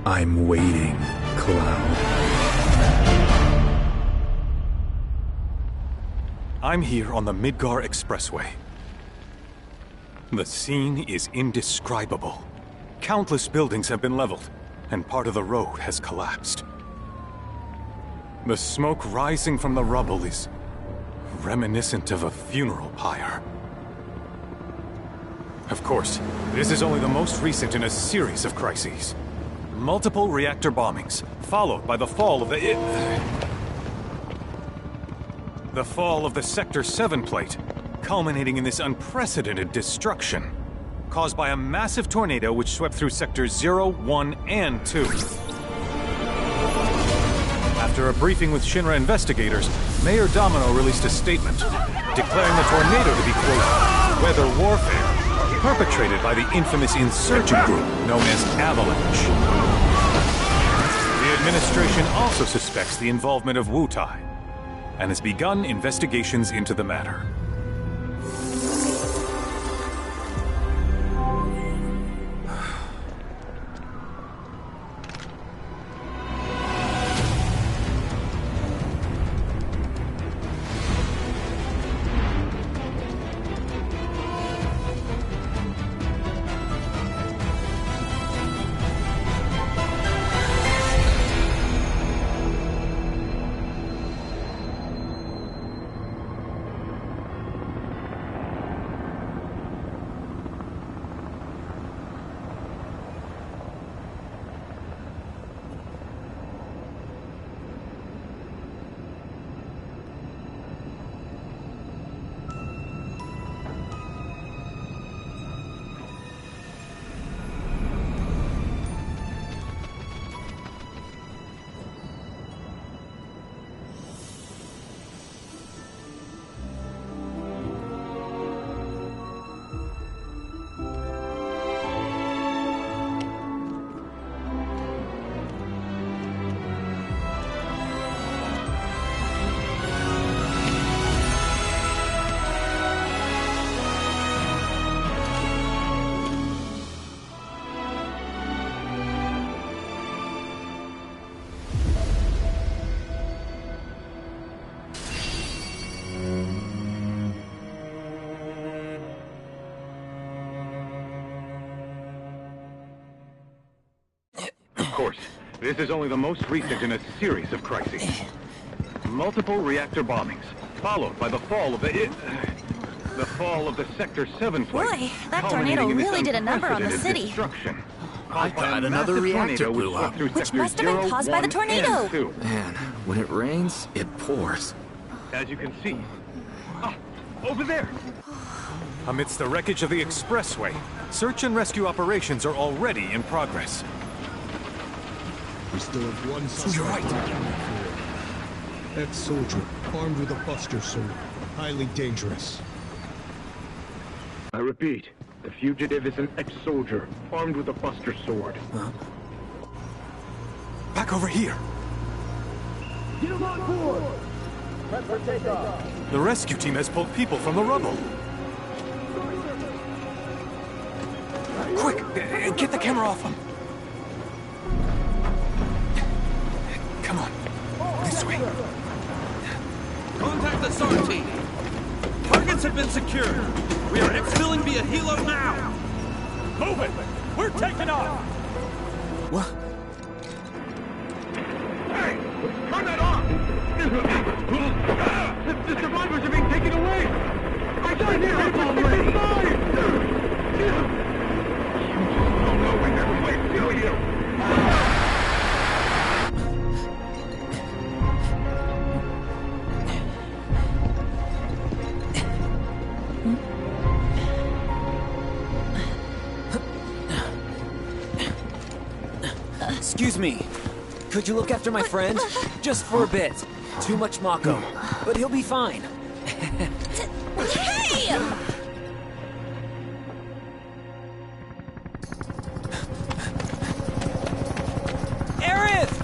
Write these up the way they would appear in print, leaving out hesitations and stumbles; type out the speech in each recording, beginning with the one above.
I'm waiting, Cloud. I'm here on the Midgar Expressway. The scene is indescribable. Countless buildings have been leveled, and part of the road has collapsed. The smoke rising from the rubble is reminiscent of a funeral pyre. Of course, this is only the most recent in a series of crises. Multiple reactor bombings, followed by the fall of the Sector 7 plate, culminating in this unprecedented destruction, caused by a massive tornado which swept through Sectors 0, 1, and 2. After a briefing with Shinra investigators, Mayor Domino released a statement, declaring the tornado to be, quote, weather warfare, perpetrated by the infamous insurgent group known as Avalanche. The administration also suspects the involvement of Wutai, and has begun investigations into the matter. Of course, this is only the most recent in a series of crises. Multiple reactor bombings, followed by the fall of the Sector 7 plate. Boy, that tornado really did a number on the city. I thought another reactor blew up. Which must have been caused by the tornado. Man, when it rains, it pours. As you can see. Ah, over there! Amidst the wreckage of the expressway, search and rescue operations are already in progress. We still have one suspect. You're right. Ex-soldier, armed with a buster sword. Highly dangerous. I repeat, the fugitive is an ex-soldier, armed with a buster sword. Huh? Back over here! Get him on board! Prep for takeoff! The rescue team has pulled people from the rubble. Quick, get the camera off them. Come on, this way. Contact the SAR team. Targets have been secured. We are exfilling via helo now. Move it! We're taking off! What? Hey! Turn that off! The survivors are being taken away! I got here! I'm already fine! You just don't know when they're going to kill you! Excuse me. Could you look after my friend? Just for a bit. Too much Mako. But he'll be fine. Hey! Aerith!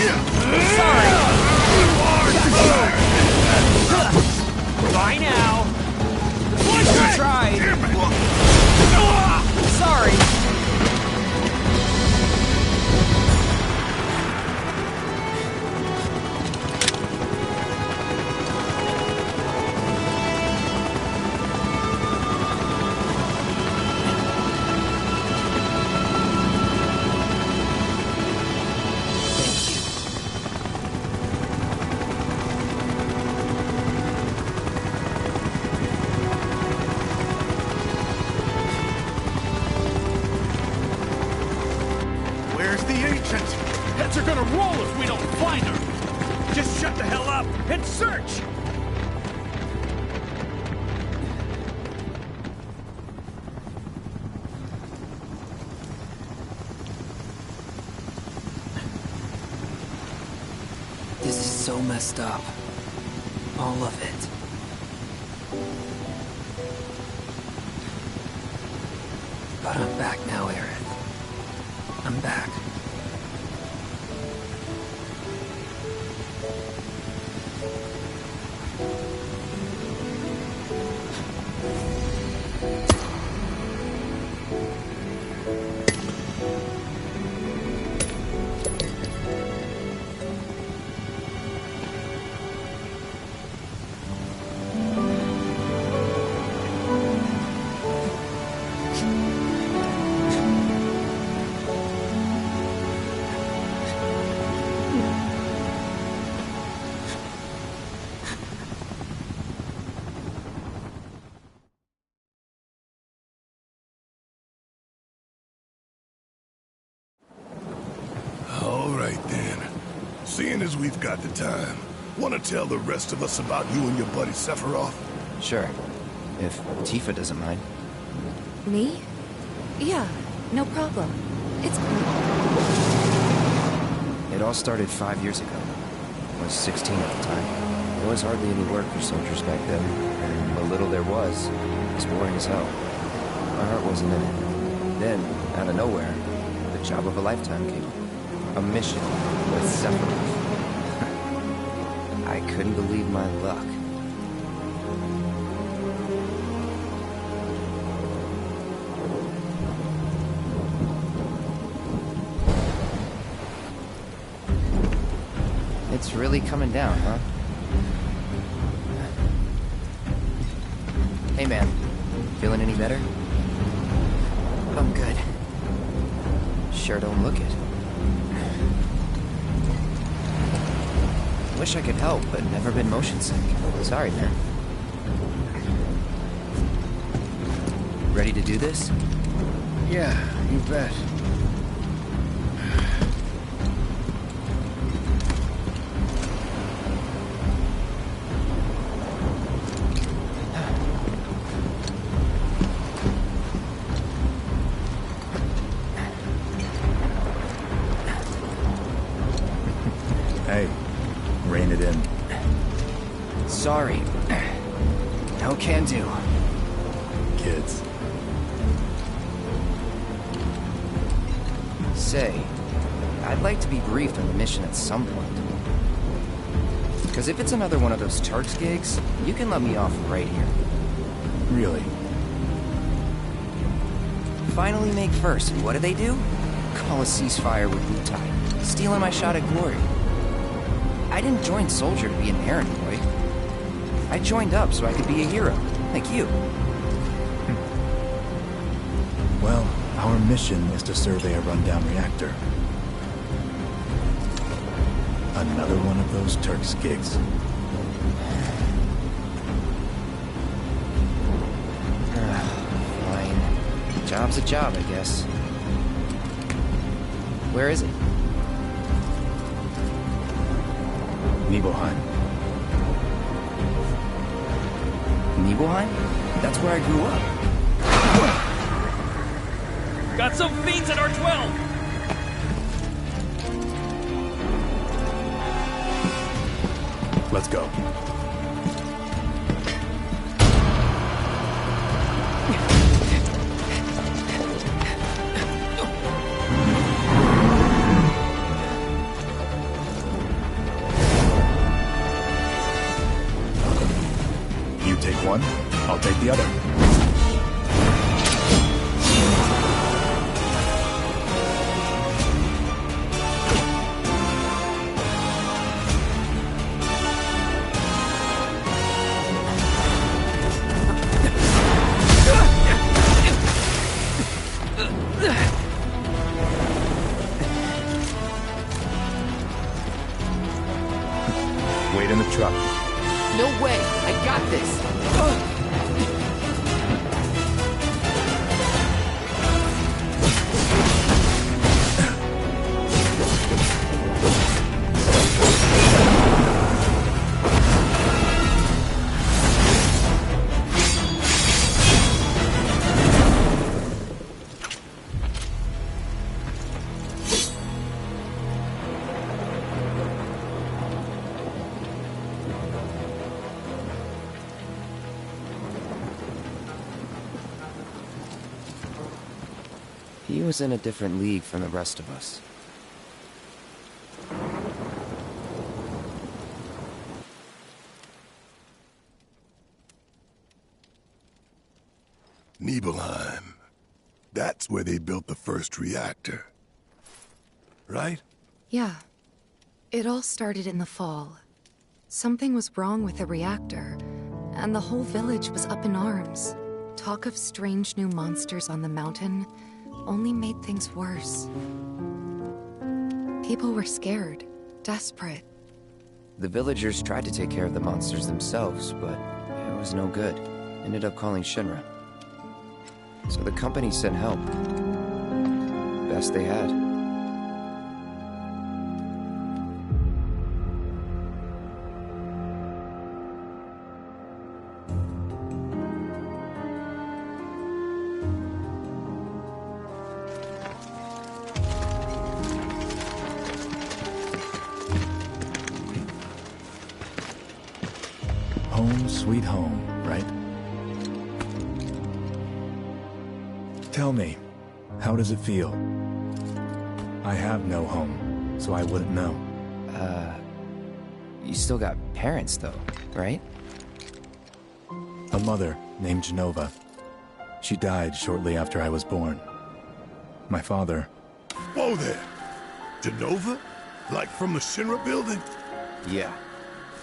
Sorry! Bye now! You tried! Sorry! Where's the ancient? Heads are gonna roll if we don't find her! Just shut the hell up and search! This is so messed up. All of it. But I'm back now, Aerith. I'm back. All right then. Seeing as we've got the time, want to tell the rest of us about you and your buddy Sephiroth? Sure. If Tifa doesn't mind. Me? Yeah, no problem. It's cool. It all started 5 years ago. I was 16 at the time. There was hardly any work for soldiers back then, and what little there was boring as hell. My heart wasn't in it. Then, out of nowhere, the job of a lifetime came. A mission with Sephiroth. I couldn't believe my luck. It's really coming down, huh? Hey man, feeling any better? I'm good. Sure don't look it. Wish I could help, but never been motion sick. Sorry, man. Ready to do this? Yeah, you bet. Hey, rein it in. Sorry. No can do. Kids. Say, I'd like to be briefed on the mission at some point. Because if it's another one of those Turks gigs, you can let me off right here. Really? Finally make first, and what do? Call a ceasefire with Wutai. Stealing my shot at glory. I didn't join Soldier to be an errand boy. I joined up so I could be a hero, like you. Well, our mission is to survey a rundown reactor. Another one of those Turks gigs. Fine. Job's a job, I guess. Where is it? Nibelheim. Nibelheim? That's where I grew up. Got some fiends at R12! Let's go. I'll take the other. Wait in the truck. No way! I got this! He was in a different league from the rest of us. Nibelheim. That's where they built the first reactor. Right? Yeah. It all started in the fall. Something was wrong with the reactor, and the whole village was up in arms. Talk of strange new monsters on the mountain only made things worse. People were scared, desperate. The villagers tried to take care of the monsters themselves, but it was no good. Ended up calling Shinra. So the company sent help. Best they had. Home sweet home, right? Tell me, how does it feel? I have no home, so I wouldn't know. You still got parents though, right? A mother named Genova. She died shortly after I was born. My father... Whoa there! Genova? Like from the Shinra building? Yeah.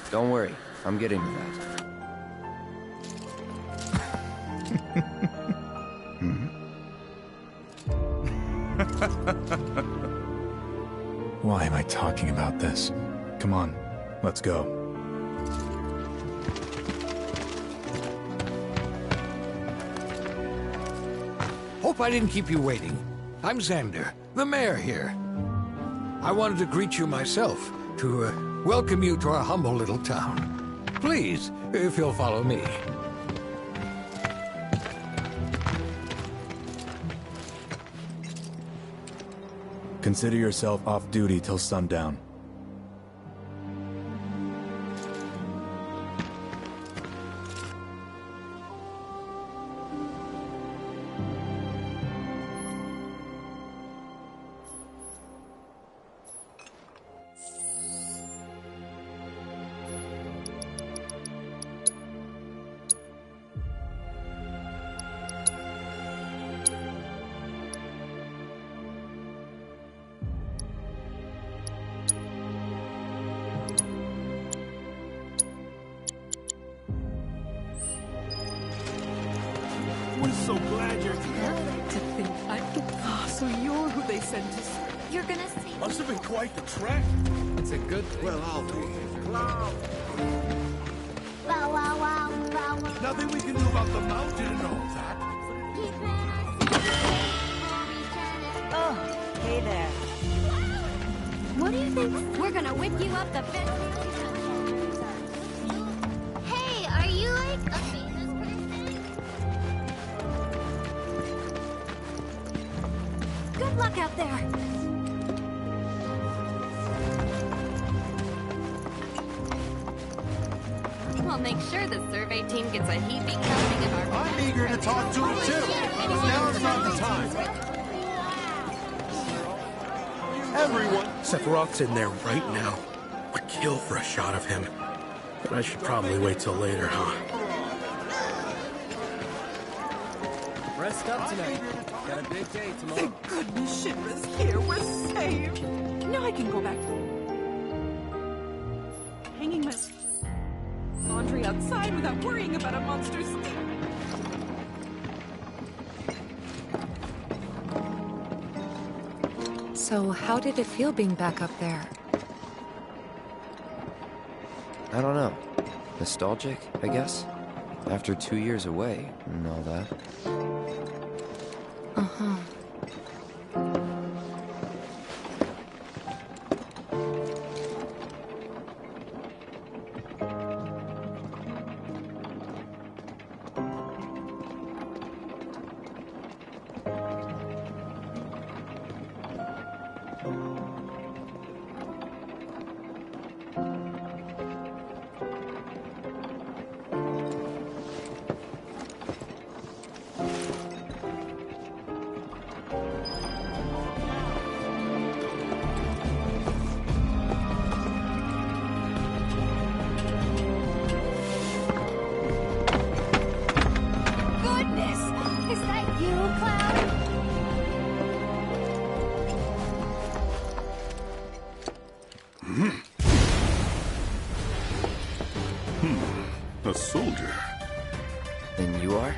Don't worry, I'm getting to that. Why am I talking about this? Come on, let's go. Hope I didn't keep you waiting. I'm Xander, the mayor here. I wanted to greet you myself, to welcome you to our humble little town. Please, if you'll follow me. Consider yourself off duty till sundown. We're so glad you're here. To think so you're who they sent to serve. You're gonna see... Must have been quite the trek. It's a good thing. Well, I'll be Cloud. Bow wow wow, bow wow. Nothing we can do about the mountain and all that. Oh, hey there. What do you think? We're gonna whip you up the fence. Hey, are you like a famous person? Good luck out there. We'll make sure the survey team gets a heaping helping of our... I'm eager to talk to him too, but now's not the time. Everyone! Sephiroth's in there right now. Would kill for a shot of him. But I should probably wait till later, huh? Rest up tonight. Got a big day tomorrow. Thank goodness Shinra's here. We're saved. Now I can go back to hanging my laundry outside without worrying about a monster's stink. So how did it feel being back up there? I don't know. Nostalgic, I guess? After 2 years away and all that. Uh-huh. A soldier. And you are?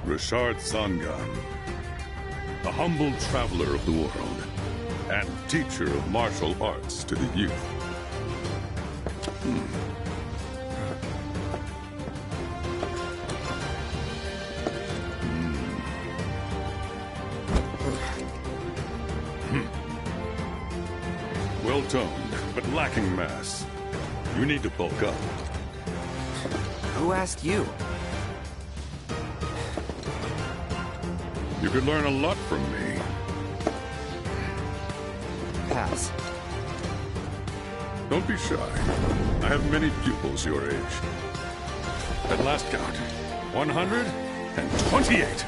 Richard Sangan. A humble traveler of the world, and teacher of martial arts to the youth. Well-toned, but lacking mass. You need to bulk up. Who asked you? You could learn a lot from me. Pass. Don't be shy. I have many pupils your age. At last count, 128.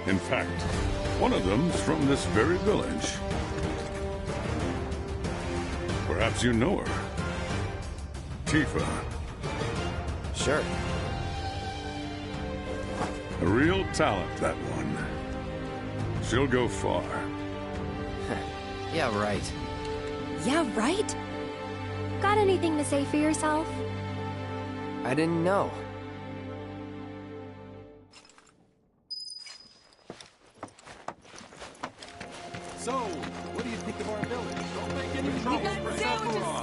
In fact, one of them's from this very village. Perhaps you know her. Tifa. Sure. A real talent, that one. She'll go far. Yeah, right. Yeah, right? Got anything to say for yourself? I didn't know. So, what do you think of our village? Don't make any trouble for Sakura.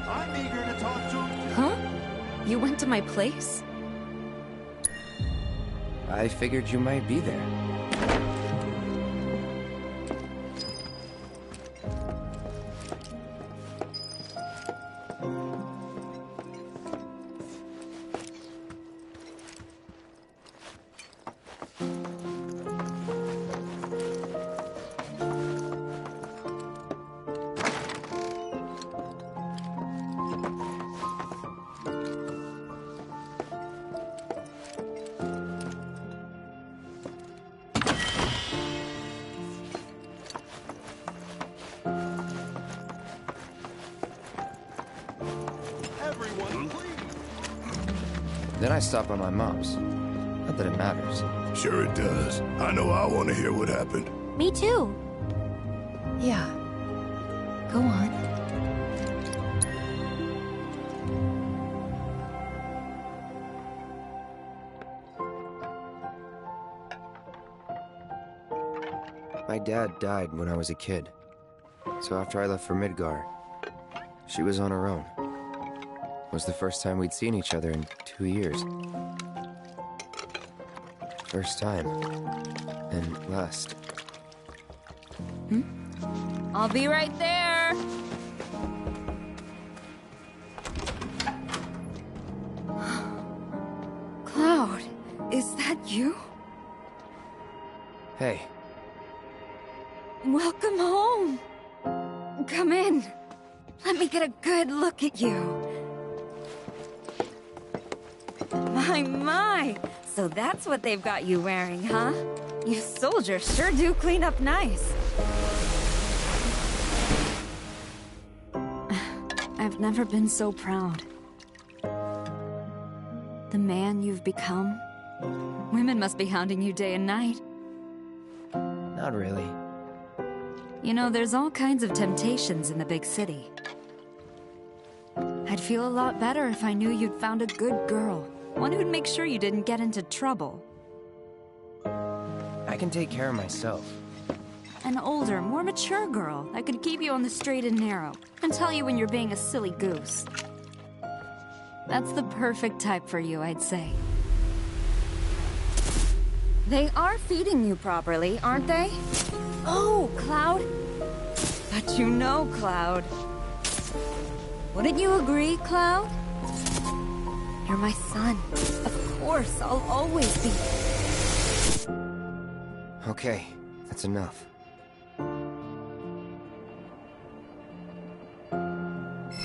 I'm eager to talk to him. Huh? You went to my place? I figured you might be there. Then I stop by my mom's. Not that it matters. Sure it does. I know I want to hear what happened. Me too. Yeah. Go on. My dad died when I was a kid. So after I left for Midgar, she was on her own. It was the first time we'd seen each other in 2 years. First time. And last. I'll be right there. Cloud, is that you? Hey. Welcome home. Come in. Let me get a good look at you. My. So that's what they've got you wearing, huh? You soldiers sure do clean up nice. I've I've never been so proud. The man you've become. Women must be hounding you day and night. Not really. You know, there's all kinds of temptations in the big city. I'd feel a lot better if I knew you'd found a good girl. One who'd make sure you didn't get into trouble. I can take care of myself. An older, more mature girl that could keep you on the straight and narrow and tell you when you're being a silly goose. That's the perfect type for you, I'd say. They are feeding you properly, aren't they? Oh, Cloud. But you know, Cloud. Wouldn't you agree, Cloud? You're my son. Of course, I'll always be. Okay, that's enough.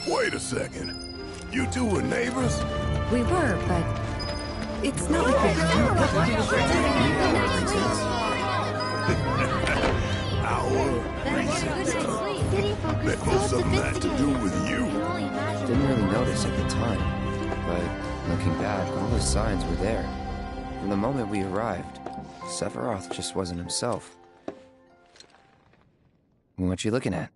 Wait a second. You two were neighbors? We were, but it's not like we're Our reasons, that was something that to do with you. Didn't really notice at the time, but looking back, all the signs were there. From the moment we arrived, Sephiroth just wasn't himself. What you looking at?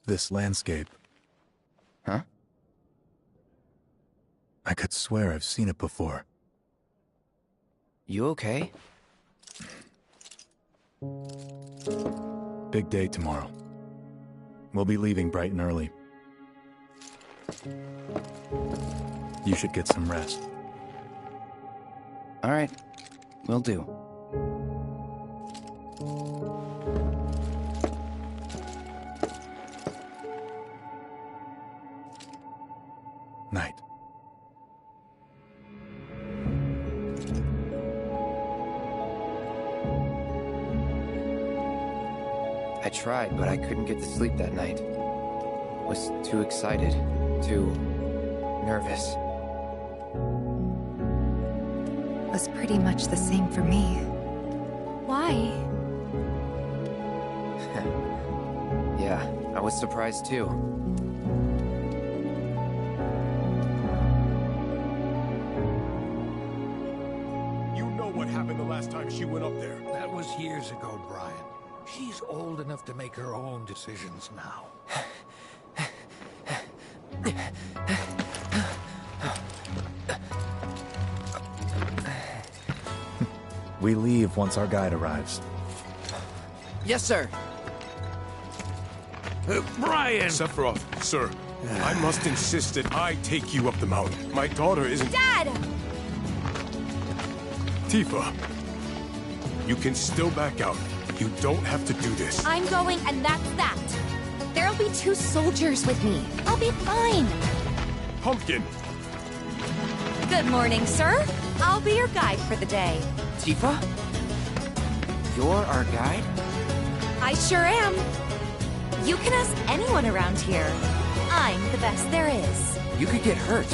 This landscape. Huh? I could swear I've seen it before. You okay? Big day tomorrow. We'll be leaving bright and early. You should get some rest. All right, will do. Night. I tried, but I couldn't get to sleep that night. Was too excited, too nervous. Was pretty much the same for me. Why? Yeah, I was surprised too. You know what happened the last time she went up there. That was years ago, Brian. She's old enough to make her own decisions now. We leave once our guide arrives. Yes, sir. Brian! Sephiroth, sir, I must insist that I take you up the mountain. My daughter isn't... Dad! Tifa, you can still back out. You don't have to do this. I'm going, and that's that. There'll be 2 soldiers with me. I'll be fine. Pumpkin! Good morning, sir. I'll be your guide for the day. Tifa? You're our guide? I sure am. You can ask anyone around here. I'm the best there is. You could get hurt.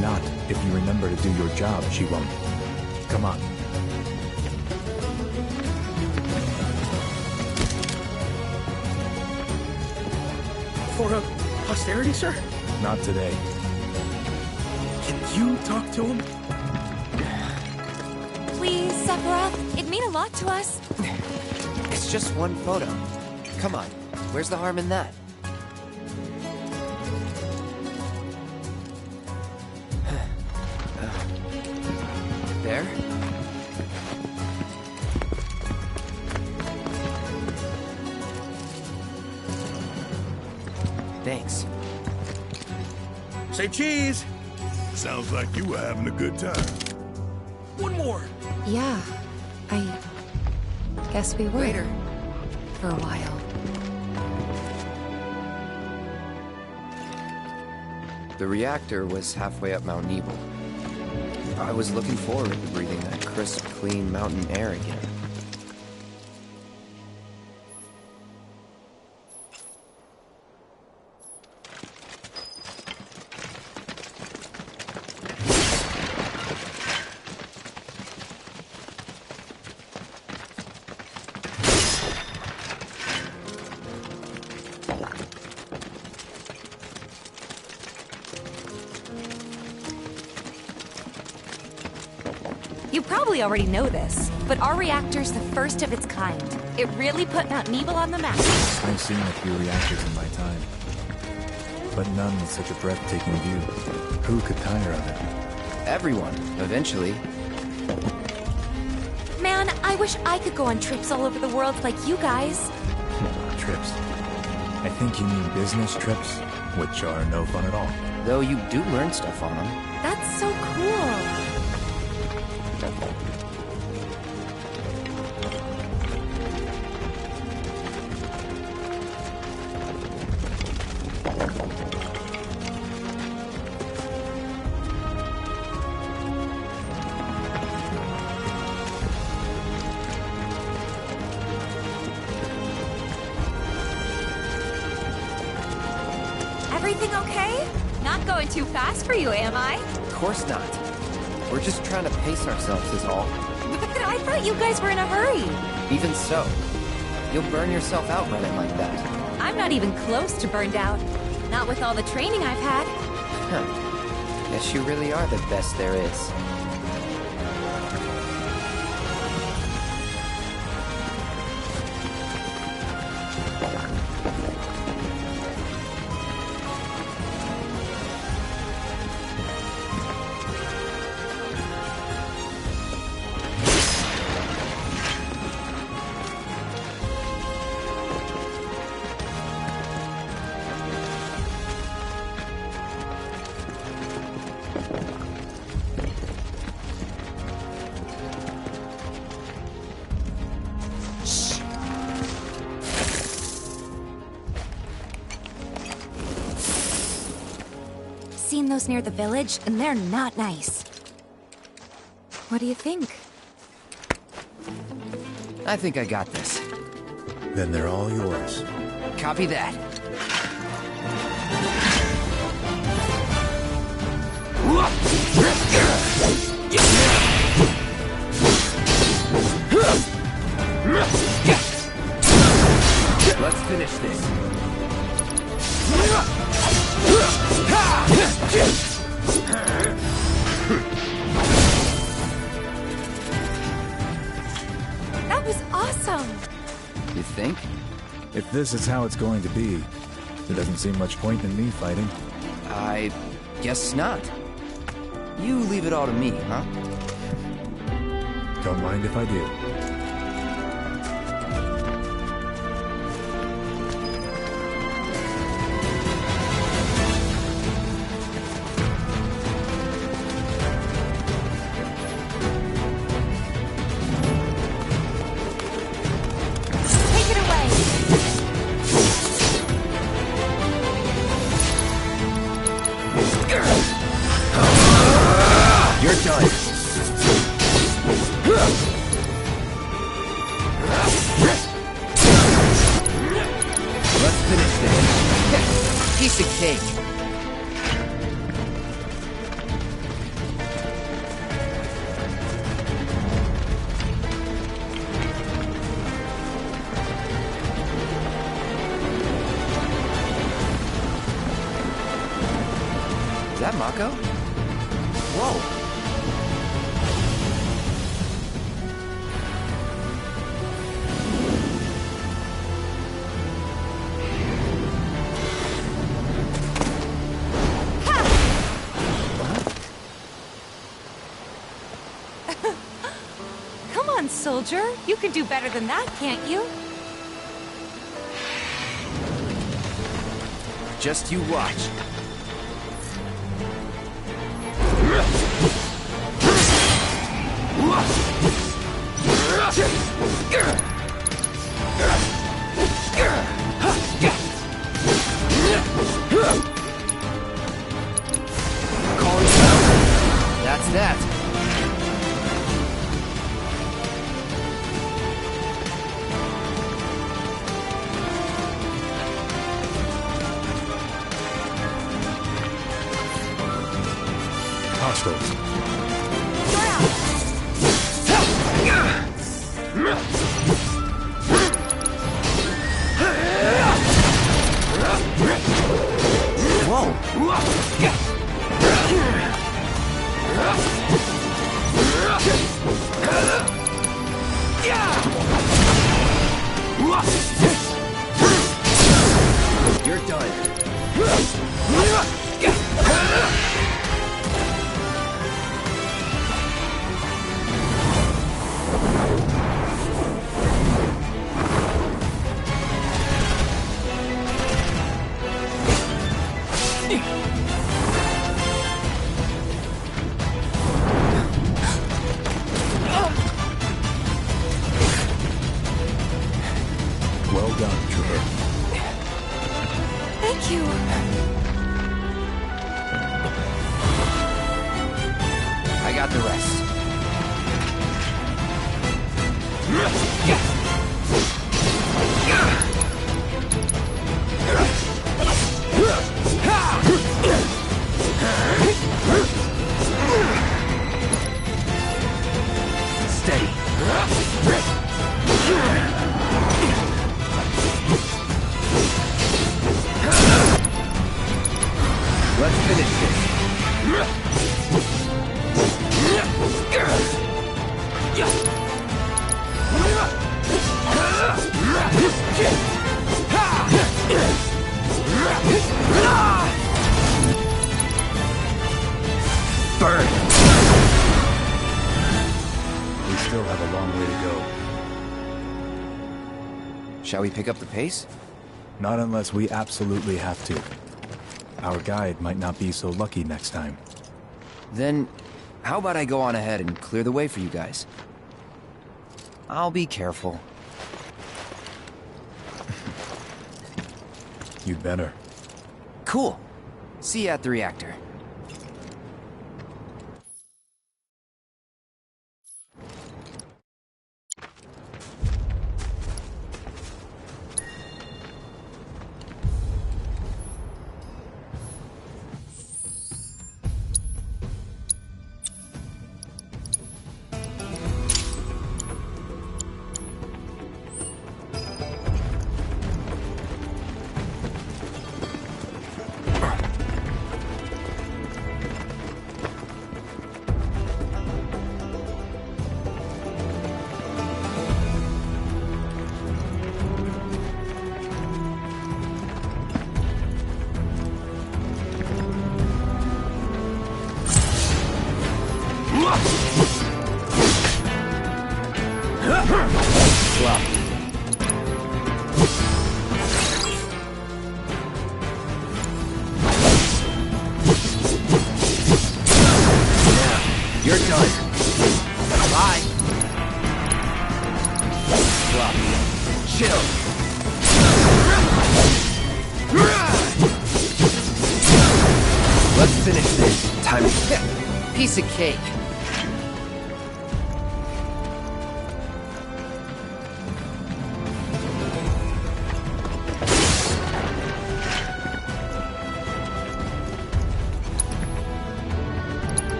Not if you remember to do your job, she won't. Come on. For a posterity, sir? Not today. Can you talk to him? Please, Sephiroth. It'd mean a lot to us. It's just one photo. Come on, where's the harm in that? There? Thanks. Say cheese! Sounds like you were having a good time. One more! Yeah, I guess we were. Later. For a while. The reactor was halfway up Mount Nebel. I was looking forward to breathing that crisp, clean mountain air again. You probably already know this, but our reactor's the first of its kind. It really put Mount Nebel on the map. I've seen a few reactors in my time, but none with such a breathtaking view. Who could tire of it? Everyone, eventually. Man, I wish I could go on trips all over the world like you guys. Trips. I think you mean business trips, which are no fun at all. Though you do learn stuff on them. That's so cool. Everything okay? Not going too fast for you, am I? Of course not. We're just trying to pace ourselves is all. But I thought you guys were in a hurry. Even so, you'll burn yourself out running like that. I'm not even close to burned out. Not with all the training I've had. Huh. Guess you really are the best there is. Seen those near the village, and they're not nice. What do you think? I think I got this. Then they're all yours. Copy that. Let's finish this. That was awesome! You think? If this is how it's going to be, there doesn't seem much point in me fighting. I guess not. You leave it all to me, huh? Don't mind if I do. You're done. Let's finish this. Piece of cake. Is that Mako? Whoa. Come on, soldier. You can do better than that, can't you? Just you watch. Calling out. That's that. Hostiles. Whoa! got the rest. Steady. Let's finish this. Burn! We still have a long way to go. Shall we pick up the pace? Not unless we absolutely have to. Our guide might not be so lucky next time. Then, how about I go on ahead and clear the way for you guys? I'll be careful. You'd better. Cool. See you at the reactor. You're done. Bye. Flop. Chill. Let's finish this. Time to... Piece of cake.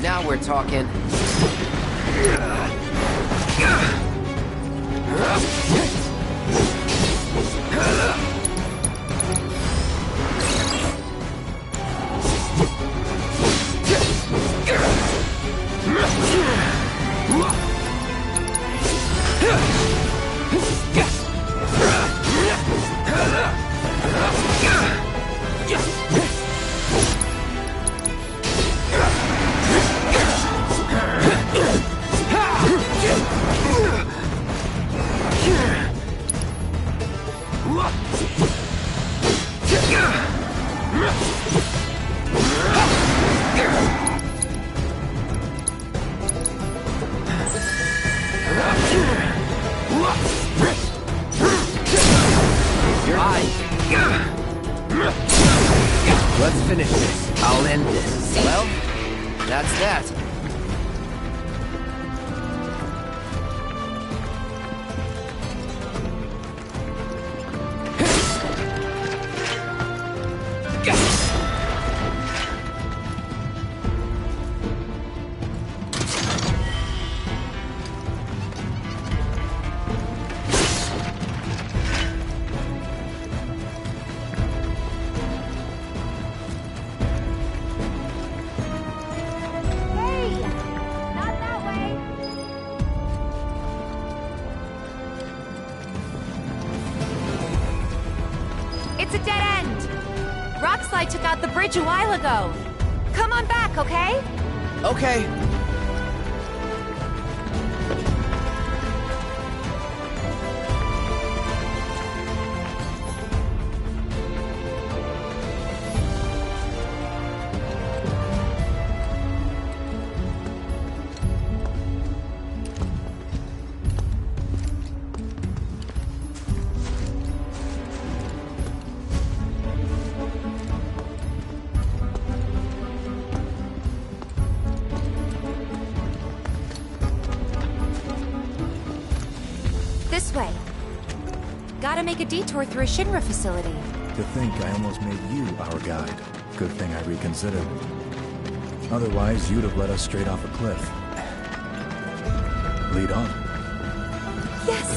Now we're talking. Let's finish this. I'll end this. Well, that's that. It's a dead end! Rockslide took out the bridge a while ago. Come on back, okay? Okay. gotta make a detour through a Shinra facility. To think I almost made you our guide. Good thing I reconsidered. Otherwise, you'd have led us straight off a cliff. Lead on. Yes!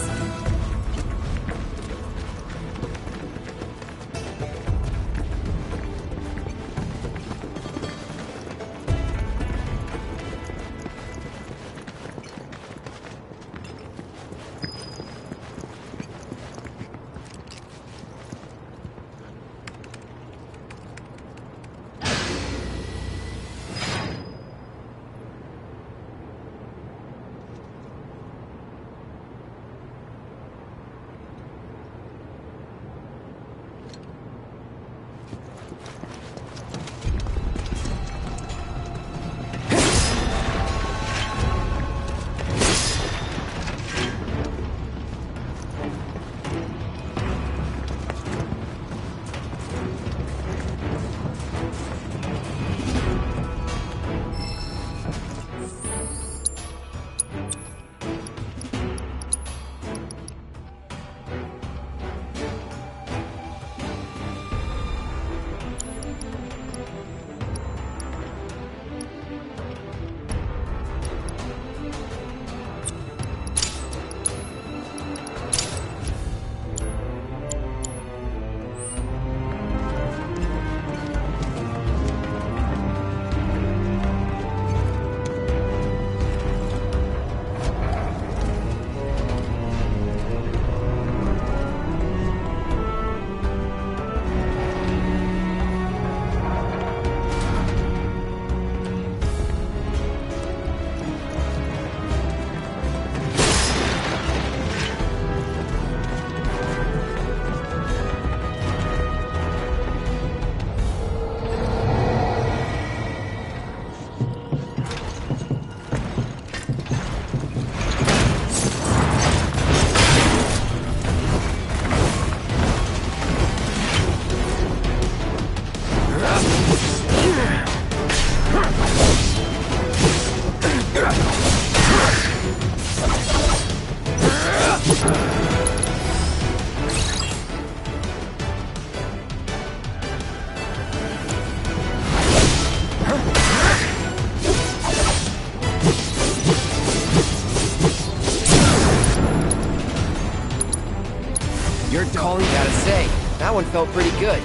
Your calling, gotta say, that one felt pretty good.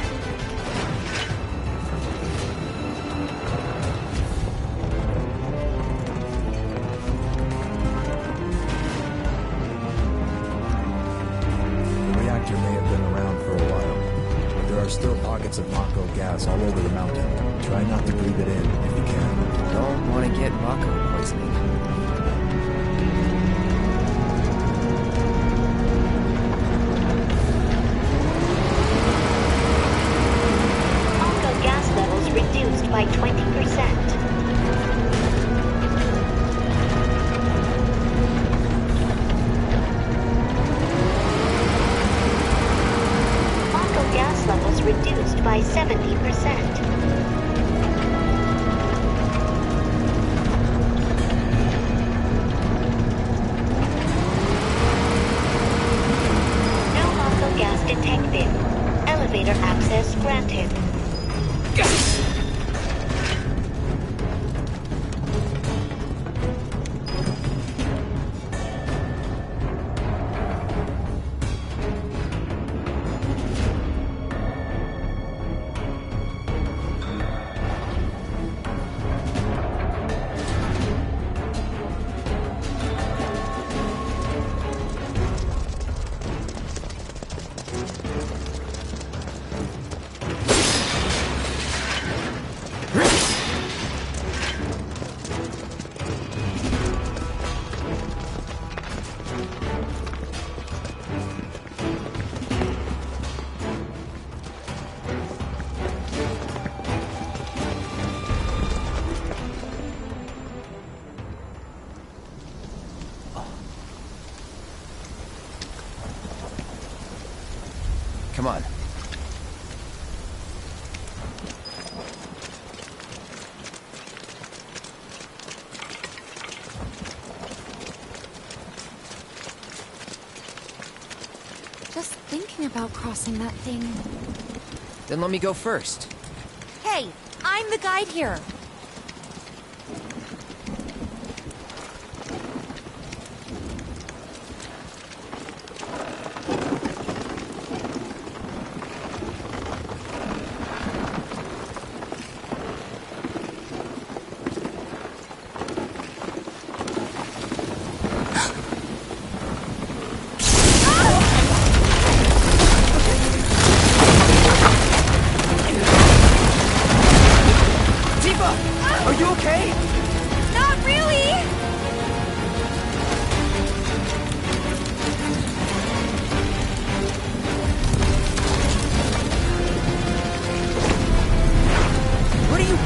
The reactor may have been around for a while, but there are still pockets of Mako gas all over the mountain. Try not to breathe it in if you can. Don't want to get Mako poisoning. Reduced by 20%. Mako gas levels reduced by 70%. No Mako gas detected. Elevator access granted. Come on. Just thinking thinking about crossing that thing. Then let me go first. Hey, I'm the guide here. Are you okay? Not really! What are you...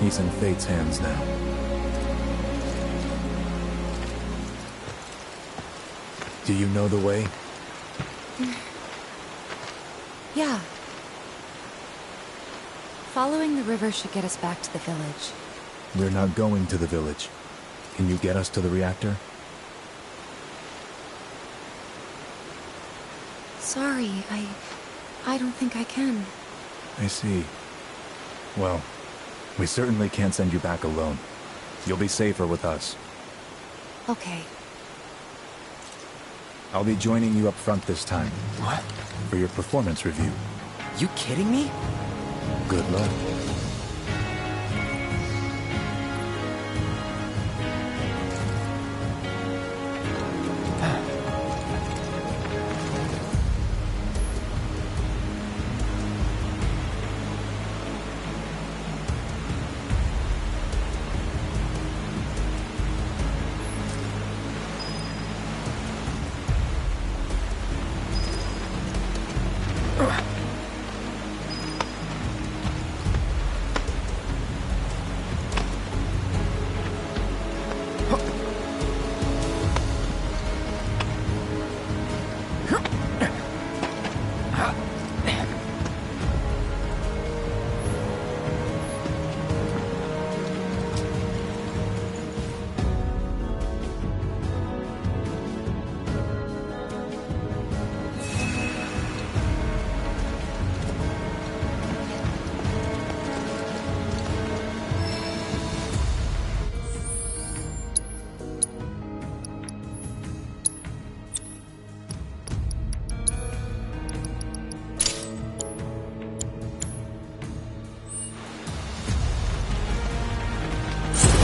He's in Fate's hands now. Do you know the way? Yeah. Following the river should get us back to the village. We're not going to the village. Can you get us to the reactor? Sorry, I don't think I can. I see. Well, we certainly can't send you back alone. You'll be safer with us. Okay. I'll be joining you up front this time. What? For your performance review. You kidding me? Good luck.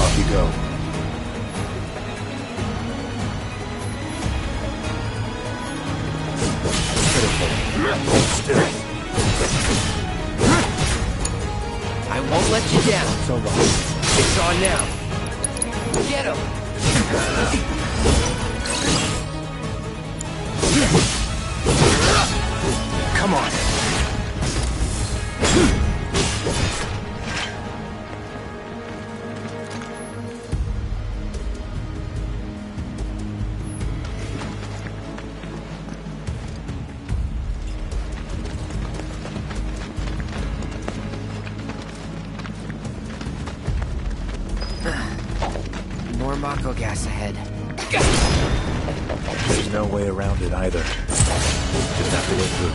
Off you go. Still. I won't let you down. So long. It's on now. Get him! Come on. More Mako gas ahead. There's no way around it either. Just have to go through.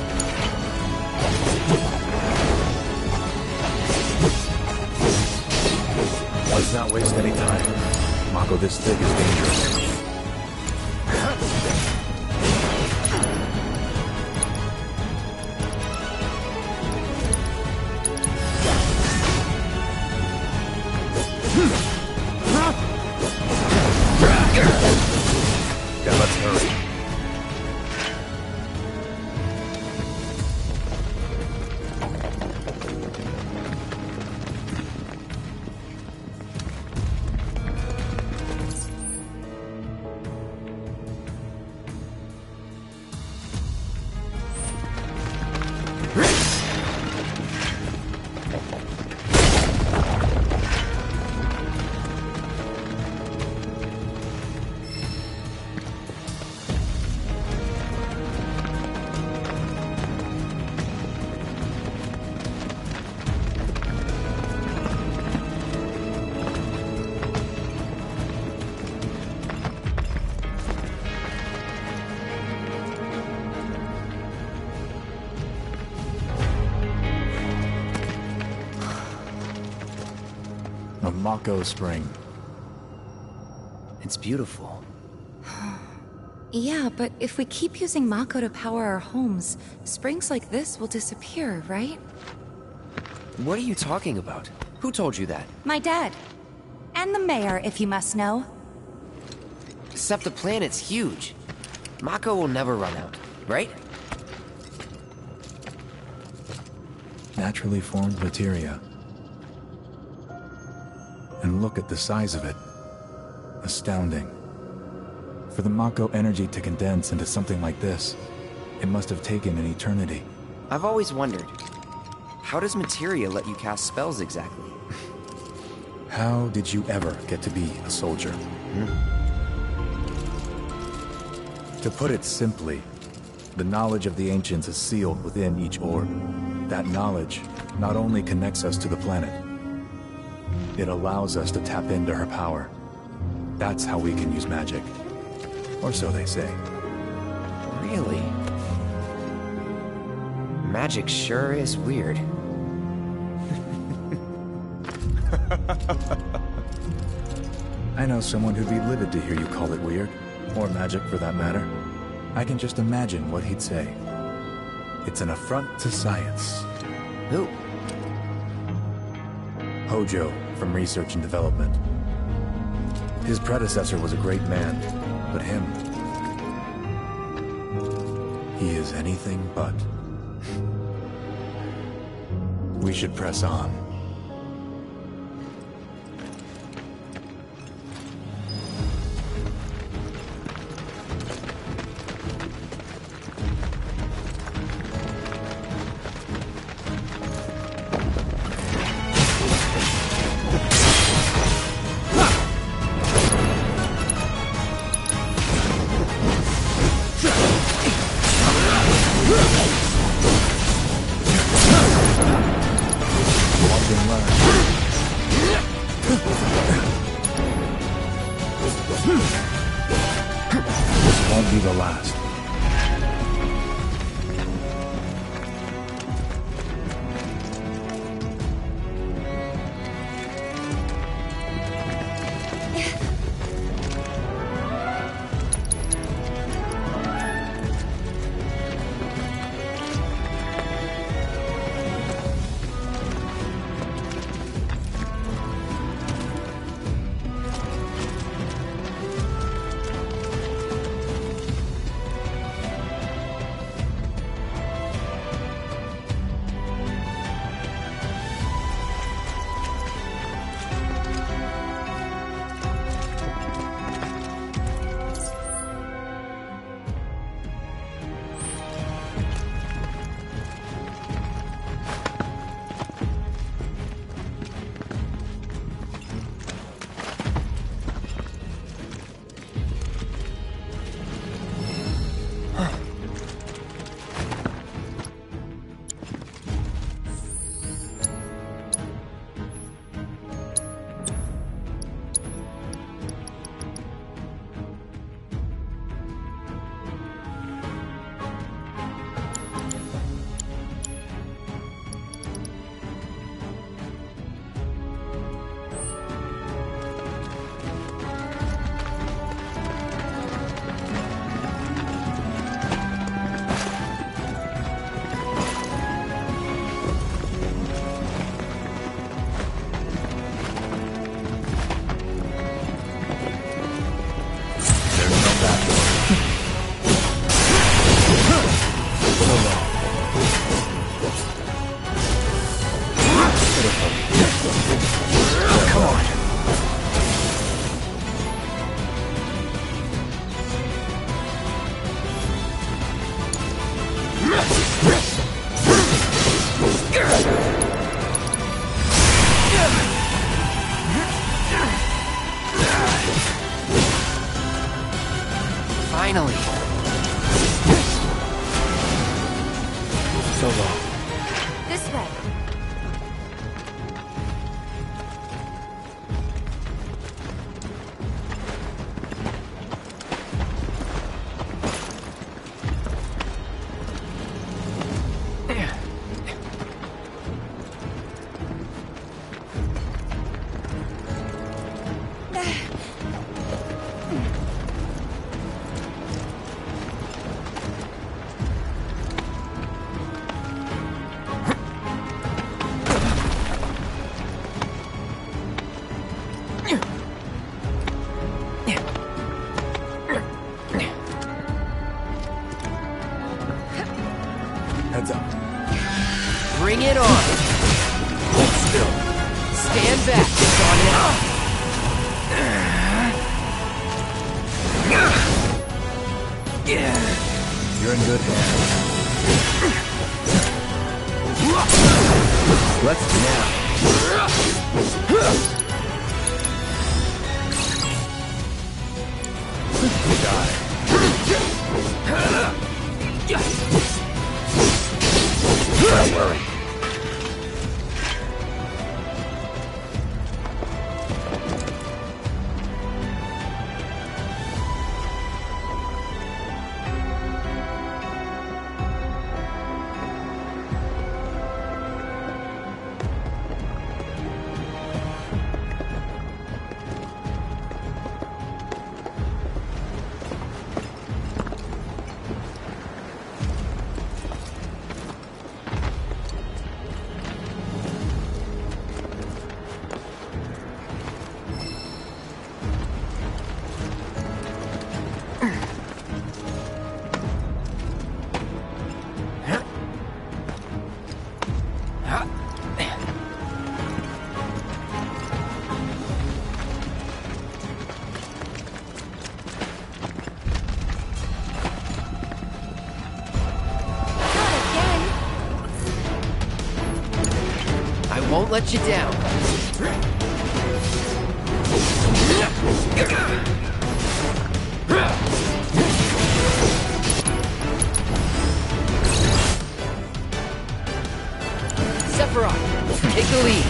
Let's not waste any time. Mako this thick is dangerous. Yeah, let's hurry. A Mako spring. It's beautiful. Yeah, but if we keep using Mako to power our homes, springs like this will disappear, right? What are you talking about? Who told you that? My dad. And the mayor, if you must know. Except the planet's huge. Mako will never run out, right? Naturally formed materia. And look at the size of it. Astounding. For the Mako energy to condense into something like this, it must have taken an eternity. I've always wondered, how does materia let you cast spells exactly? How did you ever get to be a soldier? To put it simply, the knowledge of the ancients is sealed within each orb. That knowledge not only connects us to the planet, it allows us to tap into her power. That's how we can use magic. Or so they say. Really? Magic sure is weird. I know someone who'd be livid to hear you call it weird. Or magic, for that matter. I can just imagine what he'd say. It's an affront to science. Who? Hojo, from Research and Development. His predecessor was a great man, but him... he is anything but. We should press on. This won't be the last. Finally! So long. This way. Heads up. Bring it on! Hold still. Stand back, it's on now. You're in good hands. Let's now. Don't worry. Won't let you down. Sephiroth, take the lead.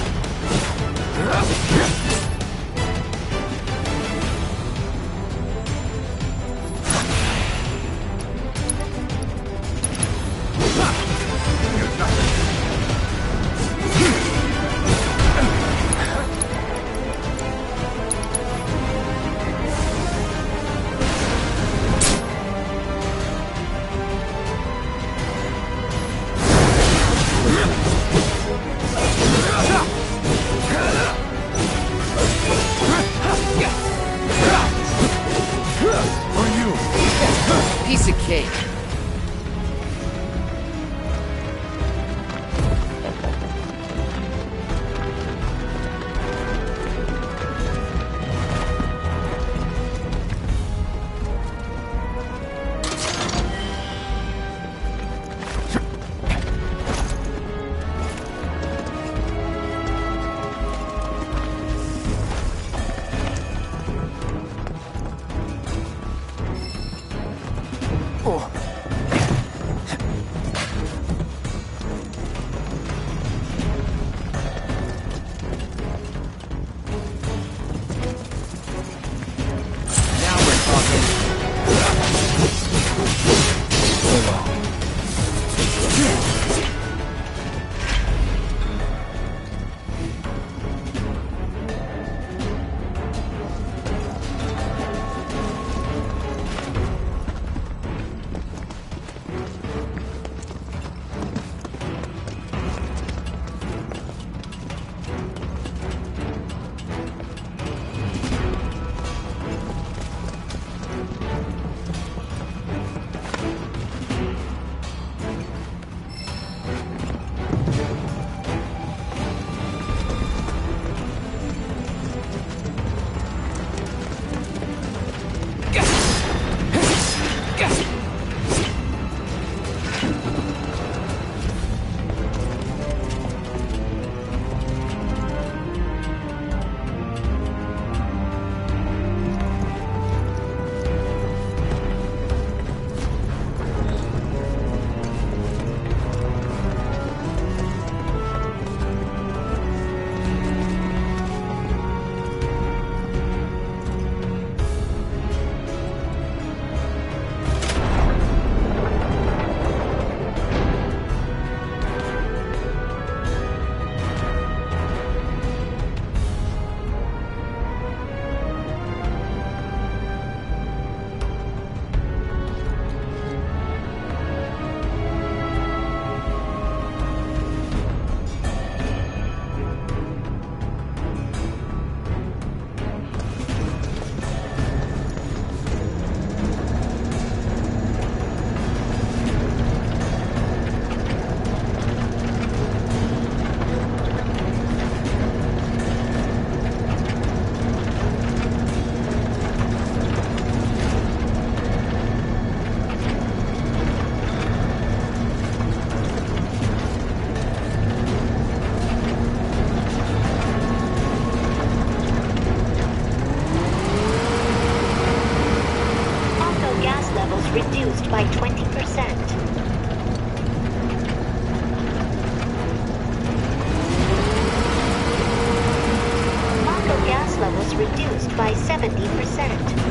reduced by 70%.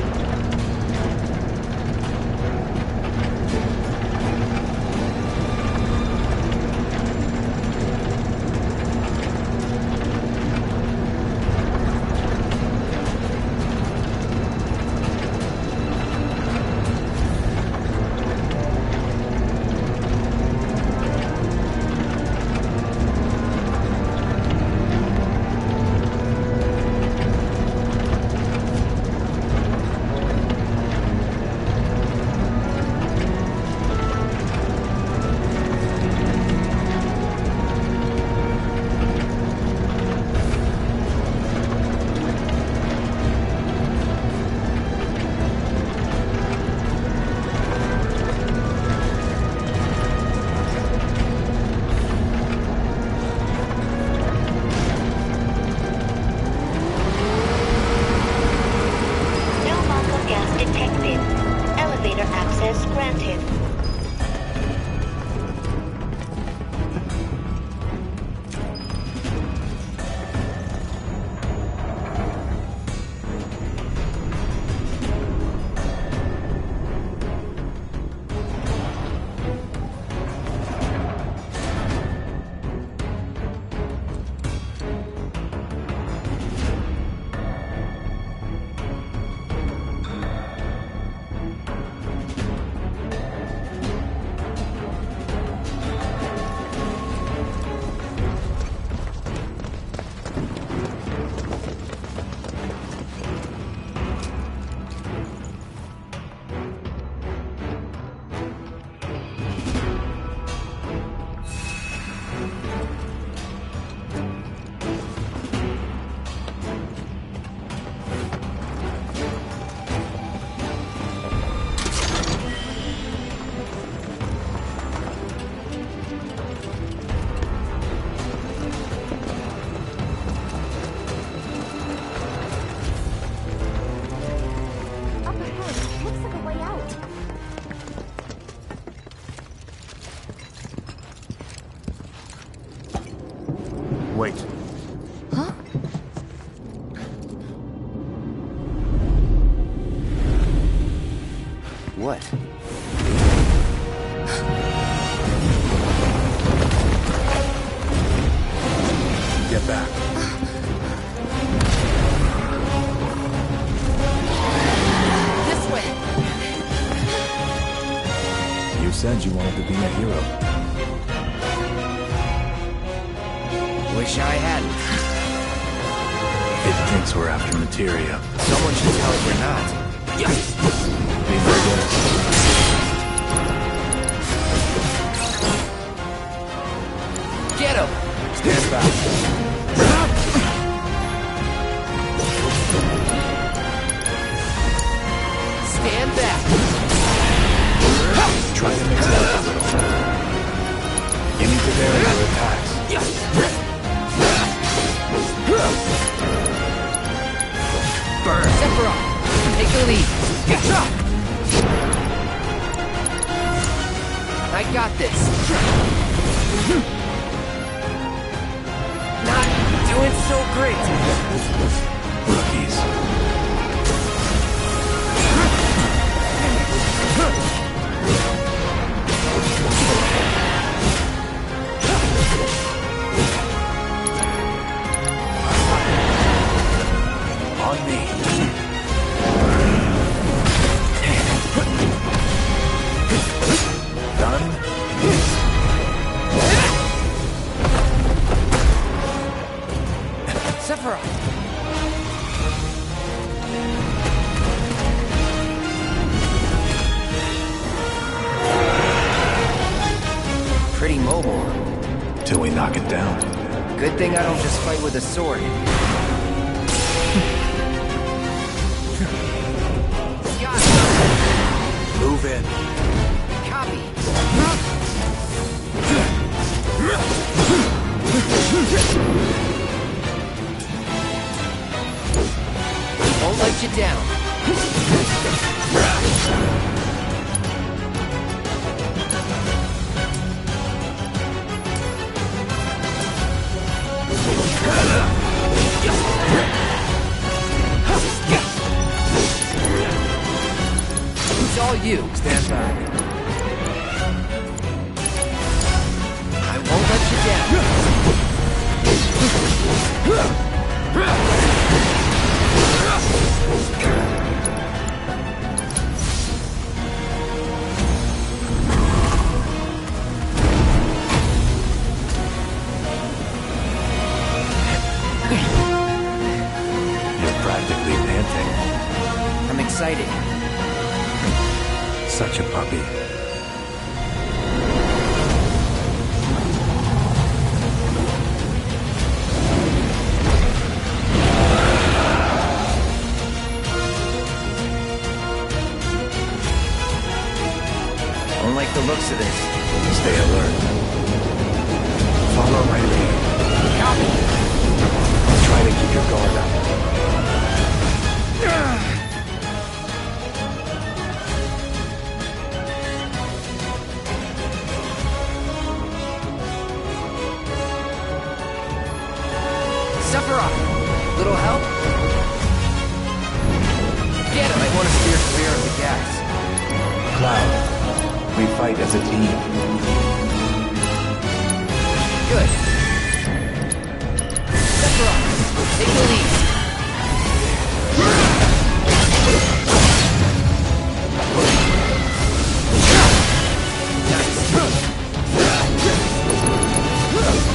Wait. Huh? What? Get back. This way. You said you wanted to be a hero. Wish I hadn't. It thinks we're after materia. Someone should tell it we're not. Yes. Be my guest. Get him! Stand back. Stand back! Try to mix it up a little. You need to vary your attacks. Burn! Sephiroth! Take the lead! I got this! Not doing so great! Rookies. On me. Done? Sephiroth! Pretty mobile. Till we knock it down. Good thing I don't just fight with a sword. Move in. Copy. Won't let you down. you. Stand back. I won't let you down. You're practically panting. I'm excited. Such a puppy. Don't like the looks of this. Stay alert. Follow my lead. Copy. Try to keep your guard up. Sephiroth! Little help? Get him! I want to steer clear of the gas. Cloud, we fight as a team. Good. Sephiroth, take the lead. Nice.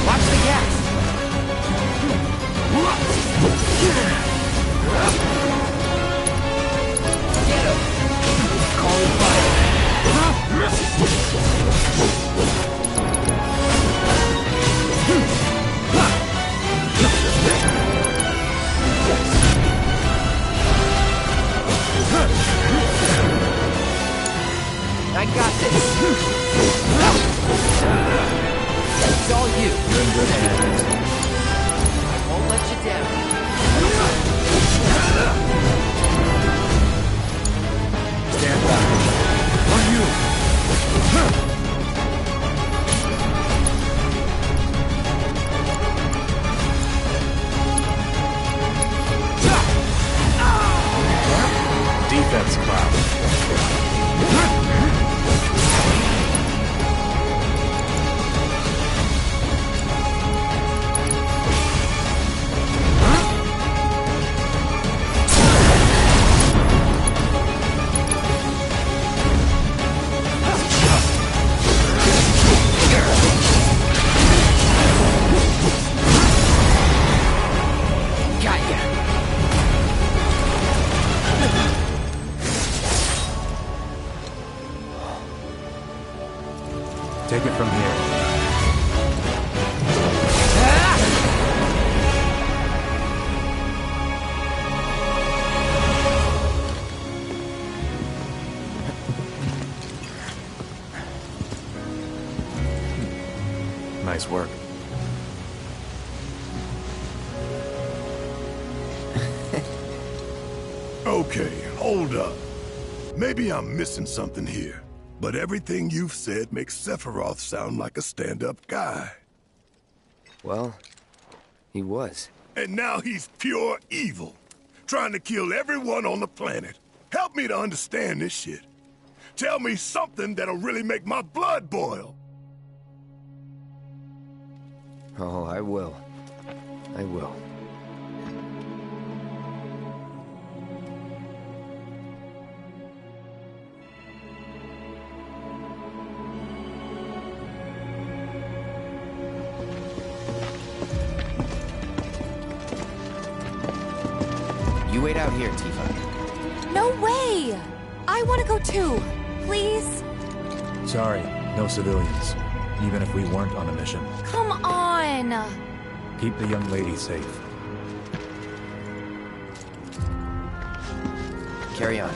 Watch the gas. Get him. Calling fire. I got this. It's all you. You're in good hands. I won't let you down. Stand back. On you. Defense, Cloud. Got ya. Take it from here. Nice work. Okay, hold up. Maybe I'm missing something here, but everything you've said makes Sephiroth sound like a stand-up guy. Well, he was. And now he's pure evil, trying to kill everyone on the planet. Help me to understand this shit. Tell me something that'll really make my blood boil. Oh, I will. I will. You wait out here, Tifa. No way! I want to go too. Please? Sorry, no civilians. Even if we weren't on a mission. Come on! Keep the young lady safe. Carry on.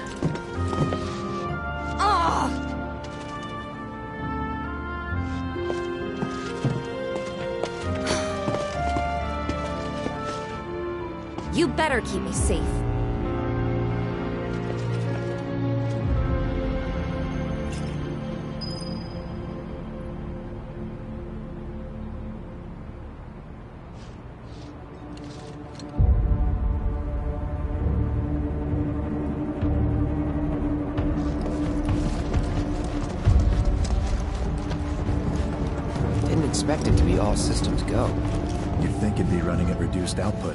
You better keep me safe. expect it to be all systems go. You'd think it'd be running at reduced output,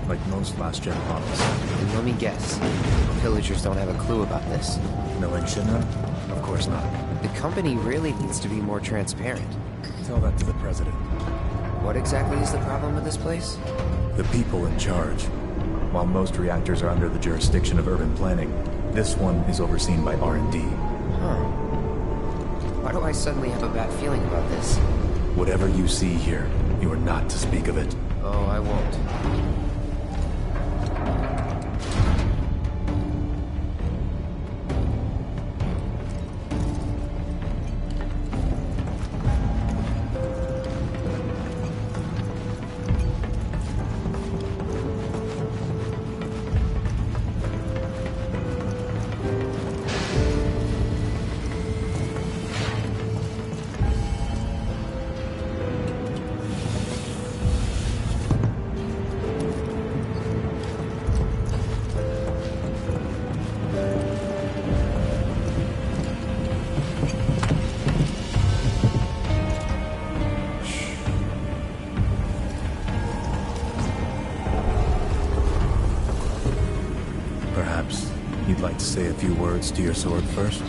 like most last-gen models. And let me guess, villagers don't have a clue about this. Knowing Shinra? Of course not. The company really needs to be more transparent. Tell that to the president. What exactly is the problem with this place? The people in charge. While most reactors are under the jurisdiction of urban planning, this one is overseen by R&D. Huh. Why do I suddenly have a bad feeling about this? Whatever you see here, you are not to speak of it. Oh, I won't. Perhaps you'd like to say a few words to your sword first?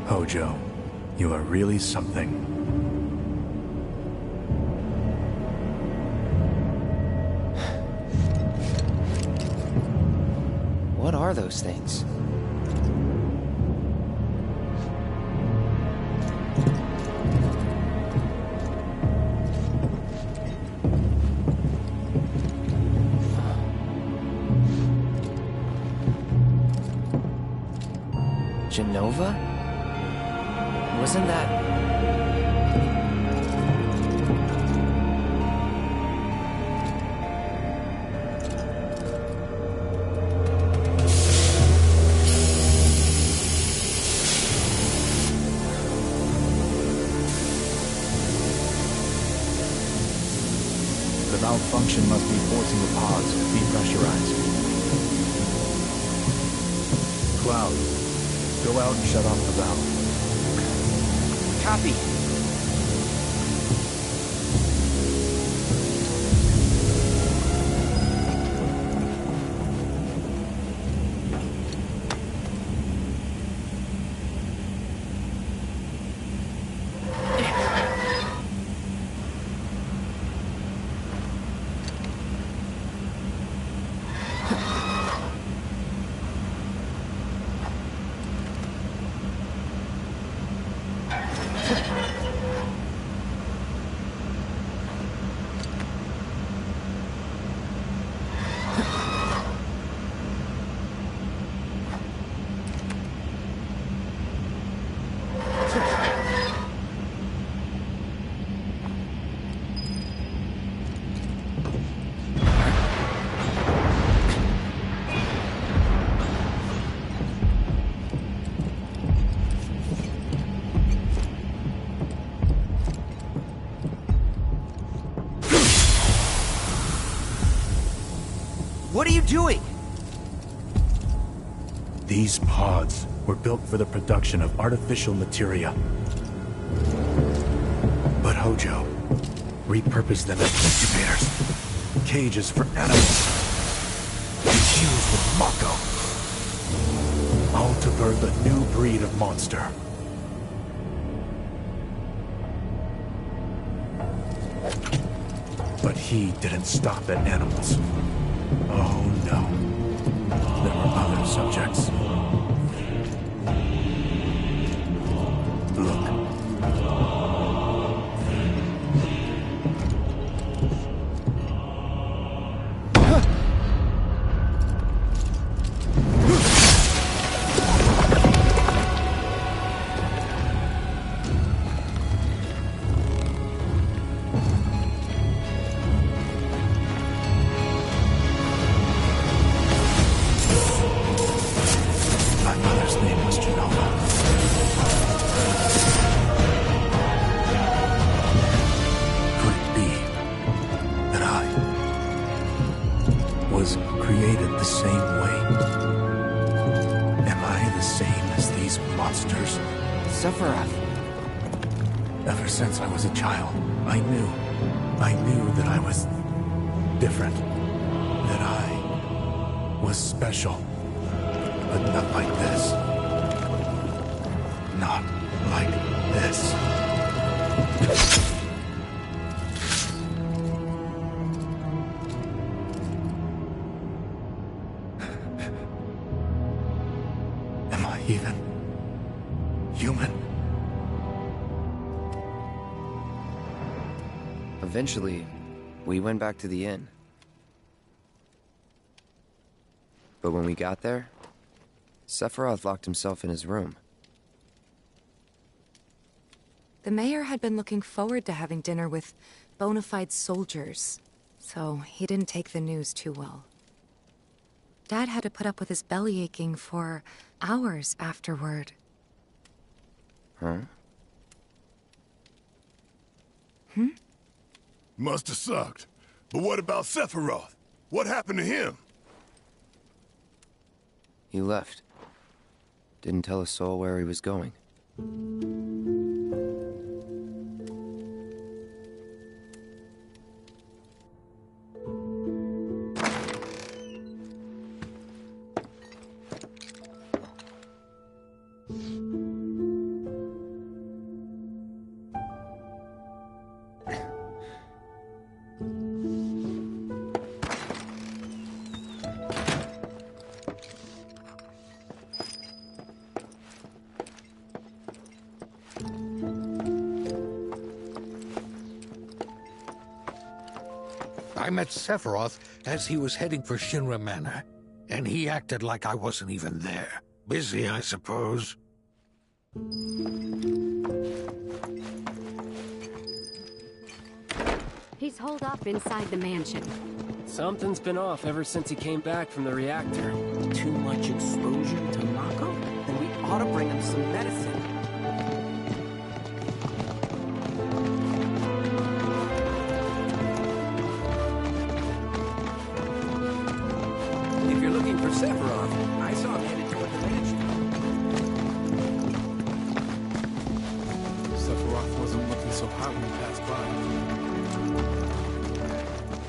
Hojo, you are really something. What are those things? Genova? Wasn't that... The malfunction must be forcing the pods to depressurize. Cloud, go out and shut off the valve. Copy. What are you doing? These pods were built for the production of artificial materia. But Hojo repurposed them as incubators, cages for animals, infused with Mako, all to birth a new breed of monster. But he didn't stop at animals. Oh no. There were other subjects. Look. was created the same way. Am I the same as these monsters? Sephiroth. Ever since I was a child, I knew that I was different. That I was special. But not like this. Not like this. Am I even human? Eventually, we went back to the inn. But when we got there, Sephiroth locked himself in his room. The mayor had been looking forward to having dinner with bona fide soldiers, so he didn't take the news too well. Dad had to put up with his belly aching for hours afterward. Huh? Must have sucked. But what about Sephiroth? What happened to him? He left. Didn't tell a soul where he was going. I met Sephiroth as he was heading for Shinra Manor, and he acted like I wasn't even there. Busy, I suppose. He's holed up inside the mansion. Something's been off ever since he came back from the reactor. Too much exposure to Mako? Then we ought to bring him some medicine. If you're looking for Sephiroth, I saw him headed toward the mansion. Sephiroth wasn't looking so hot when he passed by.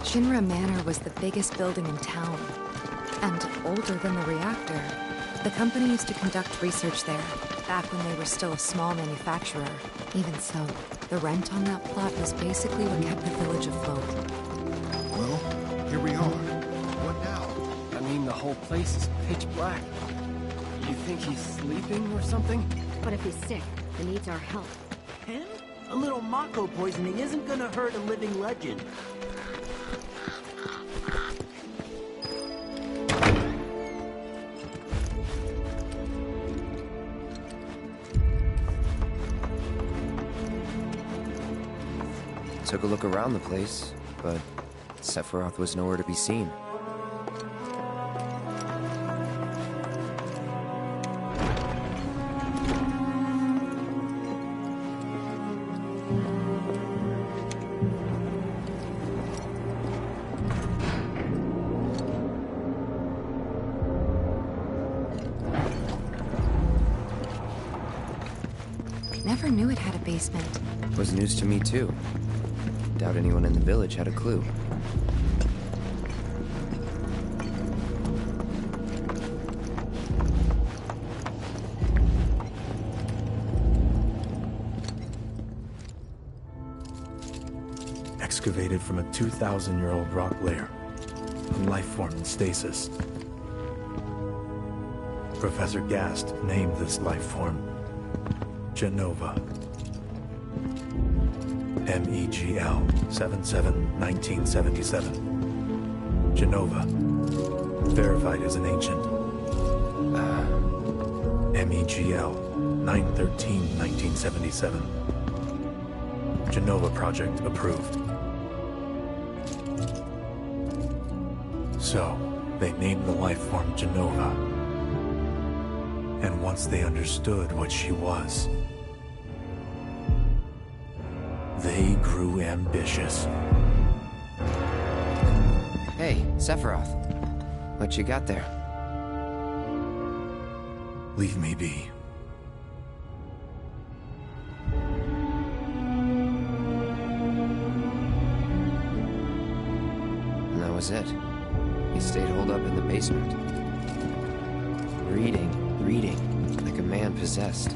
Shinra Manor was the biggest building in town, and older than the reactor. The company used to conduct research there, back when they were still a small manufacturer. Even so, the rent on that plot was basically what kept the village afloat. Well, here we are. What now? I mean, the whole place is pitch black. You think he's sleeping or something? But if he's sick, he needs our help. Him? A little Mako poisoning isn't gonna hurt a living legend. Took a look around the place, but Sephiroth was nowhere to be seen. Never knew it had a basement. Was news to me too. Doubt anyone in the village had a clue. Excavated from a 2,000-year-old rock layer. A life form in stasis. Professor Gast named this life form Genova. MEGL 77-1977. Genova. Verified as an ancient. MEGL 9/13/1977. Genova project approved. So, they named the life form Genova. And once they understood what she was, they grew ambitious. Hey, Sephiroth. What you got there? Leave me be. And that was it. He stayed holed up in the basement. Reading, like a man possessed.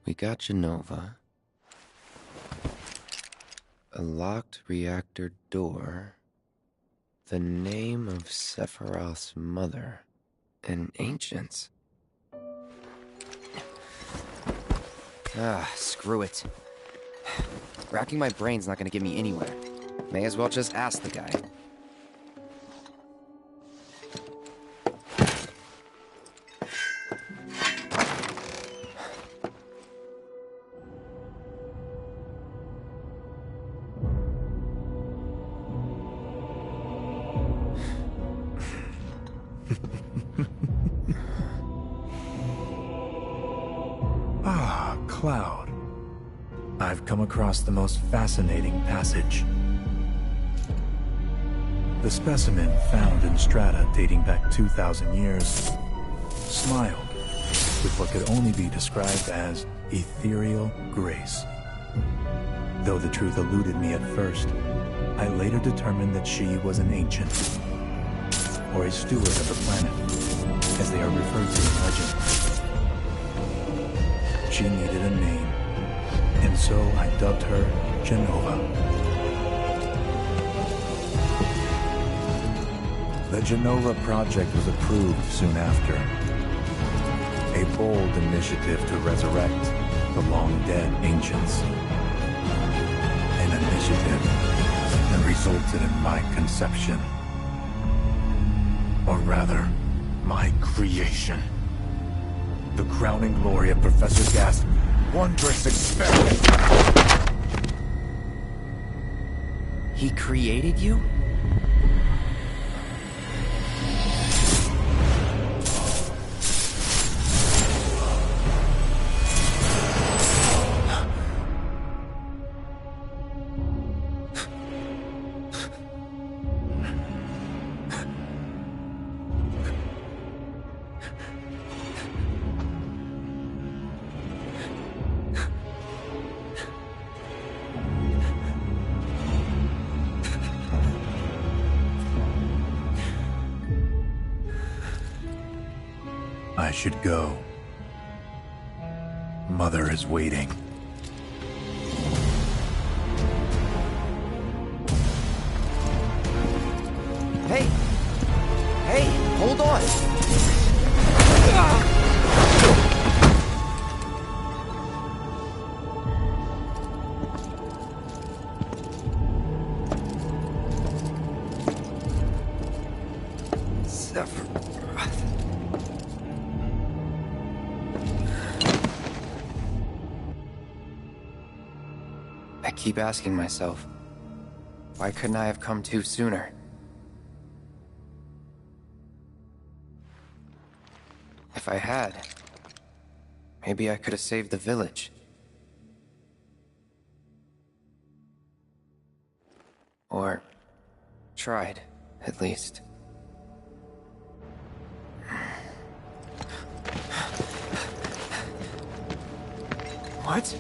We got Genova. A locked reactor door. The name of Sephiroth's mother. And ancients. Screw it. Racking my brain's not gonna get me anywhere. May as well just ask the guy. Cloud. I've come across the most fascinating passage. The specimen found in strata dating back 2,000 years smiled with what could only be described as ethereal grace. Though the truth eluded me at first, I later determined that she was an ancient, or a steward of the planet, as they are referred to in legend. She needed a name, and so I dubbed her Genova. The Genova project was approved soon after. A bold initiative to resurrect the long-dead ancients. An initiative that resulted in my conception. Or rather, my creation. The crowning glory of Professor Gast's wondrous experiment. He created you? I should go. Mother is waiting. Hey! Hey, hold on! I keep asking myself, why couldn't I have come to sooner? If I had, maybe I could have saved the village. Or tried, at least. What?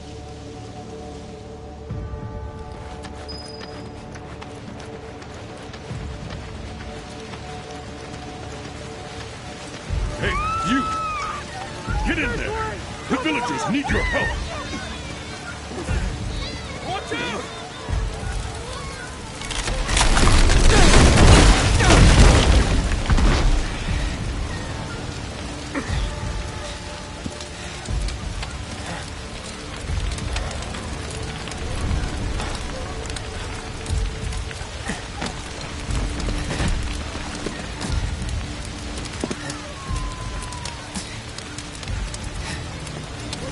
Hey, you! Get in there! The villagers need your help! Watch out!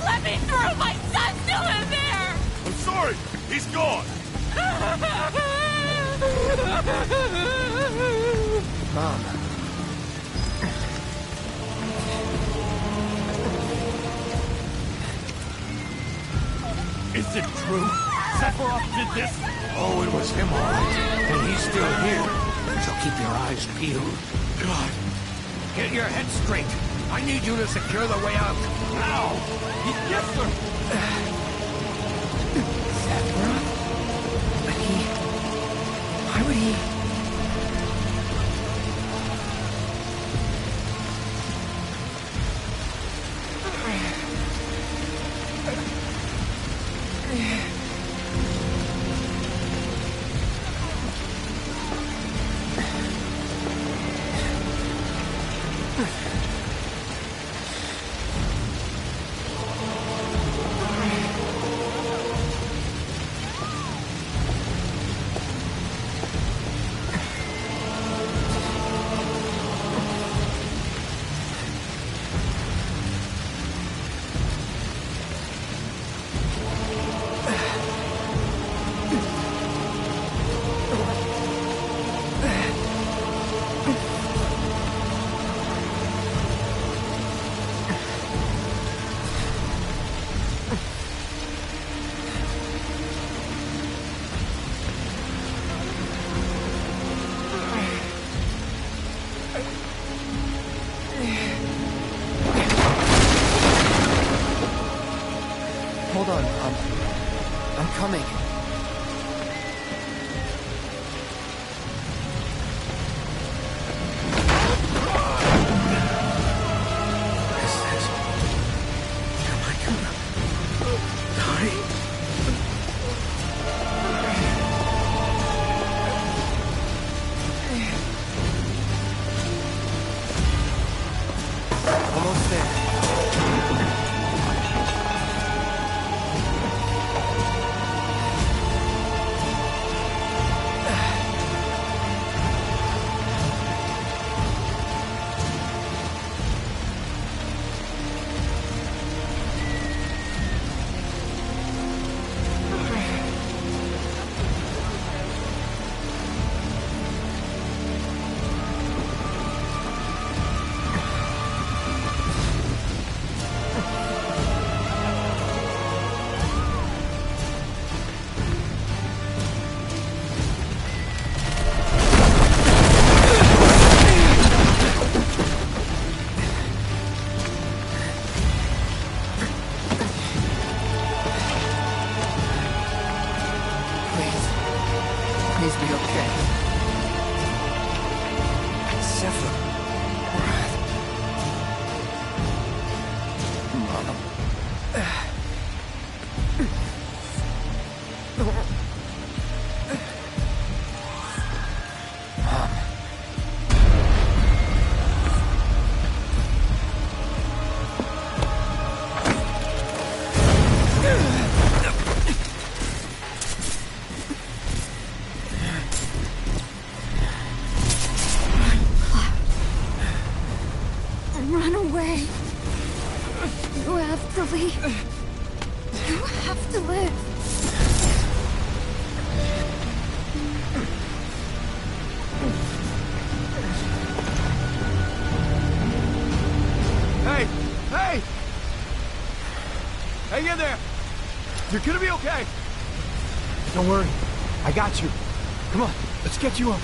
Let me through! My son's still in worry! He's gone! Mom. Is it true? Sephiroth did this? Oh, it was him, all right. And he's still here. So keep your eyes peeled. God. Get your head straight. I need you to secure the way out. Now! Yes, sir! Sephiroth? Why would he... Hold on, I'm coming. Almost there. Please be okay. Sephiroth. Mom. Run away. You have to leave. You have to live. Hey! Hey! Hang in there! You're gonna be okay! Don't worry. I got you. Come on, let's get you up.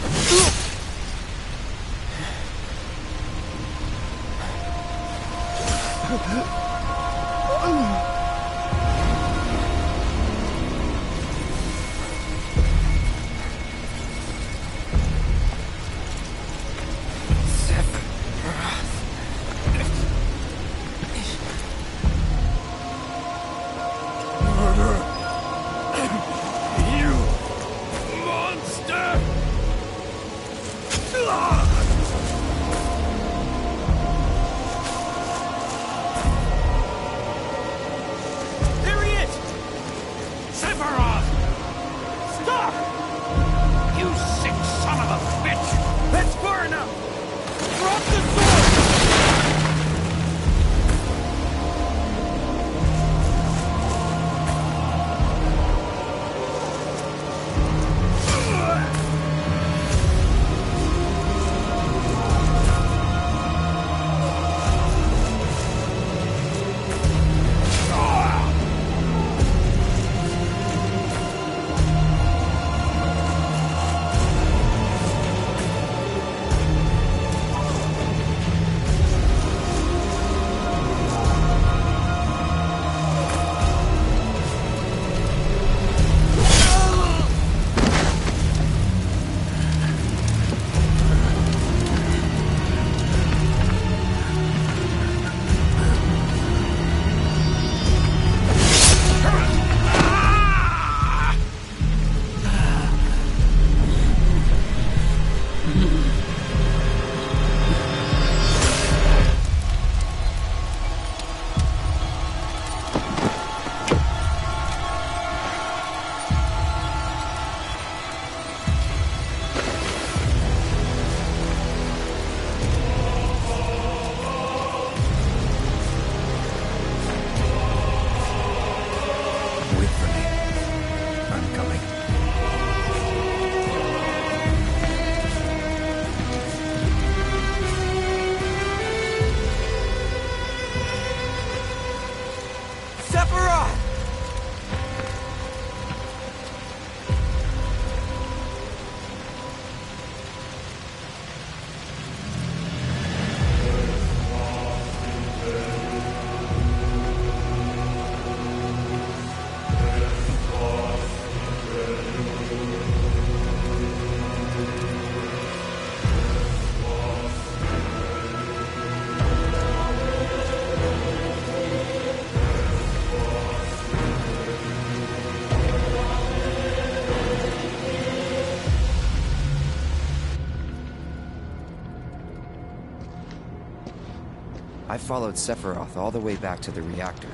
I followed Sephiroth all the way back to the reactor.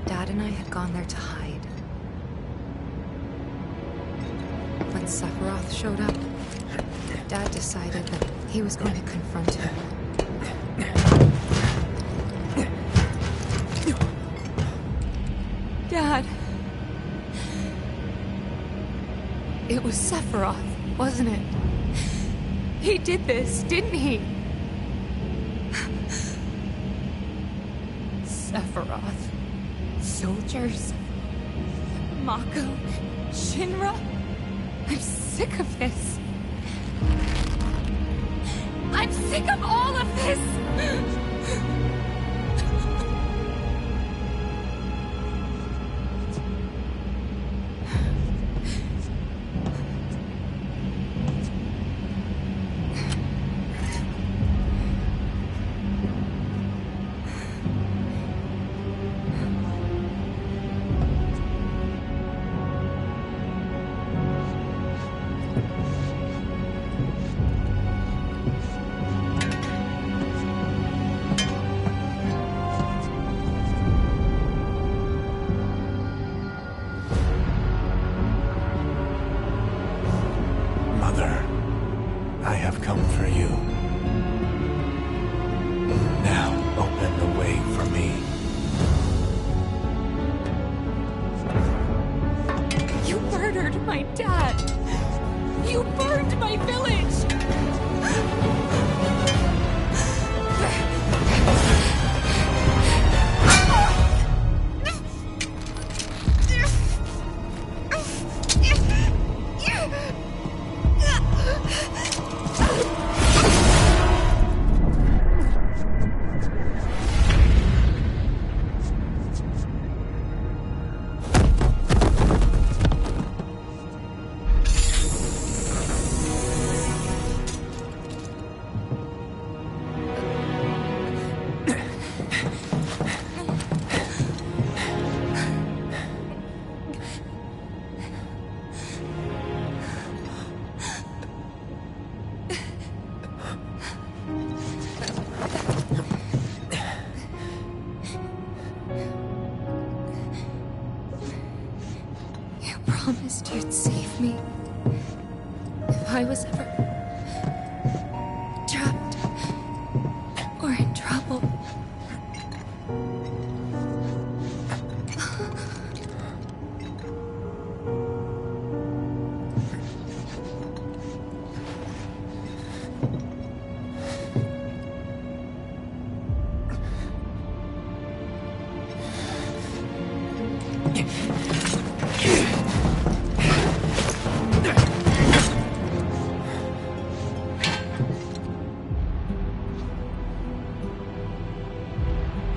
Dad and I had gone there to hide. When Sephiroth showed up, Dad decided that he was going to confront him. Dad! It was Sephiroth, wasn't it? He did this, didn't he? Sephiroth. Soldiers. Mako. Shinra. I'm sick of this. I'm sick of all of this! I have come for you. Now open the way for me. You murdered my dad! You burned my village! Promised you'd save me if I was ever trapped or in trouble.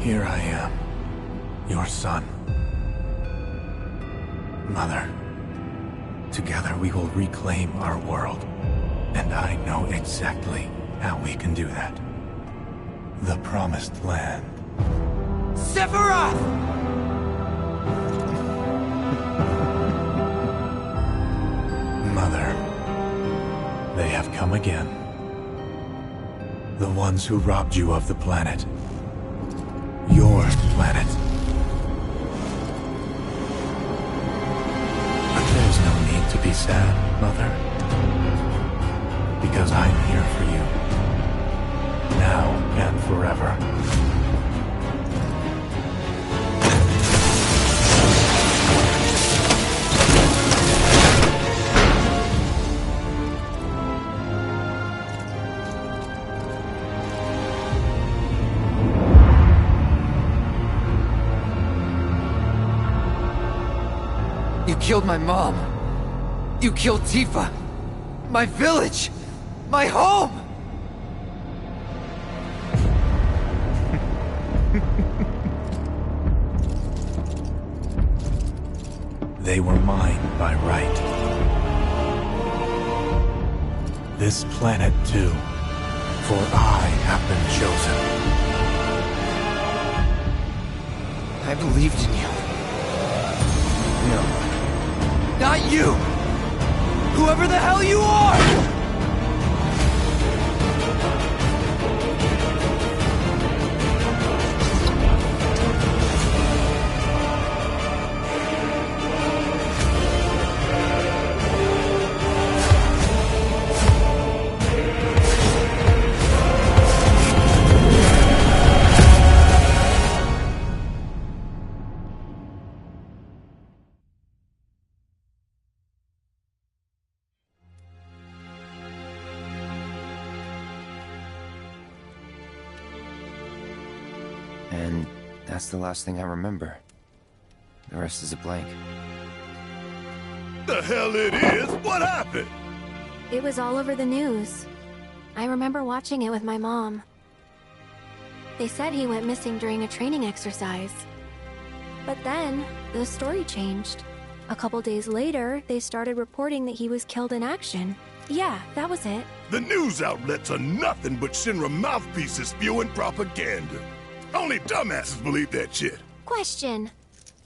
Here I am, your son. Mother, together we will reclaim our world. And I know exactly how we can do that. The Promised Land. Sephiroth! Mother, they have come again. The ones who robbed you of the planet. Your planet. But there's no need to be sad, Mother. Because I'm here for you. Now and forever. You killed my mom. You killed Tifa. My village. My home. They were mine by right. This planet too, for I have been chosen. I believed in you. No. Not you! Whoever the hell you are! And that's the last thing I remember. The rest is a blank. The hell it is? What happened? It was all over the news. I remember watching it with my mom. They said he went missing during a training exercise. But then, the story changed. A couple days later, they started reporting that he was killed in action. Yeah, that was it. The news outlets are nothing but Shinra mouthpieces spewing propaganda. Only dumbasses believe that shit. Question.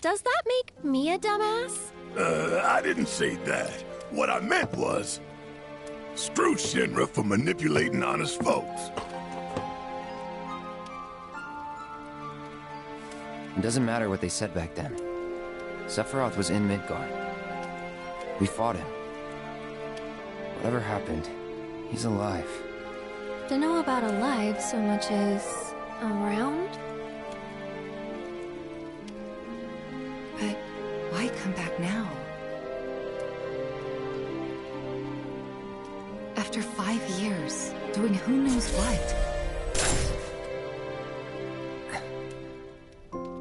Does that make me a dumbass? I didn't say that. What I meant was, screw Shinra for manipulating honest folks. It doesn't matter what they said back then. Sephiroth was in Midgard. We fought him. Whatever happened, he's alive. Don't know about alive so much as around? But why come back now? After 5 years, doing who knows what?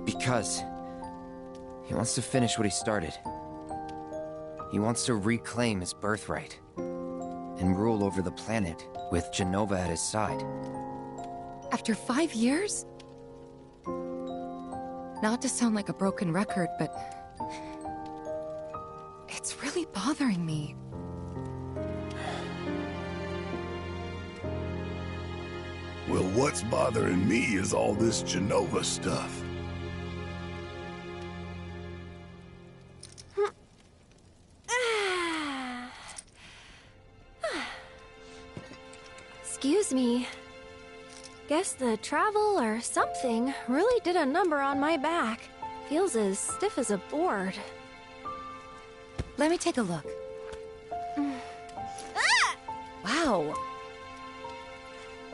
Because he wants to finish what he started. He wants to reclaim his birthright and rule over the planet with Jenova at his side. After 5 years? Not to sound like a broken record, but it's really bothering me. Well, what's bothering me is all this Jenova stuff. Excuse me. Guess the travel or something really did a number on my back. Feels as stiff as a board. Let me take a look. Wow.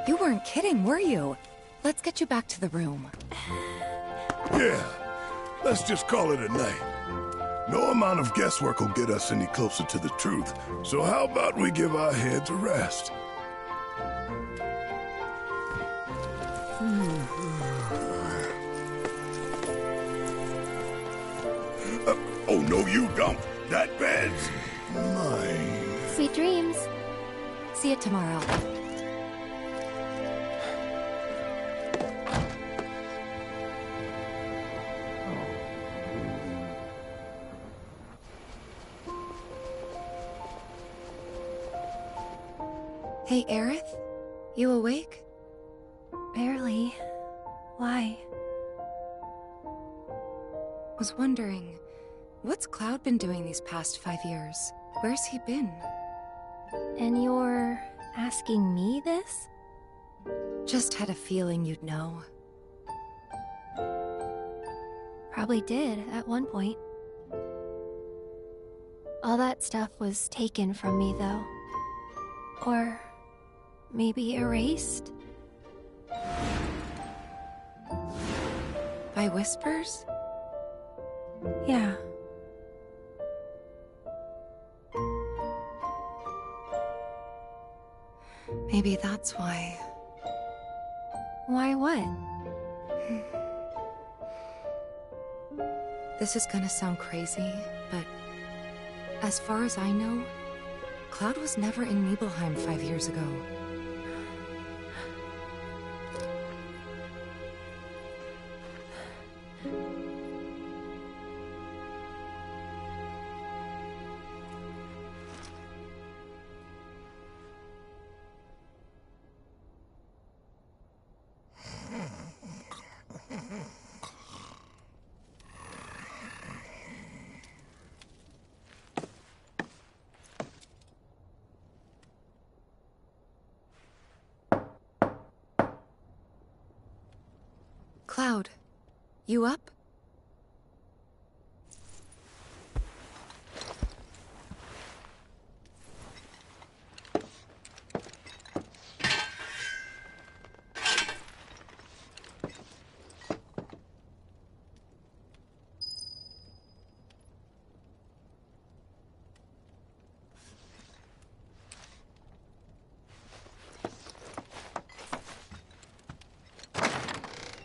You weren't kidding, were you? Let's get you back to the room. Yeah, let's just call it a night. No amount of guesswork will get us any closer to the truth, so how about we give our heads a rest? Oh, no you don't. That bed's mine. Sweet dreams. See you tomorrow. Hey, Aerith? You awake? Barely. Why? Was wondering, what's Cloud been doing these past 5 years? Where's he been? And you're asking me this? Just had a feeling you'd know. Probably did, at one point. All that stuff was taken from me, though. Or maybe erased? By whispers? Yeah. Maybe that's why. Why what? This is gonna sound crazy, but as far as I know, Cloud was never in Nibelheim 5 years ago. Cloud, you up?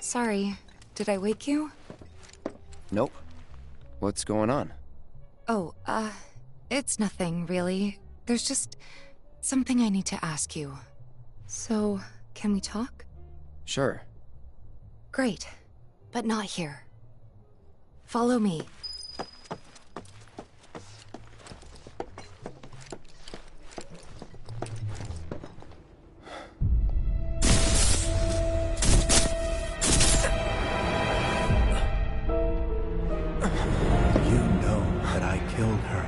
Sorry, did I wake you? Nope. What's going on? Oh, it's nothing, really. There's just something I need to ask you. So, can we talk? Sure. Great, but not here. Follow me. Killed her.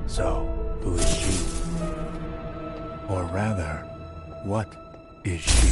So, who is she? Or rather, what is she?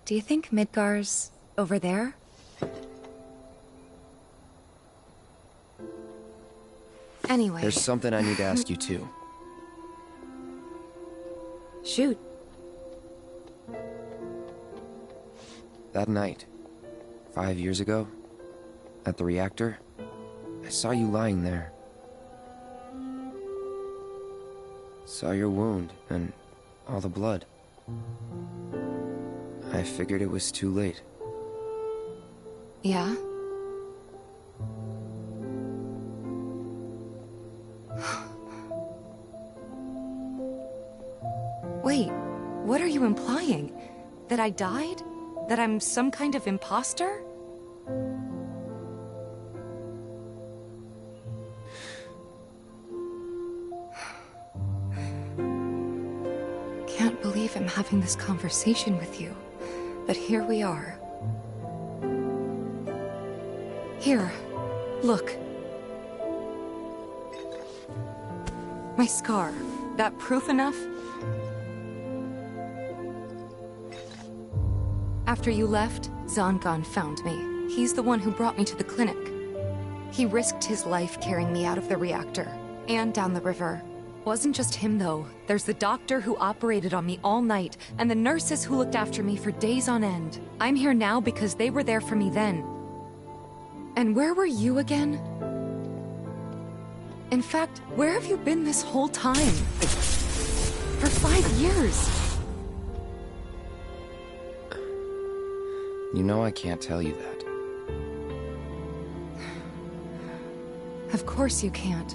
Do you think Midgar's over there? Anyway... There's something I need to ask you too. Shoot. That night, 5 years ago, at the reactor, I saw you lying there. Saw your wound and all the blood. I figured it was too late. Yeah? Wait, what are you implying? That I died? That I'm some kind of imposter? Can't believe I'm having this conversation with you. But here we are. Here, look. My scar. That proof enough? After you left, Zangan found me. He's the one who brought me to the clinic. He risked his life carrying me out of the reactor, and down the river. Wasn't just him, though. There's the doctor who operated on me all night, and the nurses who looked after me for days on end. I'm here now because they were there for me then. And where were you again? In fact, where have you been this whole time? For 5 years! You know I can't tell you that. Of course you can't.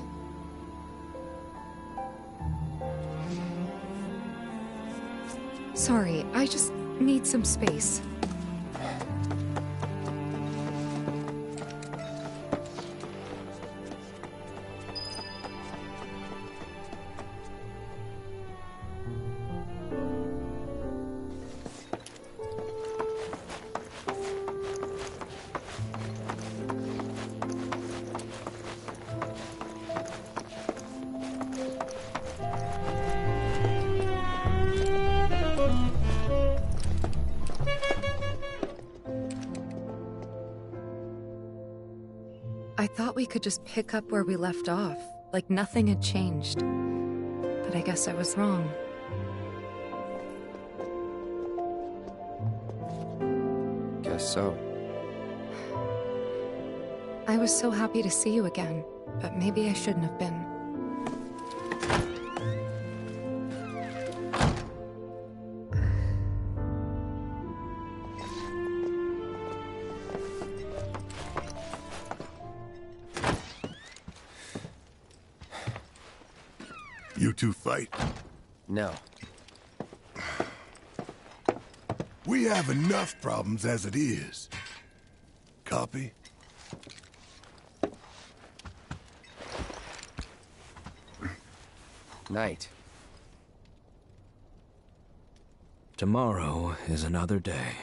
Sorry, I just need some space. I thought we could just pick up where we left off, like nothing had changed. But I guess I was wrong. Guess so. I was so happy to see you again, but maybe I shouldn't have been. You two fight? No. We have enough problems as it is. Night. Tomorrow is another day.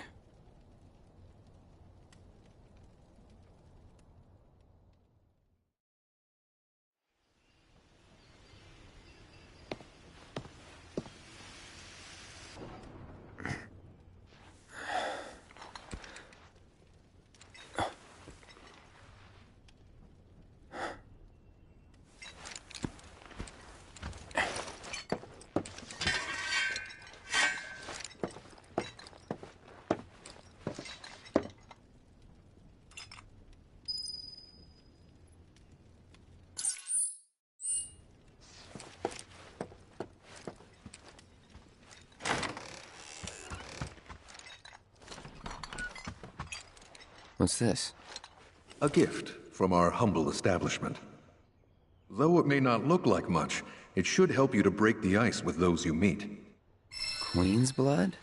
What's this? A gift from our humble establishment. Though it may not look like much, it should help you to break the ice with those you meet. Queen's blood?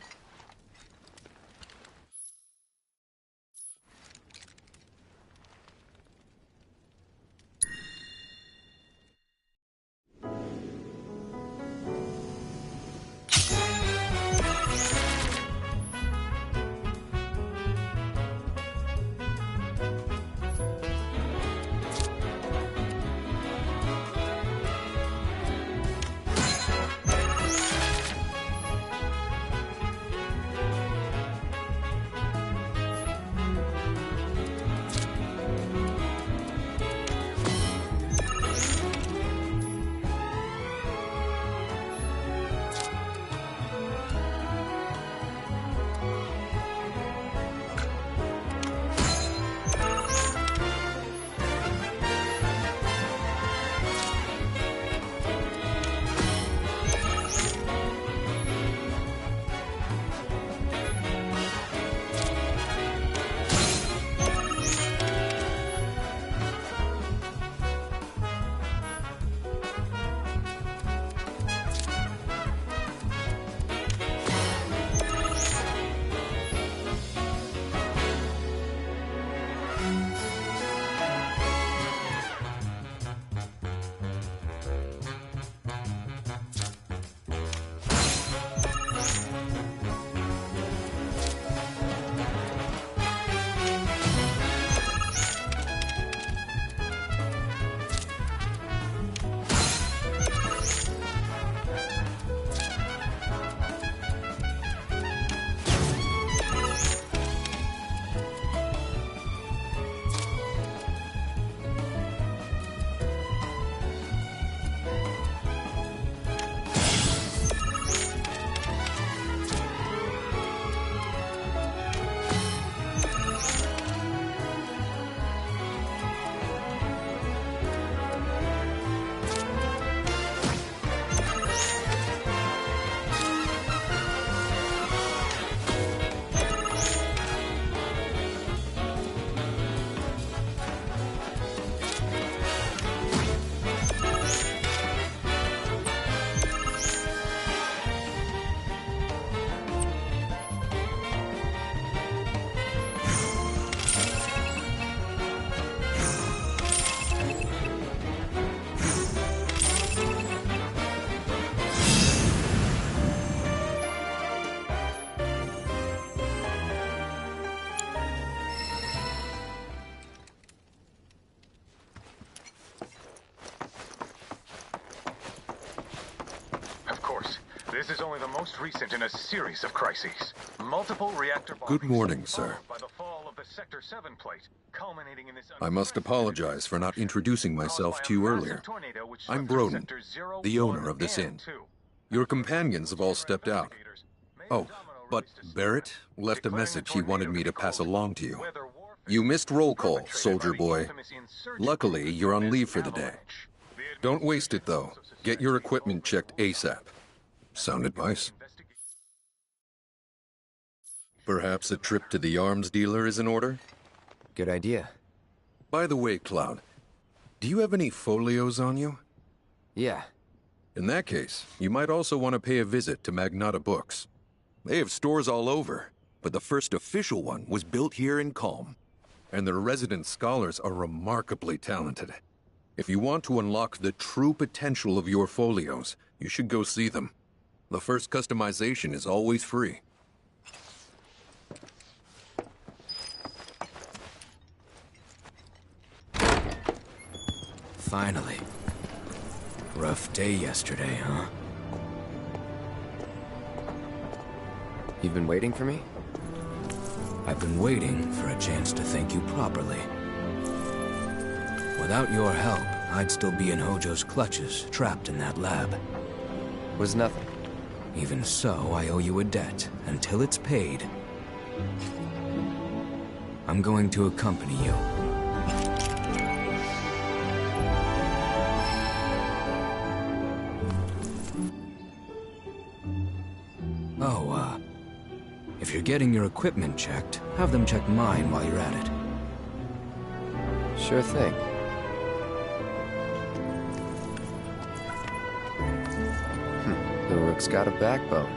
This is only the most recent in a series of crises. Multiple reactor bombings. Good morning, sir. By the fall of the Sector 7 plate, culminating in this I must apologize for not introducing myself to you earlier. I'm Broden, the owner of this inn. Your companions have all stepped out. Oh, but Barrett left a message he wanted me to pass along to you. You missed roll call, soldier boy. Luckily, you're on leave for the day. Don't waste it, though. Get your equipment checked ASAP. Sound advice? Perhaps a trip to the arms dealer is in order? Good idea. By the way, Cloud, do you have any folios on you? Yeah. In that case, you might also want to pay a visit to Magnata Books. They have stores all over, but the first official one was built here in Calm. And their resident scholars are remarkably talented. If you want to unlock the true potential of your folios, You should go see them. The first customization is always free. Finally. Rough day yesterday, huh? You've been waiting for me? I've been waiting for a chance to thank you properly. Without your help, I'd still be in Hojo's clutches, trapped in that lab. Was nothing. Even so, I owe you a debt, until it's paid. I'm going to accompany you. Oh, if you're getting your equipment checked, have them check mine while you're at it. Sure thing. The Rook's got a backbone.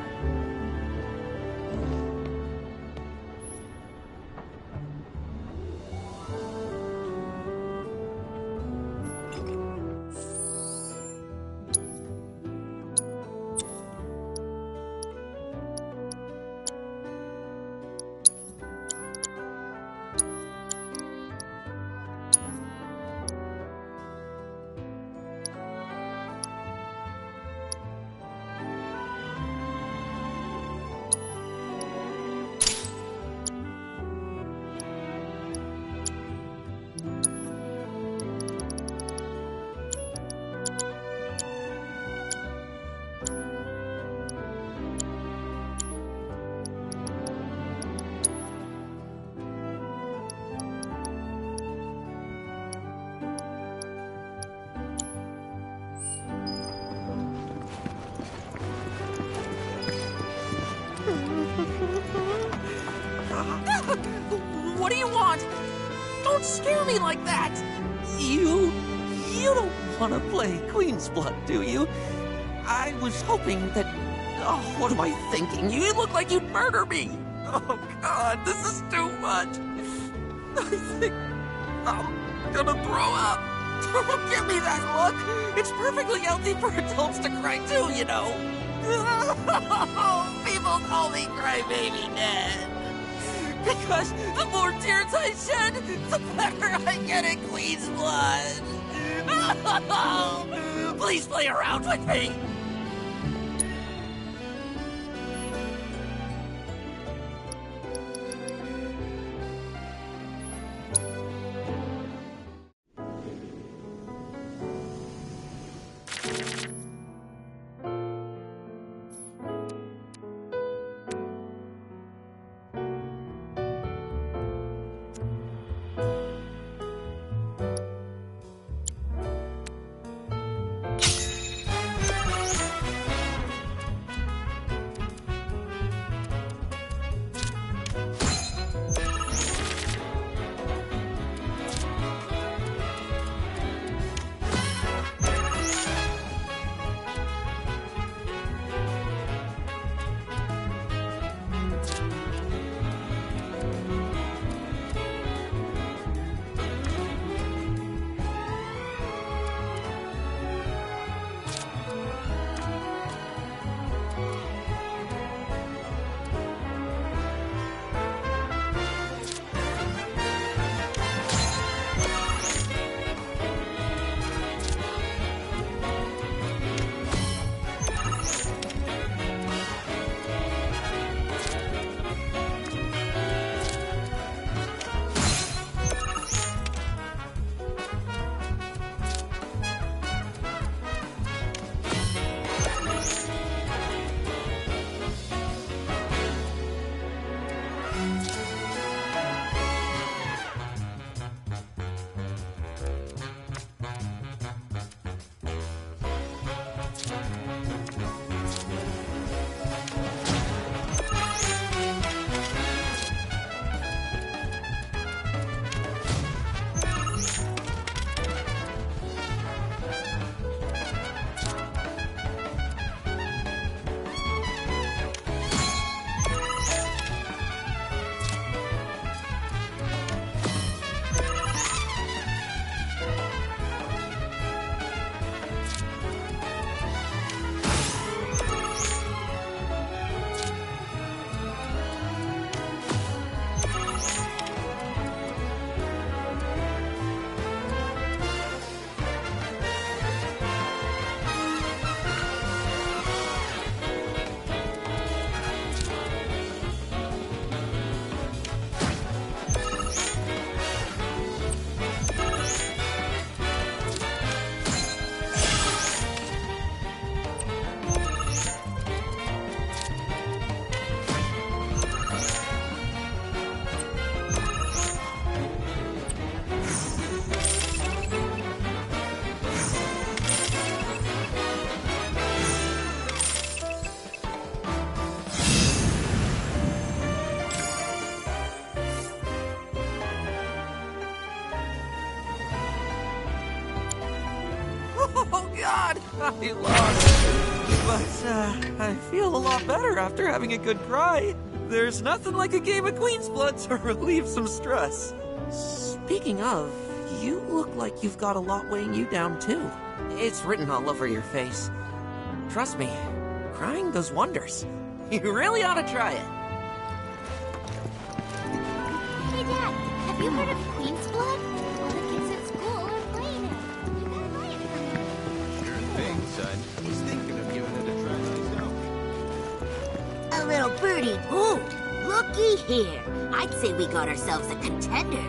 What do you want? Don't scare me like that! You don't want to play Queen's Blood, do you? I was hoping that... Oh, what am I thinking? You look like you'd murder me! Oh, God, this is too much! I think I'm gonna throw up! Don't give me that look! It's perfectly healthy for adults to cry too, you know! People call me Crybaby Dad! Because the more tears I shed, the better I get at Queen's Blood! Please play around with me! Oh God, I lost. But I feel a lot better after having a good cry. There's nothing like a game of Queen's Blood to relieve some stress. Speaking of, you look like you've got a lot weighing you down too. It's written all over your face. Trust me, crying does wonders. You really ought to try it. Hey Dad, have you heard of Queen's Blood? All the kids at school are playing it. You gotta buy it for me. Sure thing, son. He's thinking of giving it a try himself. A little birdie. Ooh, looky here. I'd say we got ourselves a contender.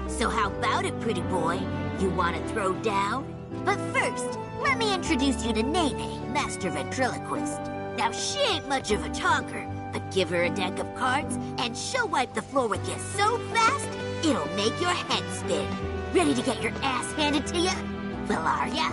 So how about it, pretty boy? You want to throw down? But first, let me introduce you to Nene, Master Ventriloquist. Now, she ain't much of a talker, but give her a deck of cards, and she'll wipe the floor with you so fast, it'll make your head spin. Ready to get your ass handed to you? Well, are ya?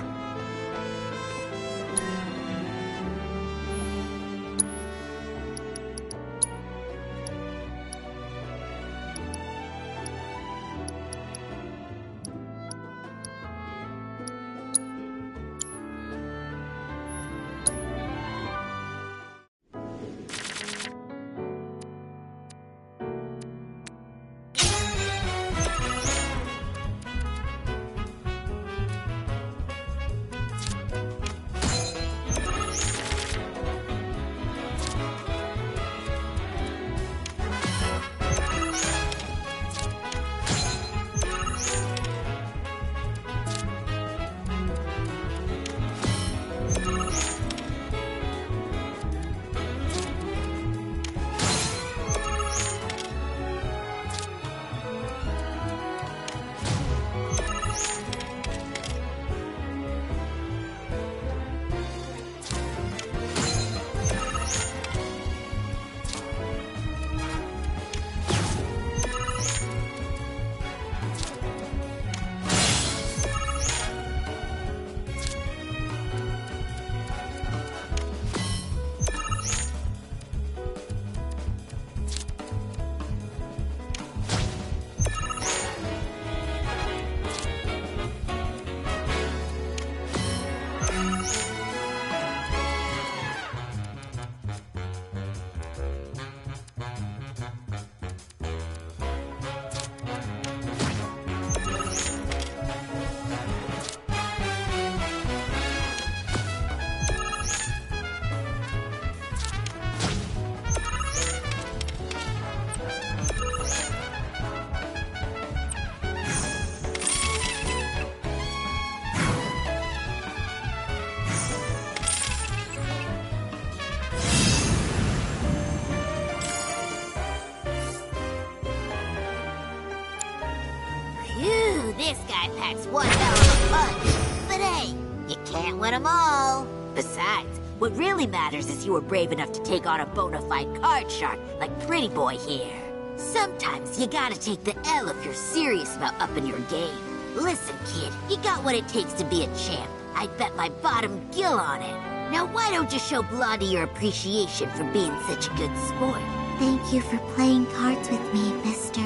This guy packs one hell of a punch. But hey, you can't win them all. Besides, what really matters is you were brave enough to take on a bona fide card shark like Pretty Boy here. Sometimes you gotta take the L if you're serious about upping your game. Listen, kid, you got what it takes to be a champ. I'd bet my bottom gill on it. Now why don't you show Blondie your appreciation for being such a good sport? Thank you for playing cards with me, mister.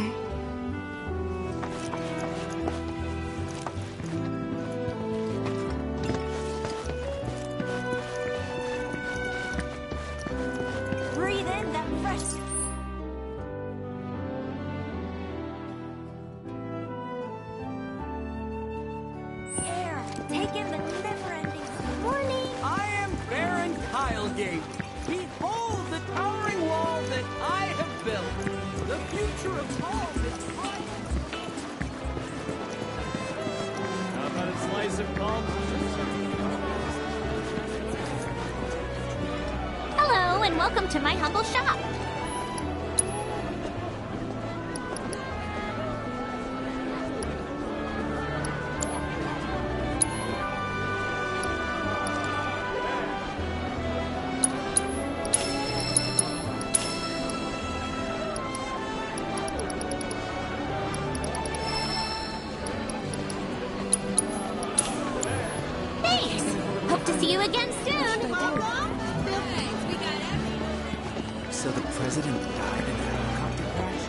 Breathe in that fresh... air. Take in the never-ending morning. I am Baron Kylegate. Behold the towering wall that I have built. The future of all that's right. How about a slice of calm? Hello, and welcome to my humble shop. Hope to see you again soon. So the president died in a helicopter crash?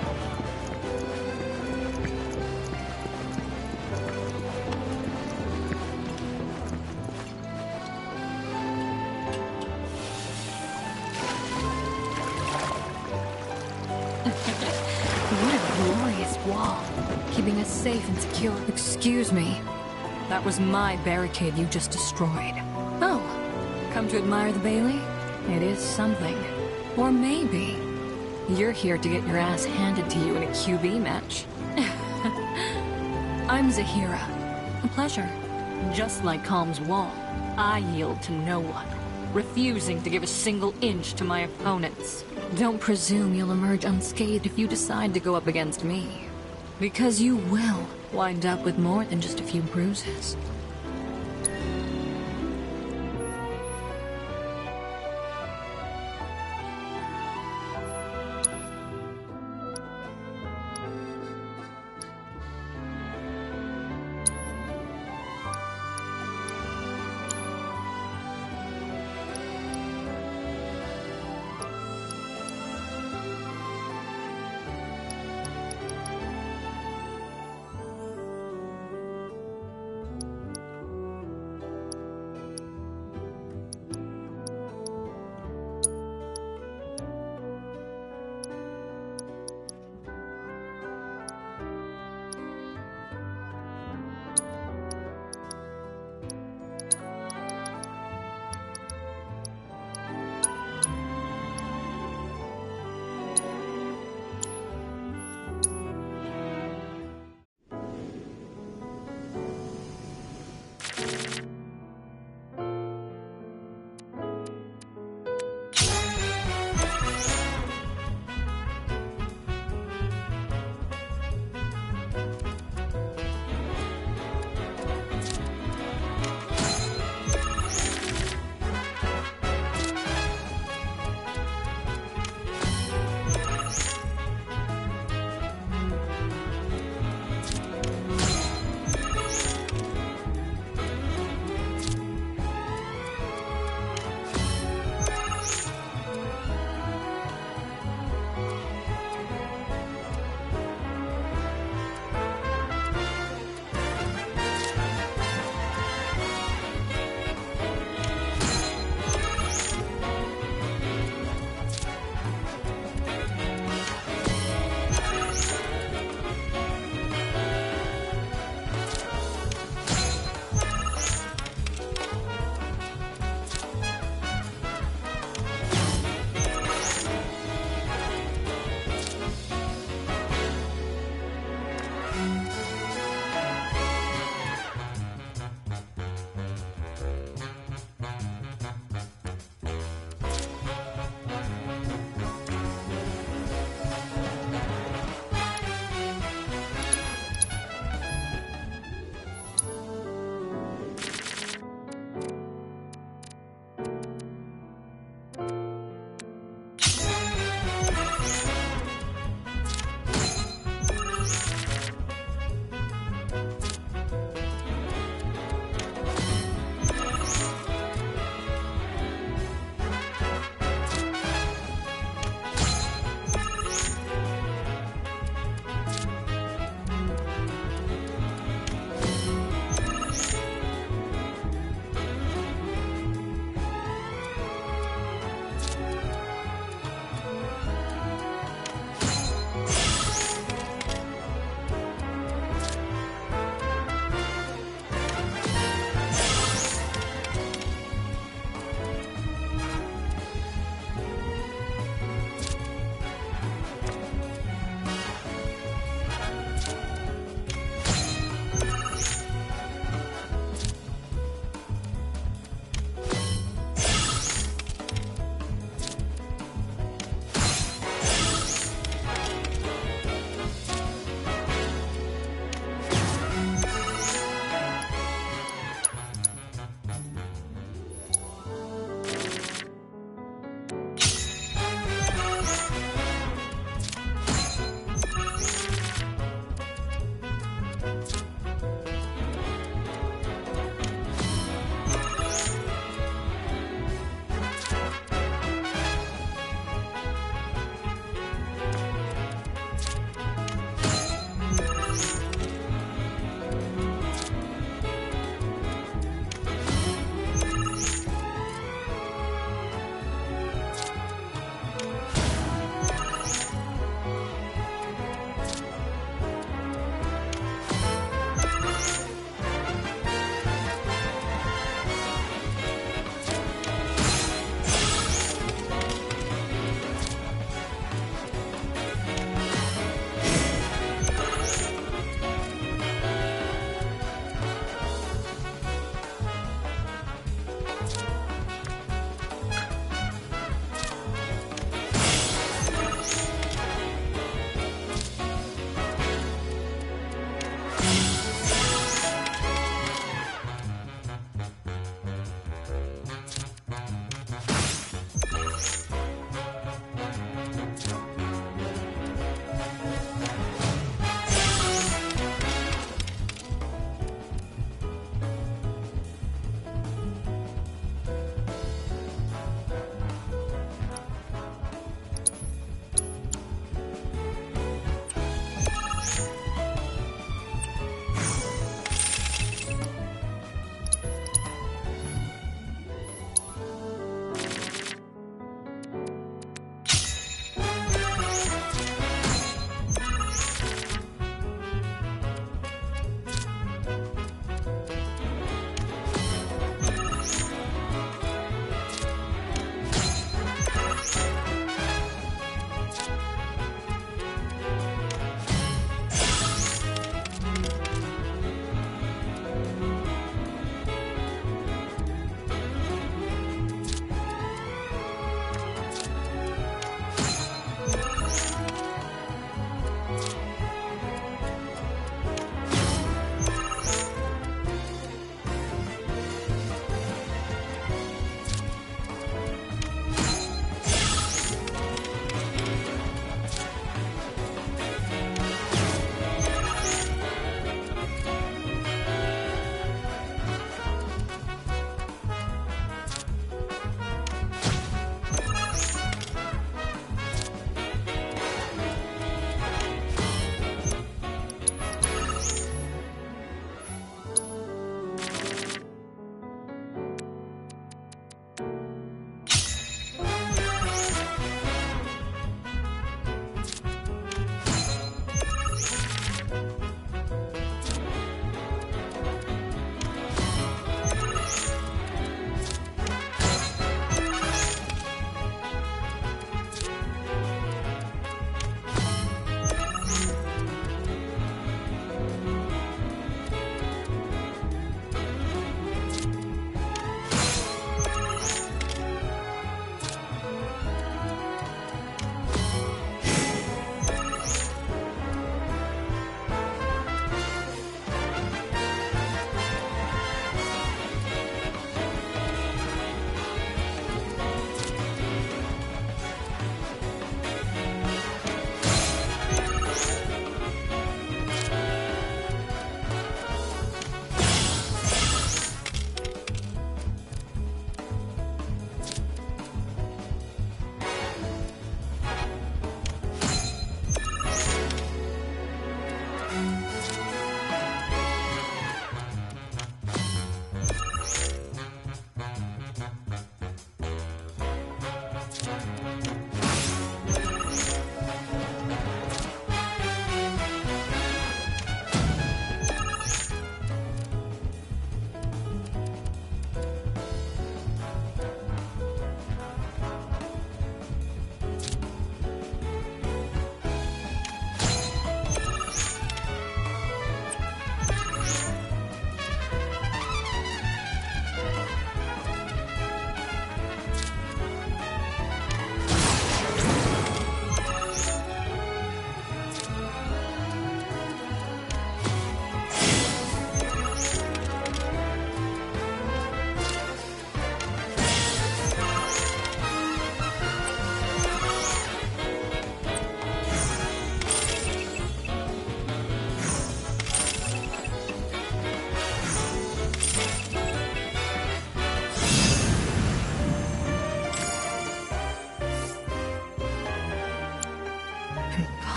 safe and secure. Excuse me. That was my barricade you just destroyed. Oh, come to admire the Bailey? It is something. Or maybe you're here to get your ass handed to you in a QB match. I'm Zahira. A pleasure. Just like Calm's wall, I yield to no one, refusing to give a single inch to my opponents. Don't presume you'll emerge unscathed if you decide to go up against me. Because you will wind up with more than just a few bruises.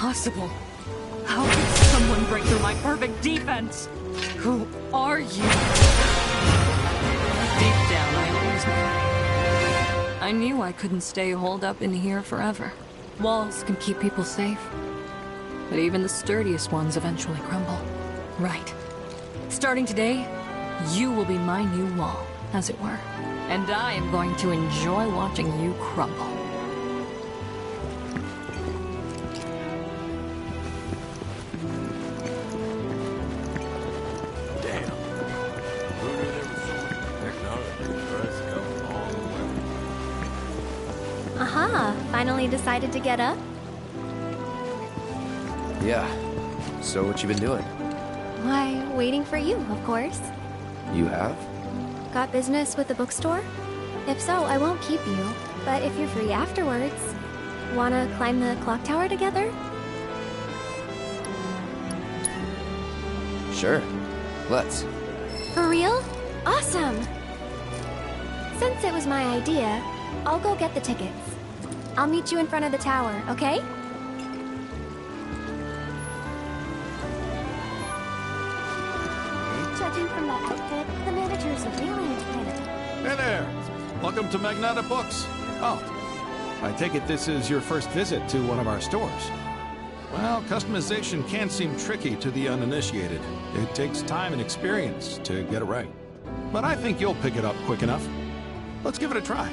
impossible. How could someone break through my perfect defense? Who are you? Deep down, I always knew. I knew I couldn't stay holed up in here forever. Walls can keep people safe, but even the sturdiest ones eventually crumble. Right. Starting today, you will be my new wall, as it were. And I am going to enjoy watching you crumble. Damn. Who knew there was so much technology for us to come all the way? Aha, finally decided to get up? Yeah. So what you been doing? Why, waiting for you, of course. You have? Got business with the bookstore? If so, I won't keep you. But if you're free afterwards, wanna climb the clock tower together? Sure. Let's. For real? Awesome! Since it was my idea, I'll go get the tickets. I'll meet you in front of the tower, okay? Judging from that outfit, the manager's really into it. Hey there! Welcome to Magnata Books. Oh, I take it this is your first visit to one of our stores. Well, customization can seem tricky to the uninitiated. It takes time and experience to get it right. But I think you'll pick it up quick enough. Let's give it a try.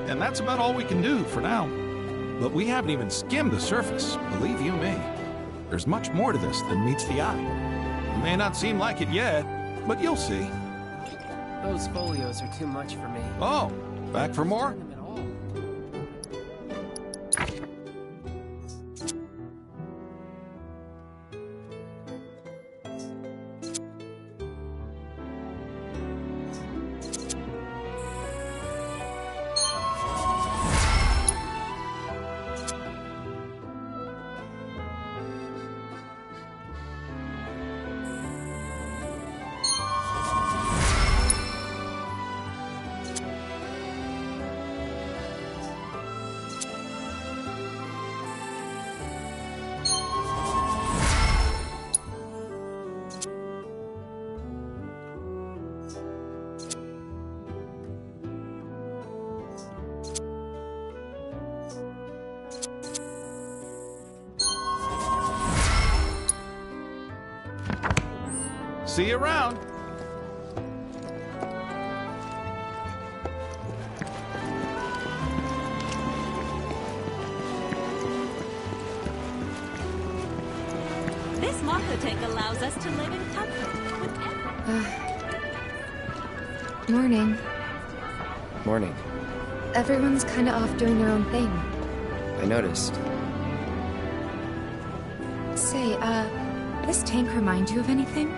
And that's about all we can do for now. But we haven't even skimmed the surface, believe you me. There's much more to this than meets the eye. It may not seem like it yet, but you'll see. Those folios are too much for me. Oh, back for more? See you around. This Markotech allows us to live in comfort whenever. Morning. Morning. Everyone's kinda off doing their own thing. I noticed. Say, this tank remind you of anything?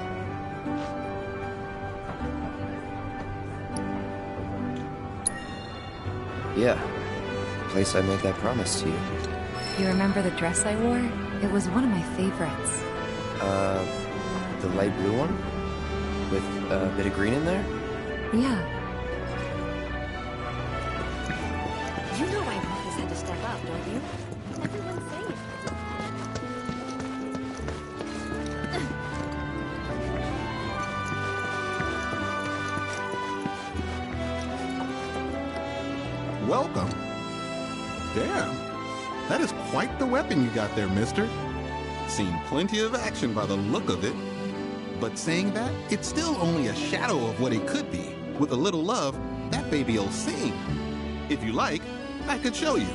Yeah. The place I made that promise to you. You remember the dress I wore? It was one of my favorites. The light blue one? With a bit of green in there? Yeah. You know I always had to step up, don't you? Everyone's safe. Welcome. Damn. That is quite the weapon you got there, mister. Seen plenty of action by the look of it. But saying that, it's still only a shadow of what it could be. With a little love, that baby'll sing. If you like, I could show you.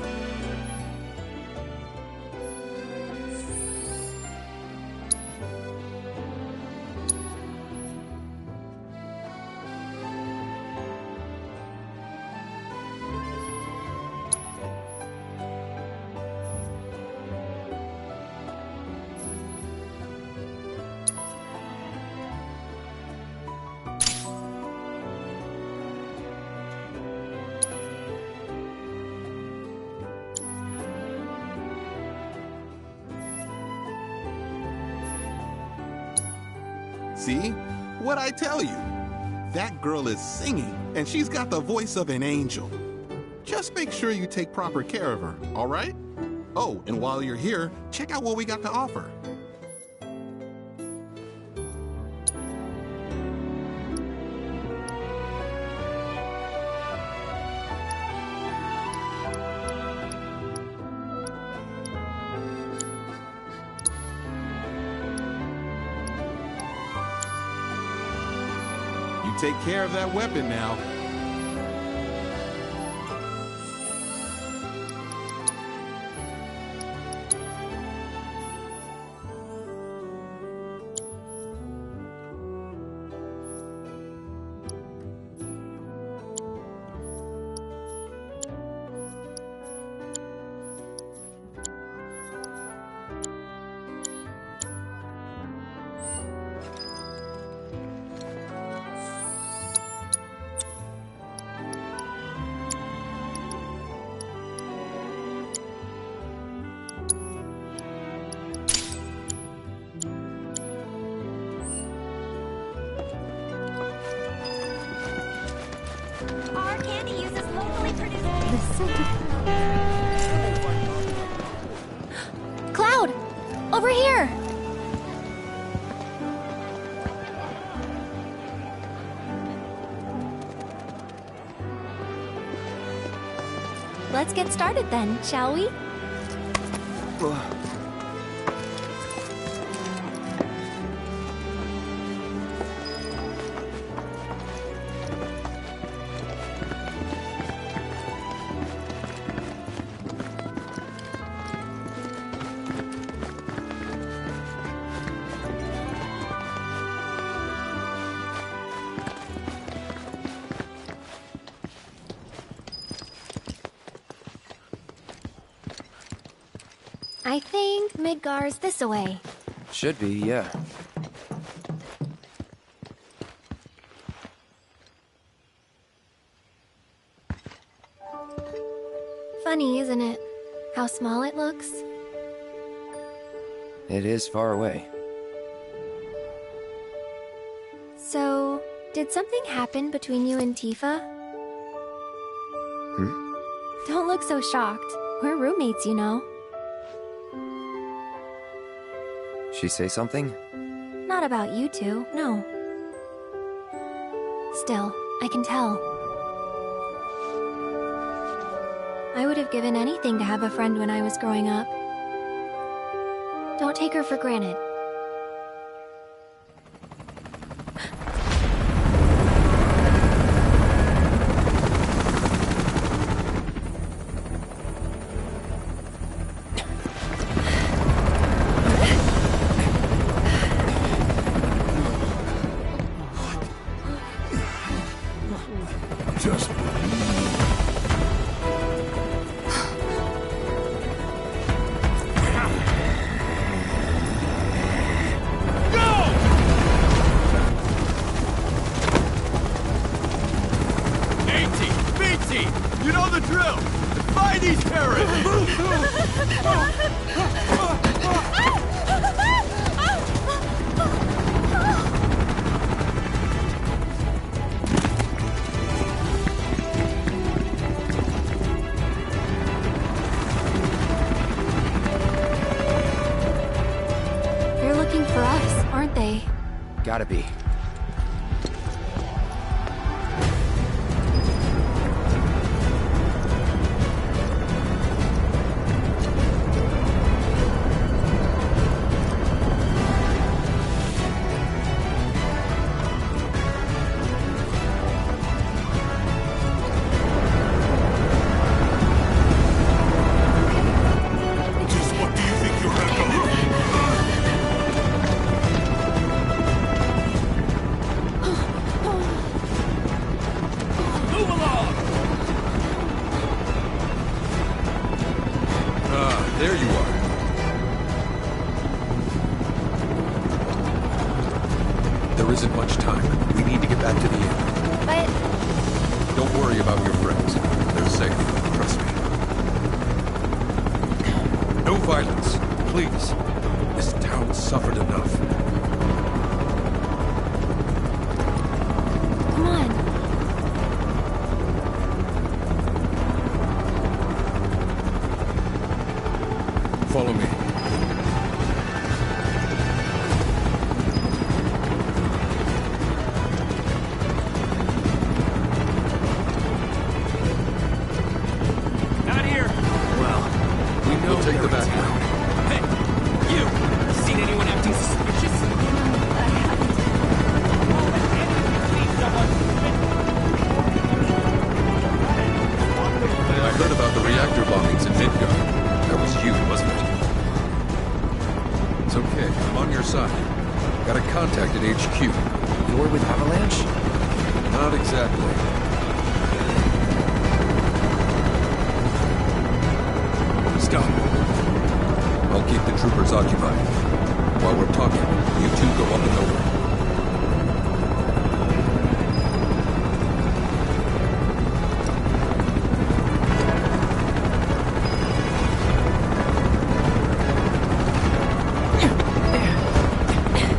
See? What'd I tell you? That girl is singing, and she's got the voice of an angel. Just make sure you take proper care of her, all right? Oh, and while you're here, check out what we got to offer. Take care of that weapon now. Our candy uses locally produced... Cloud! Over here! Let's get started then, shall we? I think Midgar's this-a-way. Should be, yeah. Funny, isn't it? How small it looks? It is far away. So, did something happen between you and Tifa? Don't look so shocked. We're roommates, you know. She say something? Not about you two, no. Still, I can tell. I would have given anything to have a friend when I was growing up. Don't take her for granted. Just You know the drill! Find these terrorists! They're looking for us, aren't they? Gotta be. There you are. There isn't much time. We need to get back to the inn. But... Don't worry about your friends. They're safe. Trust me. No violence, please. This town suffered enough. Come on. Follow me. Not here. Well, we know We'll take the they're in back town. road. Hey, you! Seen anyone acting suspicious? I heard about the reactor bombings in Midgard. That was you, wasn't it? It's okay. I'm on your side. Got a contact at HQ. You're with Avalanche? Not exactly. Stop. I'll keep the troopers occupied. While we're talking, you two go up and over.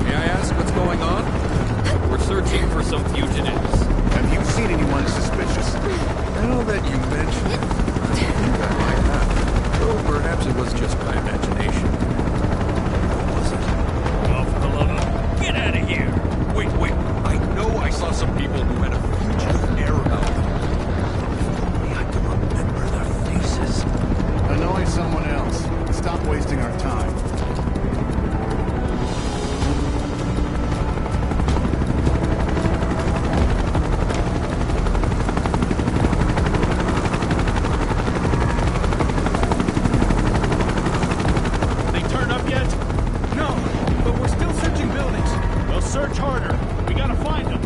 May I ask what's going on? We're searching for some fugitives. Have you seen anyone suspicious? Now that you mention it, I think I might have. Though perhaps it was just my imagination. Or was it? Oh, for the love of... Get out of here! Wait. I know I saw some people who had a fugitive air about them. I can remember their faces. Annoy someone else. Stop wasting our time. They turn up yet? No, but we're still searching buildings. We'll search harder. We gotta find them.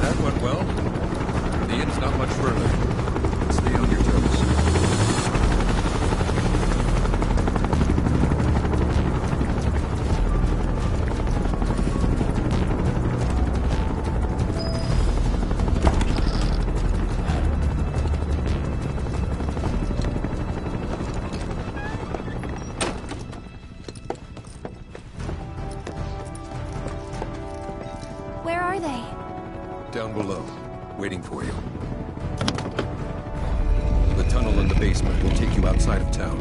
That went well. The inn's not much further. Stay on your toes. Where are they? Down below, waiting for you. The tunnel in the basement will take you outside of town.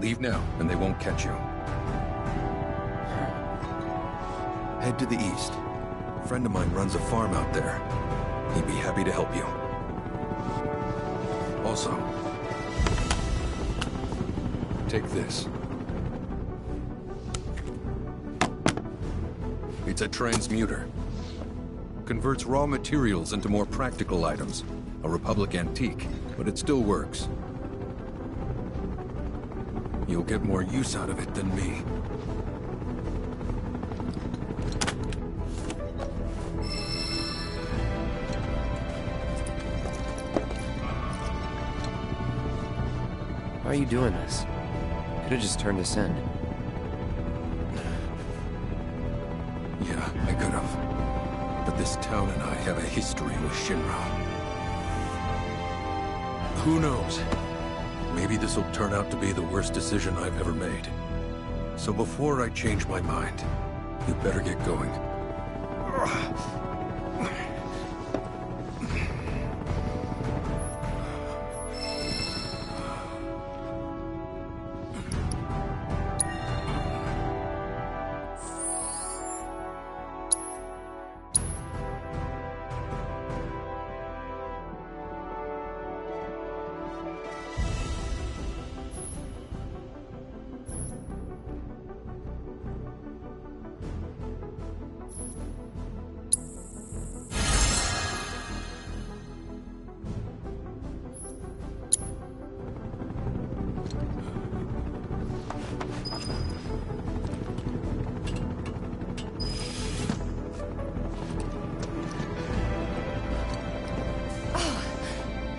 Leave now, and they won't catch you. Head to the east. A friend of mine runs a farm out there. He'd be happy to help you. Also, take this. It's a transmuter. Converts raw materials into more practical items. A Republic antique, but it still works. You'll get more use out of it than me. Why are you doing this? Could have just turned us in. Yeah, I could have. But this town and I have a history with Shinra. Who knows? Maybe this'll turn out to be the worst decision I've ever made. So before I change my mind, you better get going.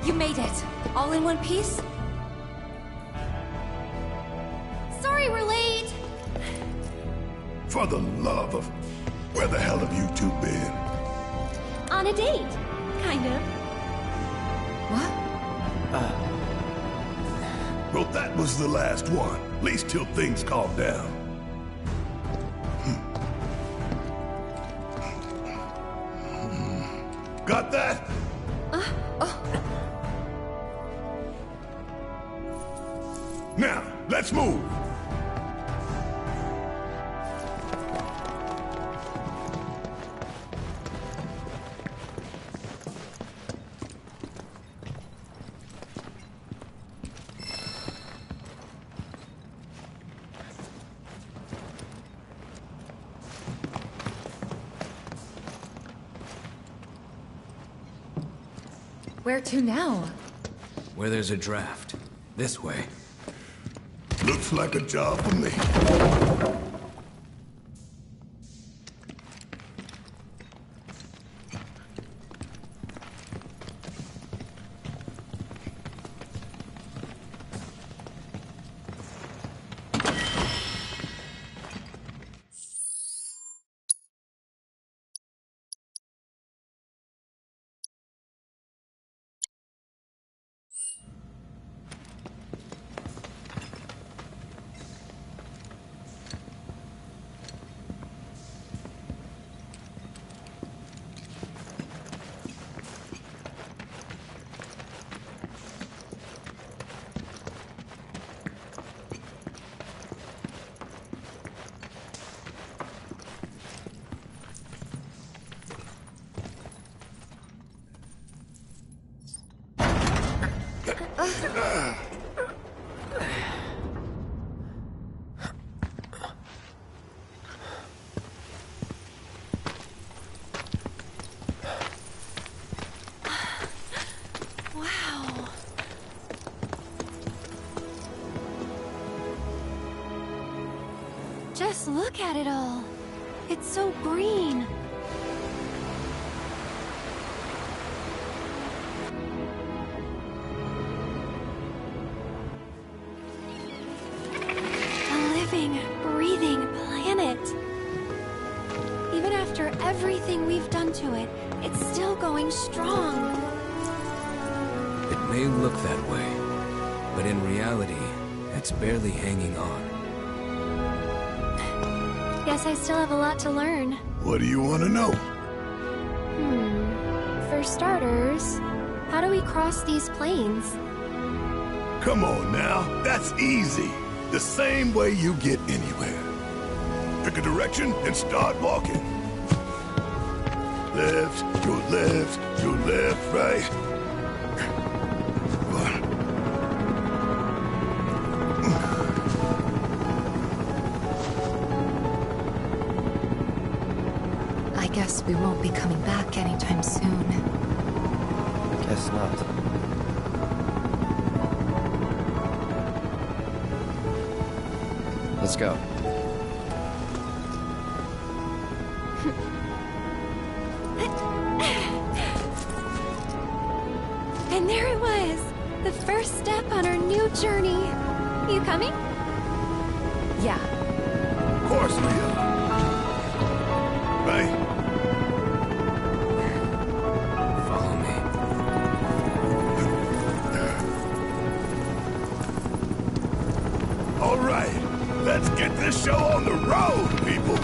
You made it. All in one piece? Sorry we're late. For the love of... Where the hell have you two been? On a date, kind of. What? Well, that was the last one. At least till things calm down. Got that? Now, let's move. Where to now? Where there's a draft. This way. Looks like a job for me. Wow. Just look at it all. It's so green. Breathing planet. Even after everything we've done to it, it's still going strong. It may look that way, but in reality, it's barely hanging on. Guess I still have a lot to learn. What do you want to know? For starters, how do we cross these plains? Come on now, that's easy. The same way you get anywhere. Pick a direction and start walking. Left, your left, right. I guess we won't be coming back anytime soon. Guess not. Let's go. And there it was! The first step on our new journey. You coming? Yeah. Of course we are. Right? Follow me. All right. Let's get this show on the road, people!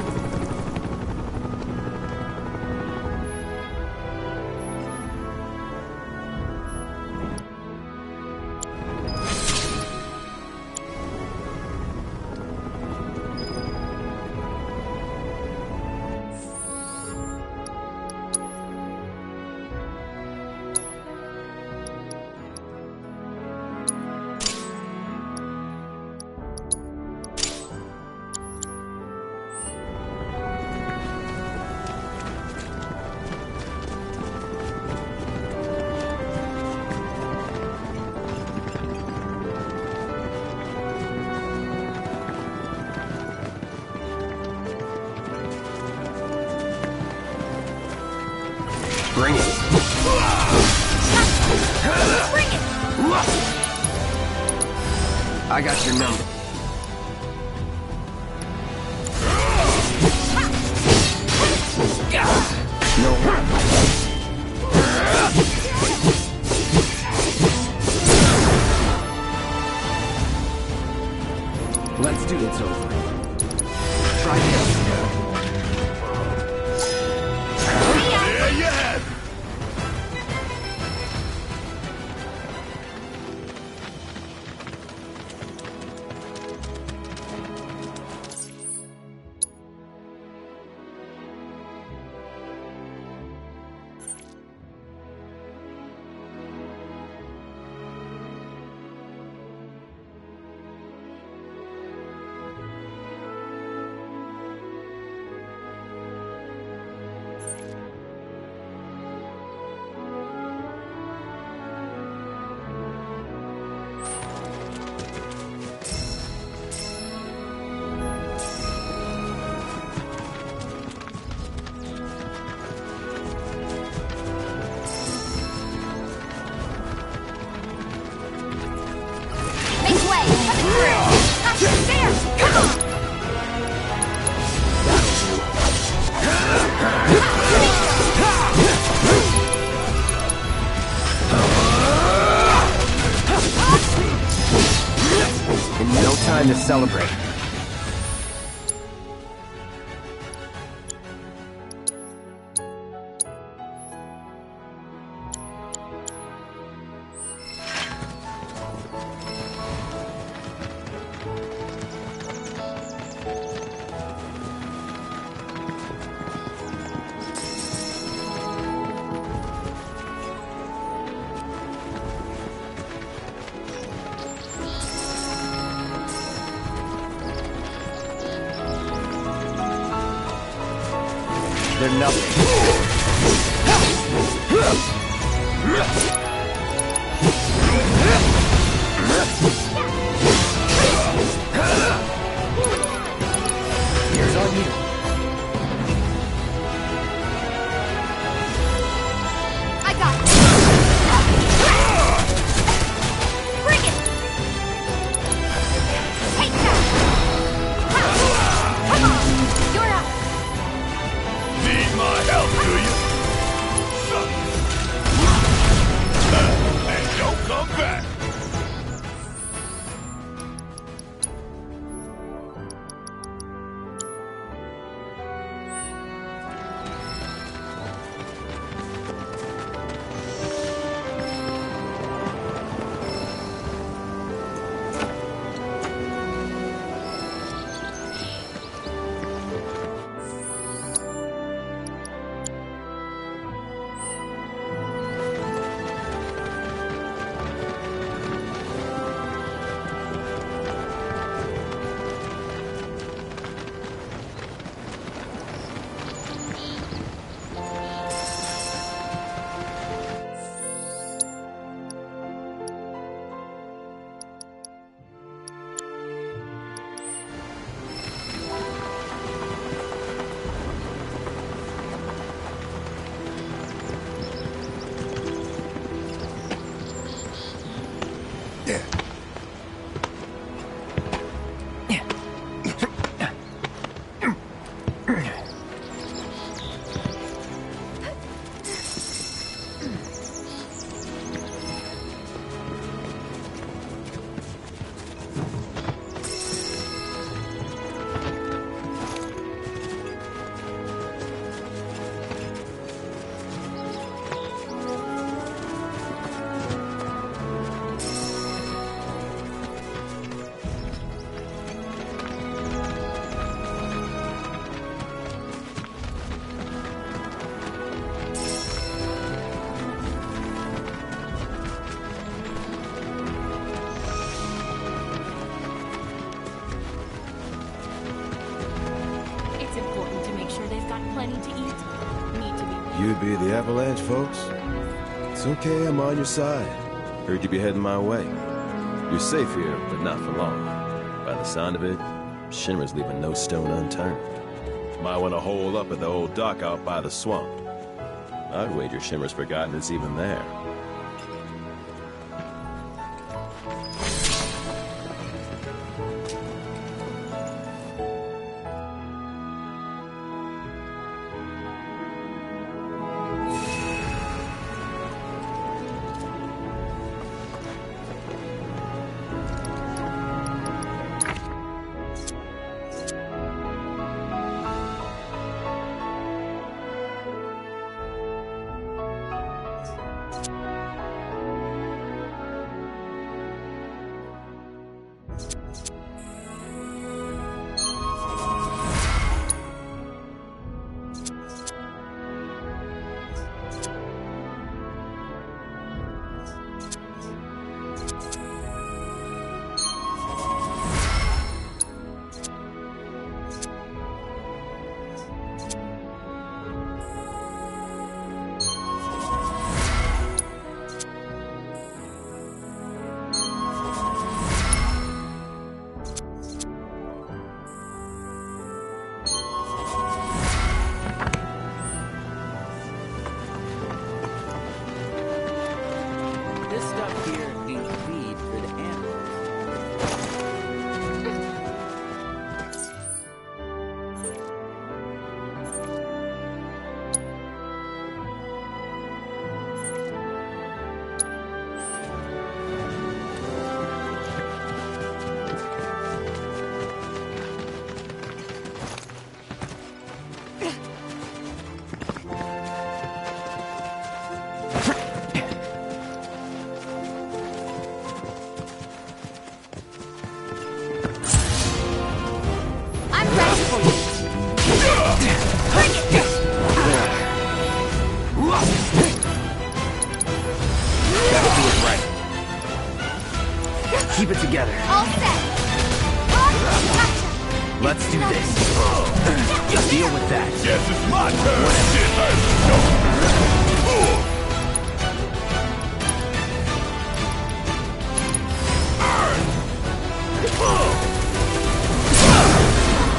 Bring it. Bring it! I got your number. Let's do it's over. Try this. There you have it. No time to celebrate. They're nothing. Here's on you. I got it. Bring it. Take that. Come on. You're up. Need my help, do you? And don't come back. You be the Avalanche, folks? It's okay, I'm on your side. Heard you be heading my way. You're safe here, but not for long. By the sound of it, Shimmer's leaving no stone unturned. Might want to hole up at the old dock out by the swamp. I'd wager Shimmer's forgotten it's even there. Keep it together. All set. Gotcha. Let's do this. Deal with that. Yes, it's my turn.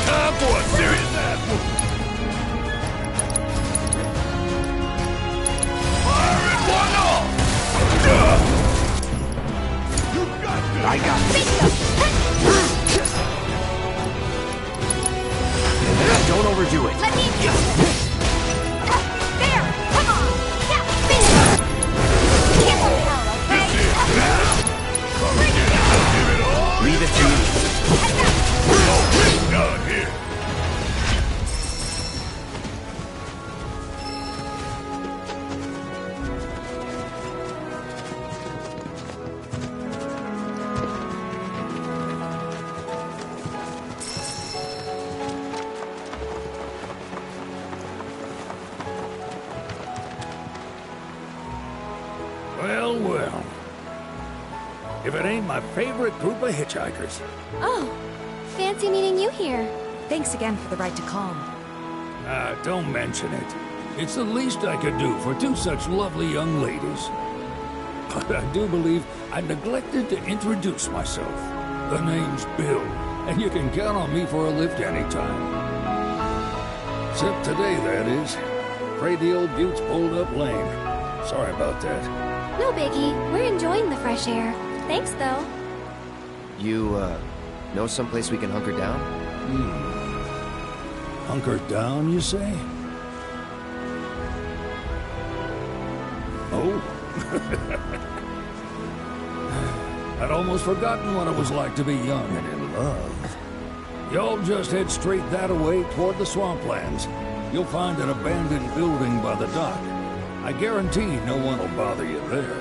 Time for a serious ass whooping. Fire it one off. You got this. I got this. Don't overdo it. Let me there. Come on. Yeah. Bingo. Give it hell, okay? Leave it to me. It's done here. Well, well. If it ain't my favorite group of hitchhikers. Oh, fancy meeting you here. Thanks again for the ride to Calm. Don't mention it. It's the least I could do for two such lovely young ladies. But I do believe I neglected to introduce myself. The name's Bill, and you can count on me for a lift anytime. Except today, that is. Afraid the old Butte's pulled up lame. Sorry about that. No biggie. We're enjoying the fresh air. Thanks, though. You, know someplace we can hunker down? Hunker down, you say? Oh. I'd almost forgotten what it was like to be young and in love. Y'all just head straight that away toward the swamplands. You'll find an abandoned building by the dock. I guarantee no one will bother you there.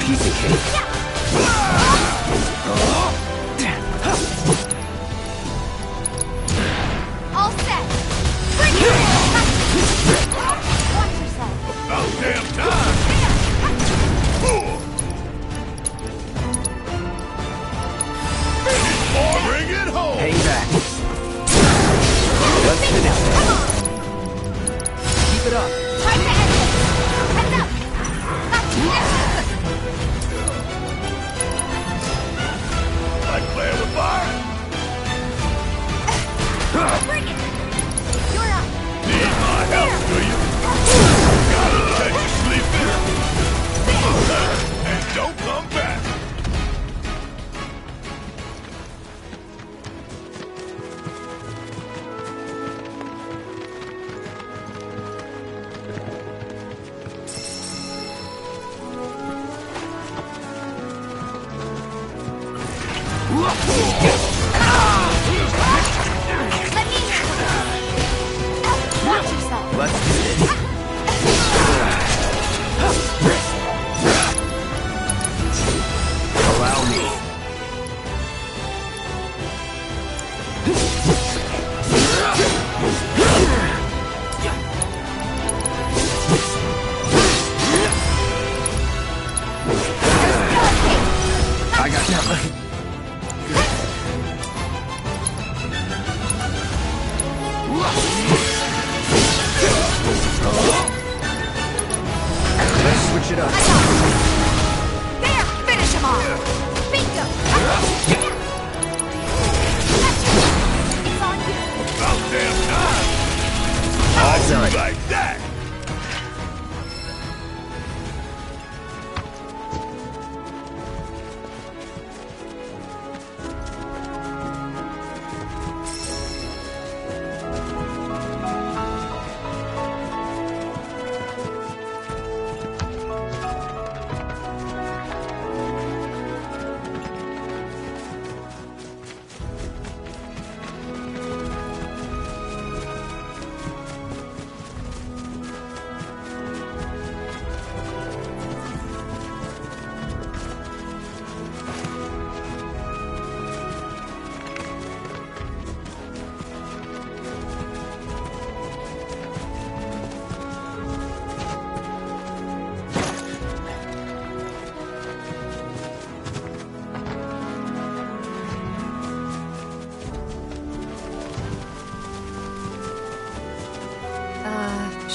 Piece of cake. All set. Bring it in. Watch yourself. About damn time. Bring it home. Hang back. Let's finish this. Come on. Keep it up. Time to end it. Heads up. Gotcha. Like playing with fire? Bring it. You're up. Need my help, do you? Gotta let you sleep in. And don't come back. Watch yourself. Let's do this. Allow me. I got that. Let's switch it up. There. Finish him off. Bingo. It's on you. About damn time. All done. Like that.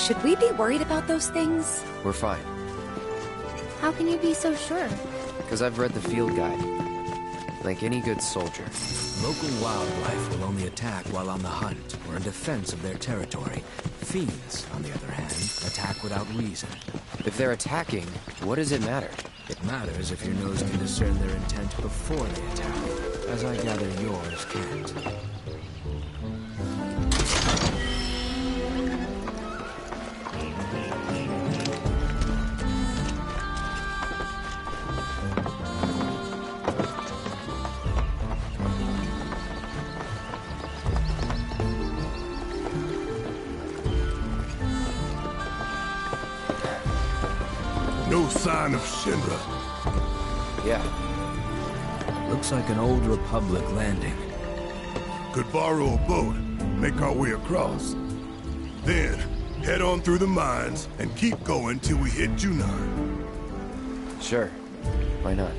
Should we be worried about those things? We're fine. How can you be so sure? Because I've read the field guide. Like any good soldier. Local wildlife will only attack while on the hunt or in defense of their territory. Fiends, on the other hand, attack without reason. If they're attacking, what does it matter? It matters if your nose can discern their intent before they attack, as I gather yours can't. No sign of Shinra. Yeah. Looks like an old Republic landing. Could borrow a boat, make our way across. Then, head on through the mines and keep going till we hit Junon. Sure. Why not?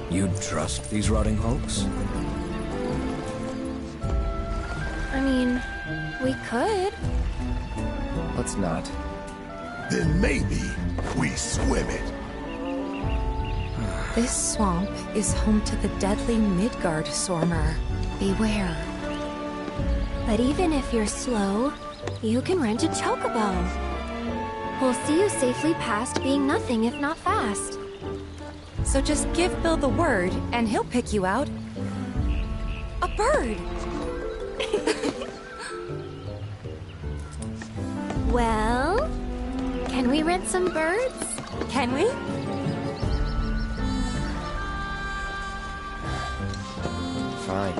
You'd trust these rotting hulks? I mean, we could. Let's not. Then maybe we swim it. This swamp is home to the deadly Midgard Sormer. Beware. But even if you're slow, you can rent a chocobo. We'll see you safely past being nothing if not fast. So just give Bill the word, and he'll pick you out. A bird! Well, can we rent some birds? Can we? Fine.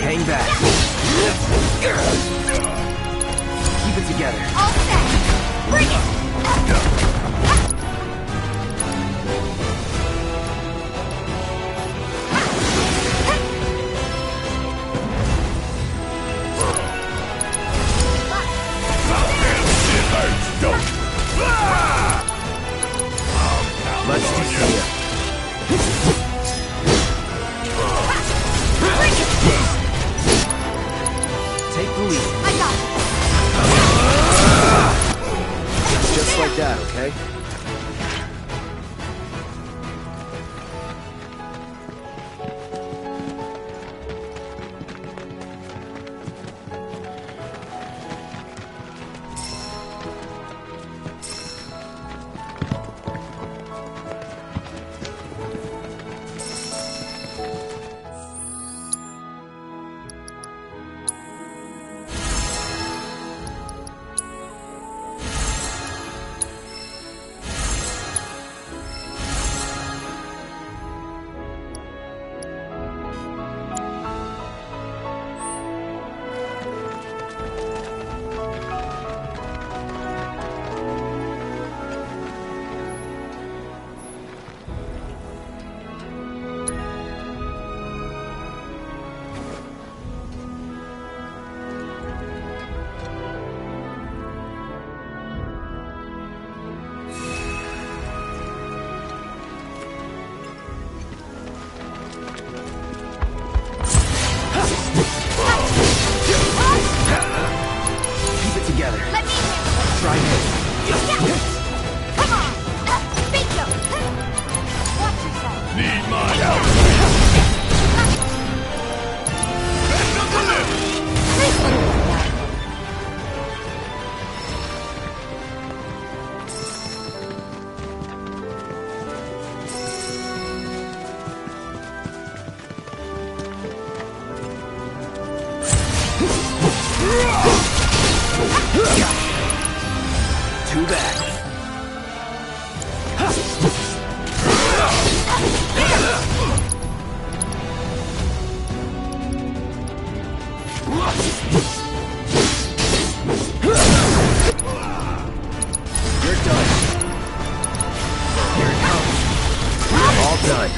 Hang back. Keep it together. All set. Bring it! Let's just see it. Take the lead. I got it. Just like that, okay? Understood! Here it comes. All done.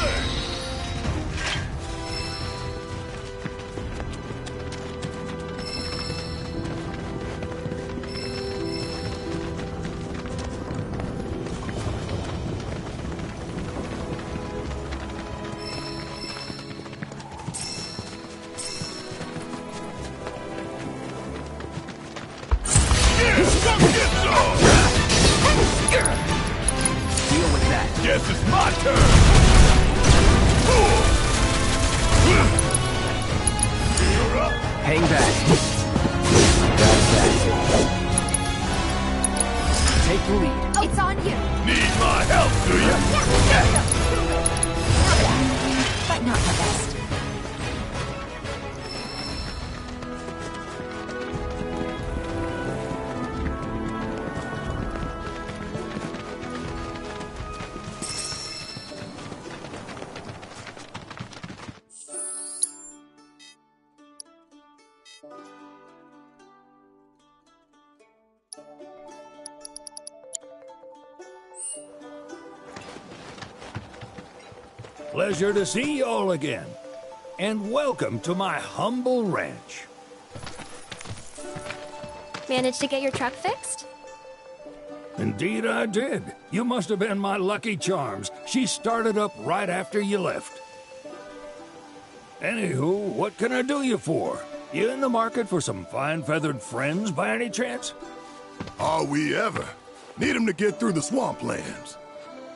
Deal with that. Guess it's my turn. You're up. Hang back. That's that. Take the lead. It's on you. Need my help, do you? But not the best. Pleasure to see y'all again. And welcome to my humble ranch. Managed to get your truck fixed? Indeed I did. You must have been my lucky charms. She started up right after you left. Anywho, what can I do you for? You in the market for some fine-feathered friends by any chance? Are we ever? Need 'em to get through the swamplands.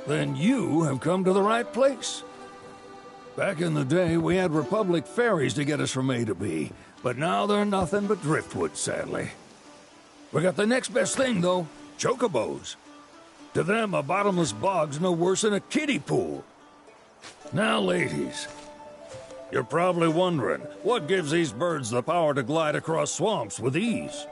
Then you have come to the right place. Back in the day, we had Republic ferries to get us from A to B, but now they're nothing but driftwood, sadly. We got the next best thing, though, chocobos. To them, a bottomless bog's no worse than a kiddie pool. Now, ladies, you're probably wondering, what gives these birds the power to glide across swamps with ease?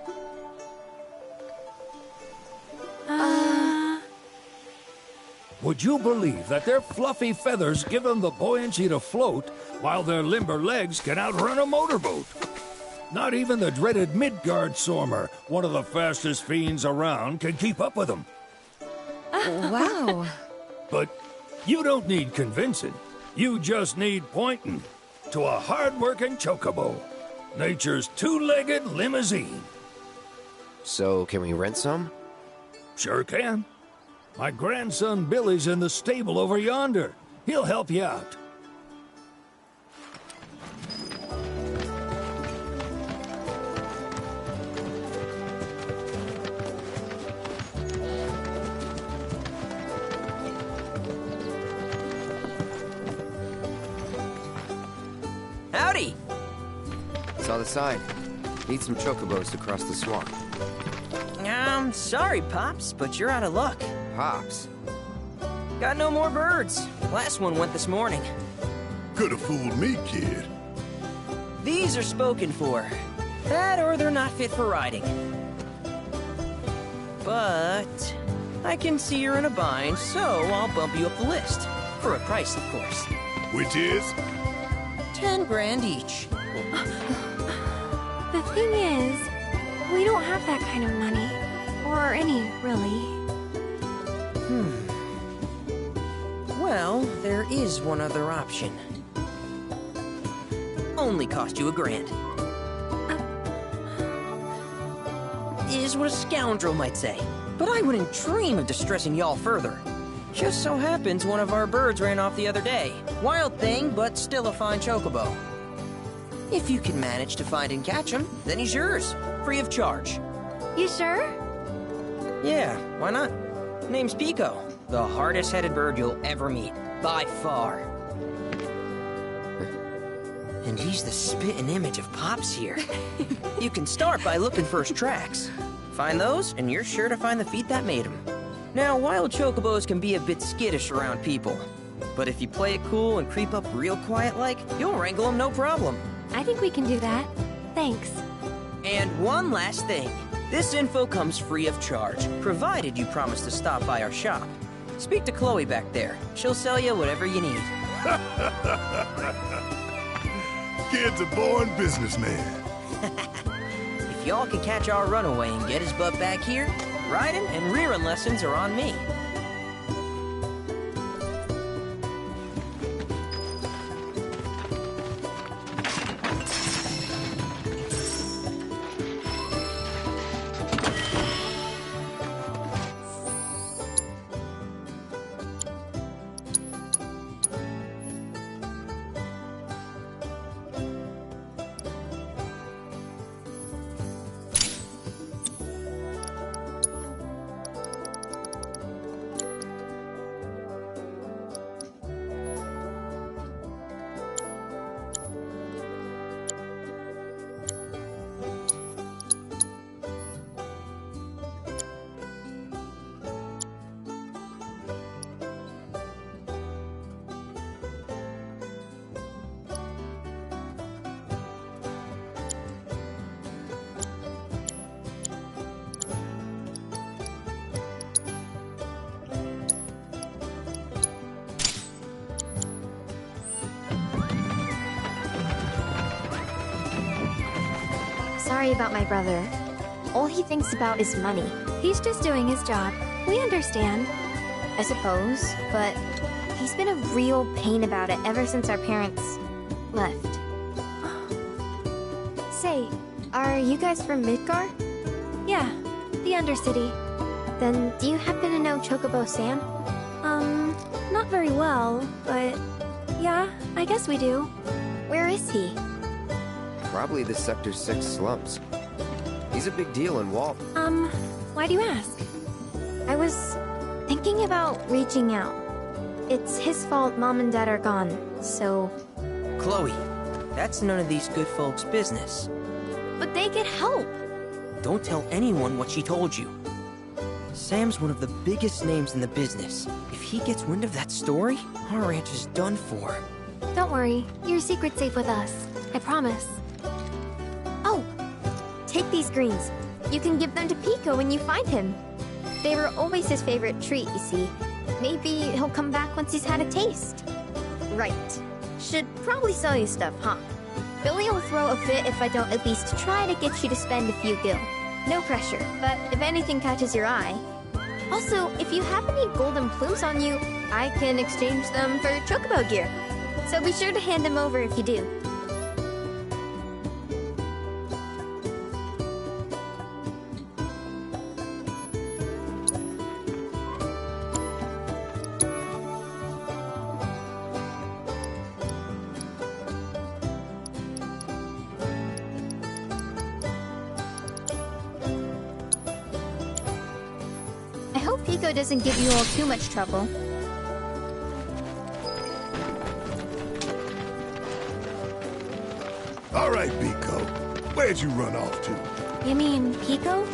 Would you believe that their fluffy feathers give them the buoyancy to float, while their limber legs can outrun a motorboat? Not even the dreaded Midgard Sormer, one of the fastest fiends around, can keep up with them. Wow. But you don't need convincing. You just need pointing to a hard-working chocobo. Nature's two-legged limousine. So, can we rent some? Sure can. My grandson Billy's in the stable over yonder. He'll help you out. Howdy! Saw the sign. Need some chocobos to cross the swamp. Sorry, Pops, but you're out of luck. Pops? Got no more birds. Last one went this morning. Could have fooled me, kid. These are spoken for. That or they're not fit for riding. But I can see you're in a bind, so I'll bump you up the list. For a price, of course. Which is? 10 grand each. The thing is, we don't have that kind of money. Or any, really. Well, there is one other option. Only cost you $1,000. Is what a scoundrel might say. But I wouldn't dream of distressing y'all further. Just so happens one of our birds ran off the other day. Wild thing, but still a fine chocobo. If you can manage to find and catch him, then he's yours. Free of charge. You sure? Yeah, why not? Name's Pico. The hardest-headed bird you'll ever meet. By far. And he's the spitting image of Pops here. You can start by looking for his tracks. Find those, and you're sure to find the feet that made him. Now, wild chocobos can be a bit skittish around people. But if you play it cool and creep up real quiet-like, you'll wrangle them no problem. I think we can do that. Thanks. And one last thing. This info comes free of charge, provided you promise to stop by our shop. Speak to Chloe back there. She'll sell you whatever you need. Kid's a born businessman. If y'all can catch our runaway and get his butt back here, Riding and rearing lessons are on me. Sorry about my brother. All he thinks about is money. He's just doing his job. We understand, I suppose, but he's been a real pain about it ever since our parents left. Say, are you guys from Midgar? Yeah, the Undercity. Then do you happen to know Chocobo Sam? Not very well, but yeah, I guess we do. Where is he? Probably the Sector 6 slums. He's a big deal in Walt. Why do you ask? I was thinking about reaching out. It's his fault Mom and Dad are gone, so... Chloe, that's none of these good folks' business. But they get help! Don't tell anyone what she told you. Sam's one of the biggest names in the business. If he gets wind of that story, our ranch is done for. Don't worry, your secret's safe with us. I promise. Oh! Take these greens. You can give them to Pico when you find him. They were always his favorite treat, you see. Maybe he'll come back once he's had a taste. Right. Should probably sell you stuff, huh? Billy will throw a fit if I don't at least try to get you to spend a few gil. No pressure, but if anything catches your eye... Also, if you have any golden plumes on you, I can exchange them for chocobo gear. So be sure to hand them over if you do. Pico doesn't give you all too much trouble. All right, Pico. Where'd you run off to? You mean Pico?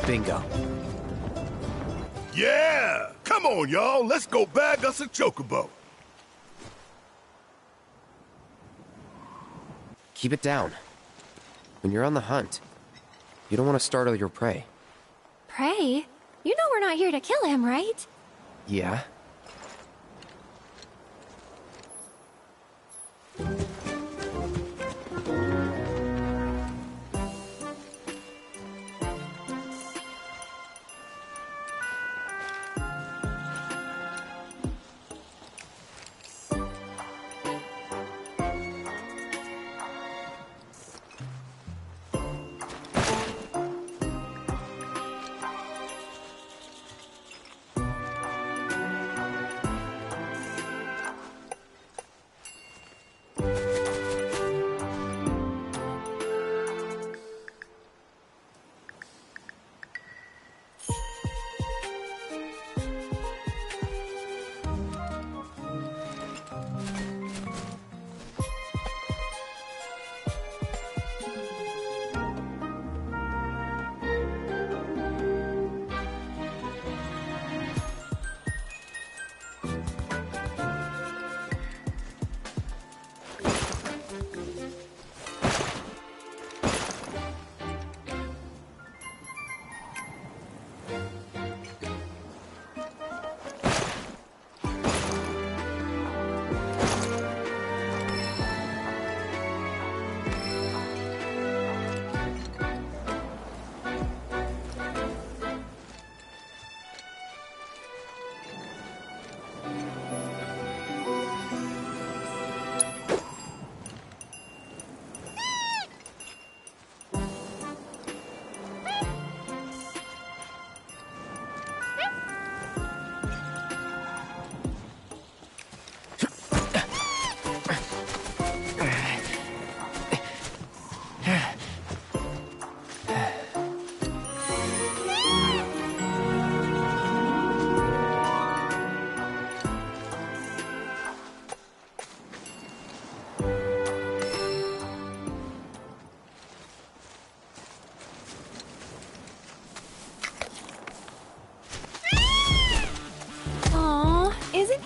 Bingo. Yeah! Come on, y'all. Let's go bag us a chocobo. Keep it down. When you're on the hunt, you don't want to startle your prey. Prey? You know we're not here to kill him, right? Yeah?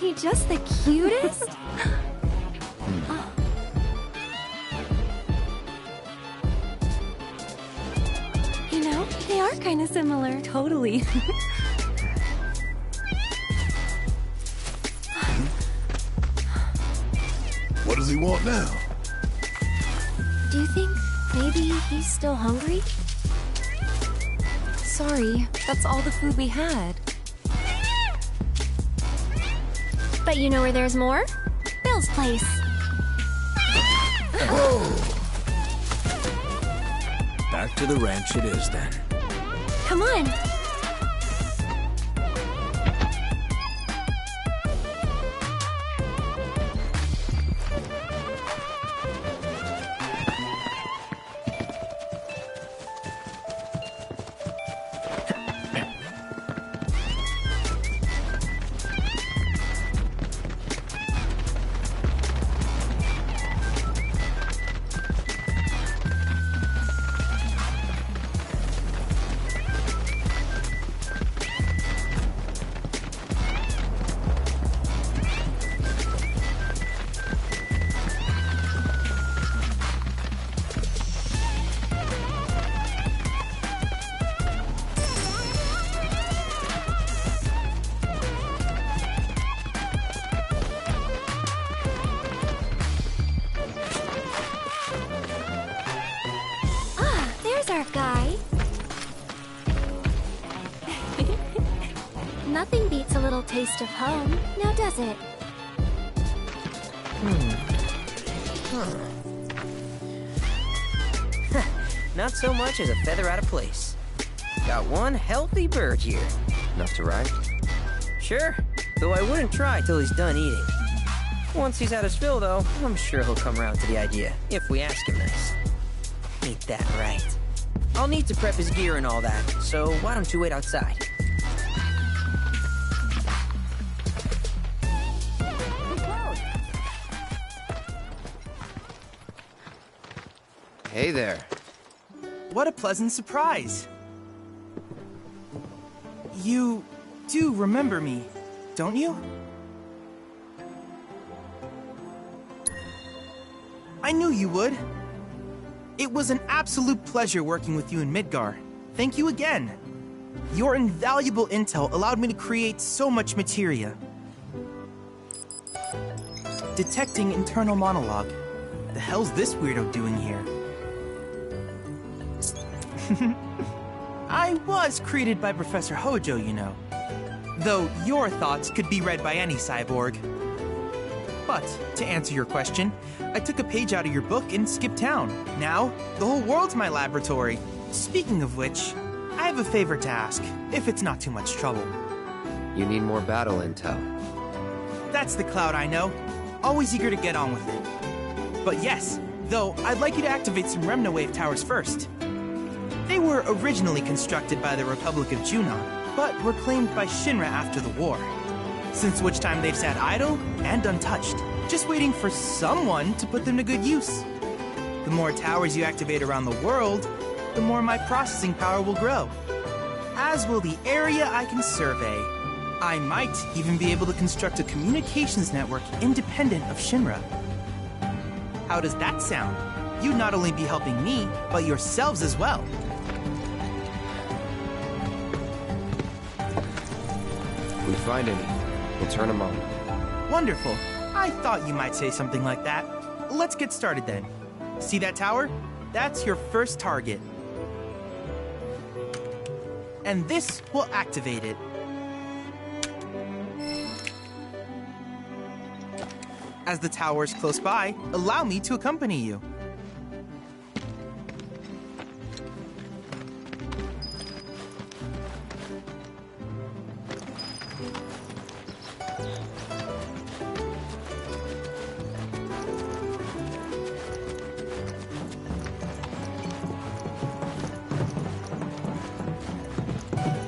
he just the cutest? Oh. You know, they are kind of similar. Totally. What does he want now? Do you think maybe he's still hungry? Sorry, that's all the food we had. But you know where there's more? Bill's place. Back to the ranch it is then. Come on. Our guy. Nothing beats a little taste of home, now does it? Not so much as a feather out of place. Got one healthy bird here. Enough to ride? Sure, though I wouldn't try till he's done eating. Once he's had his fill, though, I'm sure he'll come around to the idea, if we ask him nice. Ain't that right? I'll need to prep his gear and all that, so why don't you wait outside? Hey there. What a pleasant surprise. You do remember me, don't you? I knew you would. It was an absolute pleasure working with you in Midgar. Thank you again. Your invaluable intel allowed me to create so much materia. Detecting internal monologue. The hell's this weirdo doing here? I was created by Professor Hojo, you know. Though your thoughts could be read by any cyborg. But, to answer your question, I took a page out of your book and skipped town. Now, the whole world's my laboratory. Speaking of which, I have a favor to ask, if it's not too much trouble. You need more battle intel. That's the Cloud I know. Always eager to get on with it. But yes, though, I'd like you to activate some Remna Wave towers first. They were originally constructed by the Republic of Junon, but were claimed by Shinra after the war. Since which time they've sat idle and untouched, just waiting for someone to put them to good use. The more towers you activate around the world, the more my processing power will grow. As will the area I can survey. I might even be able to construct a communications network independent of Shinra. How does that sound? You'd not only be helping me, but yourselves as well. If we find any, we'll turn them on. Wonderful. I thought you might say something like that. Let's get started then. See that tower? That's your first target. And this will activate it. As the tower is close by, allow me to accompany you.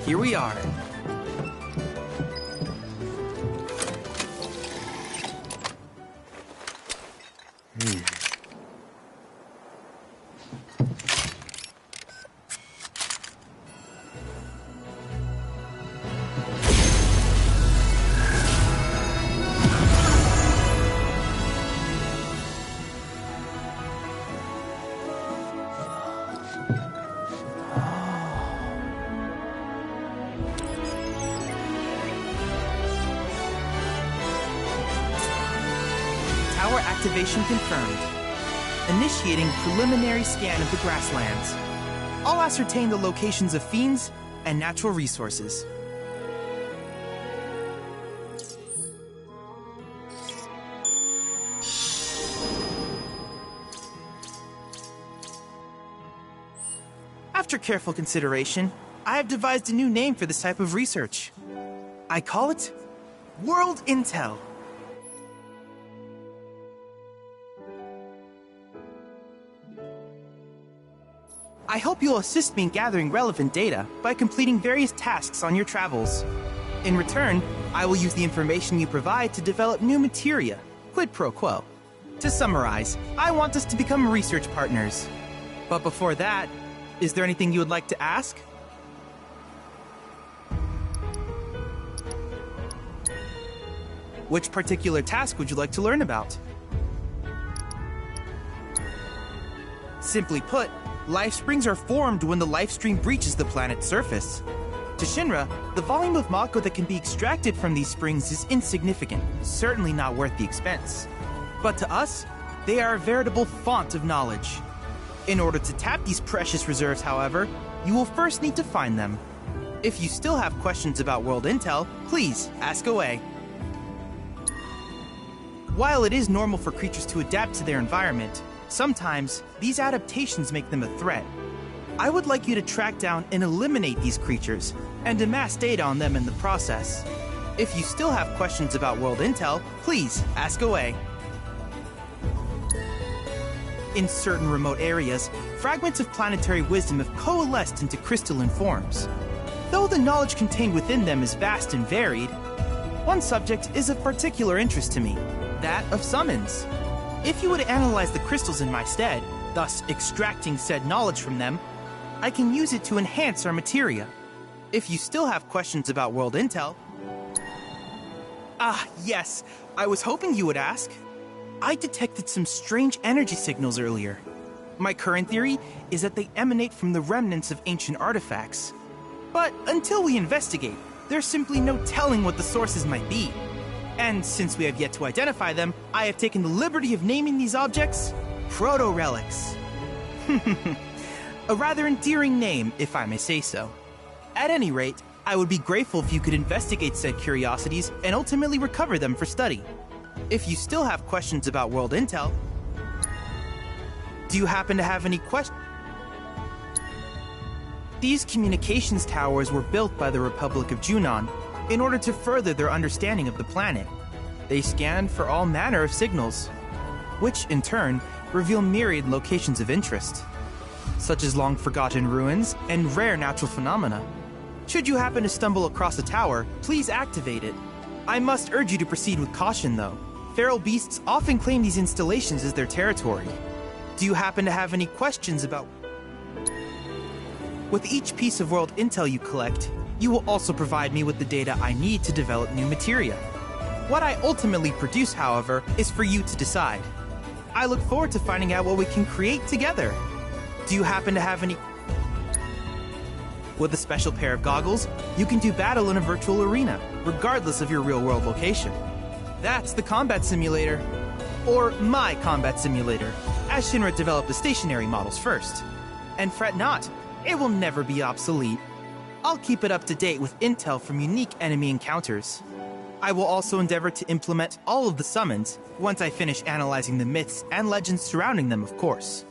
Here we are. Tower activation confirmed. Initiating preliminary scan of the grasslands. I'll ascertain the locations of fiends and natural resources. After careful consideration, I have devised a new name for this type of research. I call it World Intel. I hope you'll assist me in gathering relevant data by completing various tasks on your travels. In return, I will use the information you provide to develop new materia, quid pro quo. To summarize, I want us to become research partners. But before that, is there anything you would like to ask? Which particular task would you like to learn about? Simply put, life springs are formed when the life stream breaches the planet's surface. To Shinra, the volume of Mako that can be extracted from these springs is insignificant, certainly not worth the expense. But to us, they are a veritable font of knowledge. In order to tap these precious reserves, however, you will first need to find them. If you still have questions about World Intel, please ask away. While it is normal for creatures to adapt to their environment, sometimes these adaptations make them a threat. I would like you to track down and eliminate these creatures, and amass data on them in the process. If you still have questions about World Intel, please ask away. In certain remote areas, fragments of planetary wisdom have coalesced into crystalline forms. Though the knowledge contained within them is vast and varied, one subject is of particular interest to me, that of summons. If you would analyze the crystals in my stead, thus extracting said knowledge from them, I can use it to enhance our materia. If you still have questions about World Intel... Ah, yes, I was hoping you would ask. I detected some strange energy signals earlier. My current theory is that they emanate from the remnants of ancient artifacts. But until we investigate, there's simply no telling what the sources might be. And since we have yet to identify them, I have taken the liberty of naming these objects proto-relics. A rather endearing name, if I may say so. At any rate, I would be grateful if you could investigate said curiosities and ultimately recover them for study. If you still have questions about World Intel, do you happen to have any questions? These communications towers were built by the Republic of Junon in order to further their understanding of the planet. They scan for all manner of signals, which in turn reveal myriad locations of interest, such as long-forgotten ruins and rare natural phenomena. Should you happen to stumble across a tower, please activate it. I must urge you to proceed with caution, though. Feral beasts often claim these installations as their territory. Do you happen to have any questions about... With each piece of World Intel you collect, you will also provide me with the data I need to develop new materia. What I ultimately produce, however, is for you to decide. I look forward to finding out what we can create together. Do you happen to have any... With a special pair of goggles, you can do battle in a virtual arena, regardless of your real-world location. That's the combat simulator. Or my combat simulator, as Shinra developed the stationary models first. And fret not, it will never be obsolete. I'll keep it up to date with intel from unique enemy encounters. I will also endeavor to implement all of the summons once I finish analyzing the myths and legends surrounding them, of course.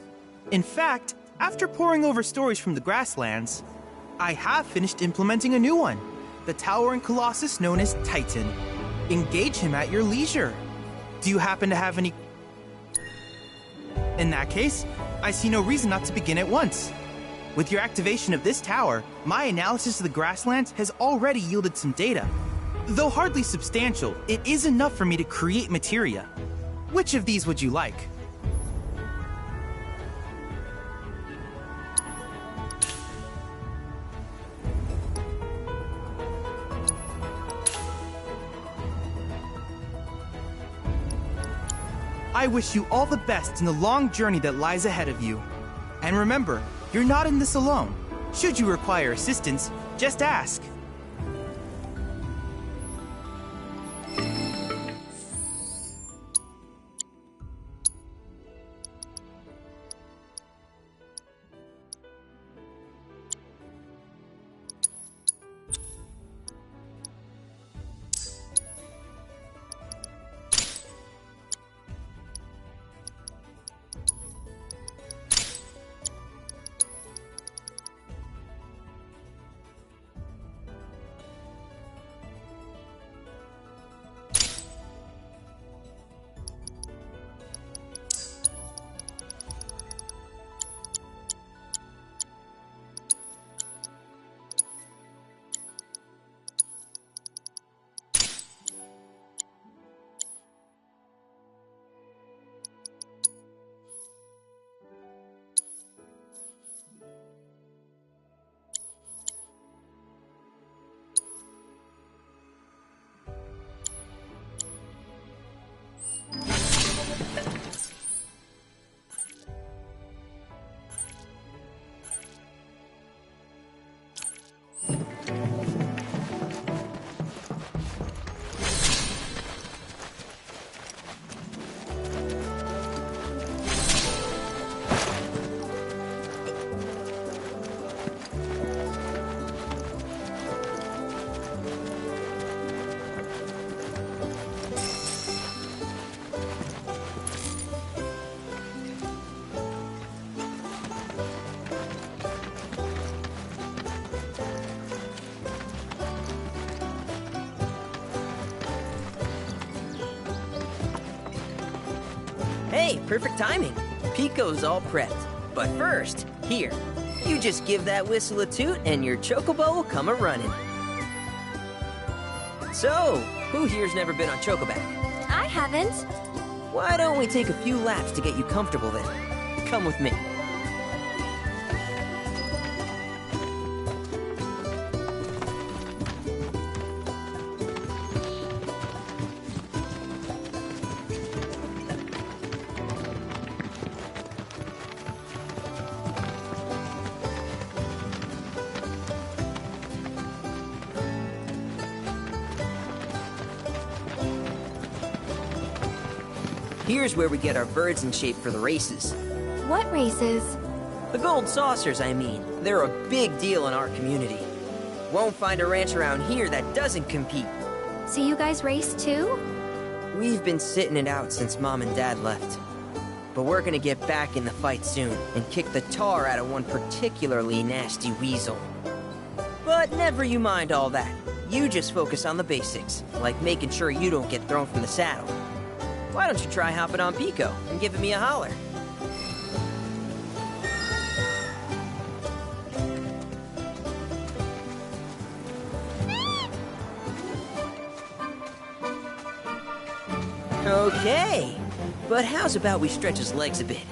In fact, after poring over stories from the grasslands, I have finished implementing a new one, the towering colossus known as Titan. Engage him at your leisure. Do you happen to have any... In that case, I see no reason not to begin at once. With your activation of this tower, my analysis of the grasslands has already yielded some data. Though hardly substantial, it is enough for me to create materia. Which of these would you like? I wish you all the best in the long journey that lies ahead of you. And remember, you're not in this alone. Should you require assistance, just ask. Hey, perfect timing. Pico's all prepped. But first, here, you just give that whistle a toot and your chocobo will come a-running. So, who here's never been on Chocoback? I haven't. Why don't we take a few laps to get you comfortable then? Come with me. Here's where we get our birds in shape for the races. What races? The gold saucers, I mean. They're a big deal in our community. Won't find a ranch around here that doesn't compete. So you guys race too? We've been sitting it out since Mom and Dad left. But we're gonna get back in the fight soon and kick the tar out of one particularly nasty weasel. But never you mind all that. You just focus on the basics, like making sure you don't get thrown from the saddle. Why don't you try hopping on Pico and giving me a holler? Okay, but how's about we stretch his legs a bit?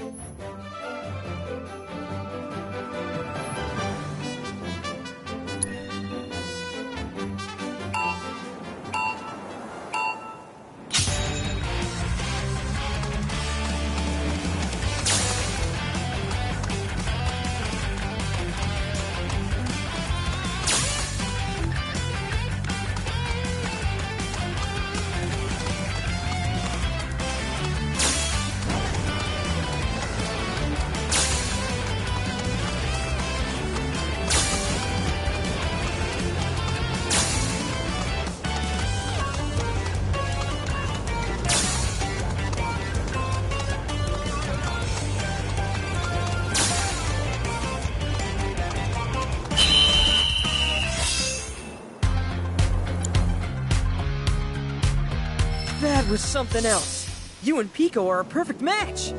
That was something else. You and Pico are a perfect match.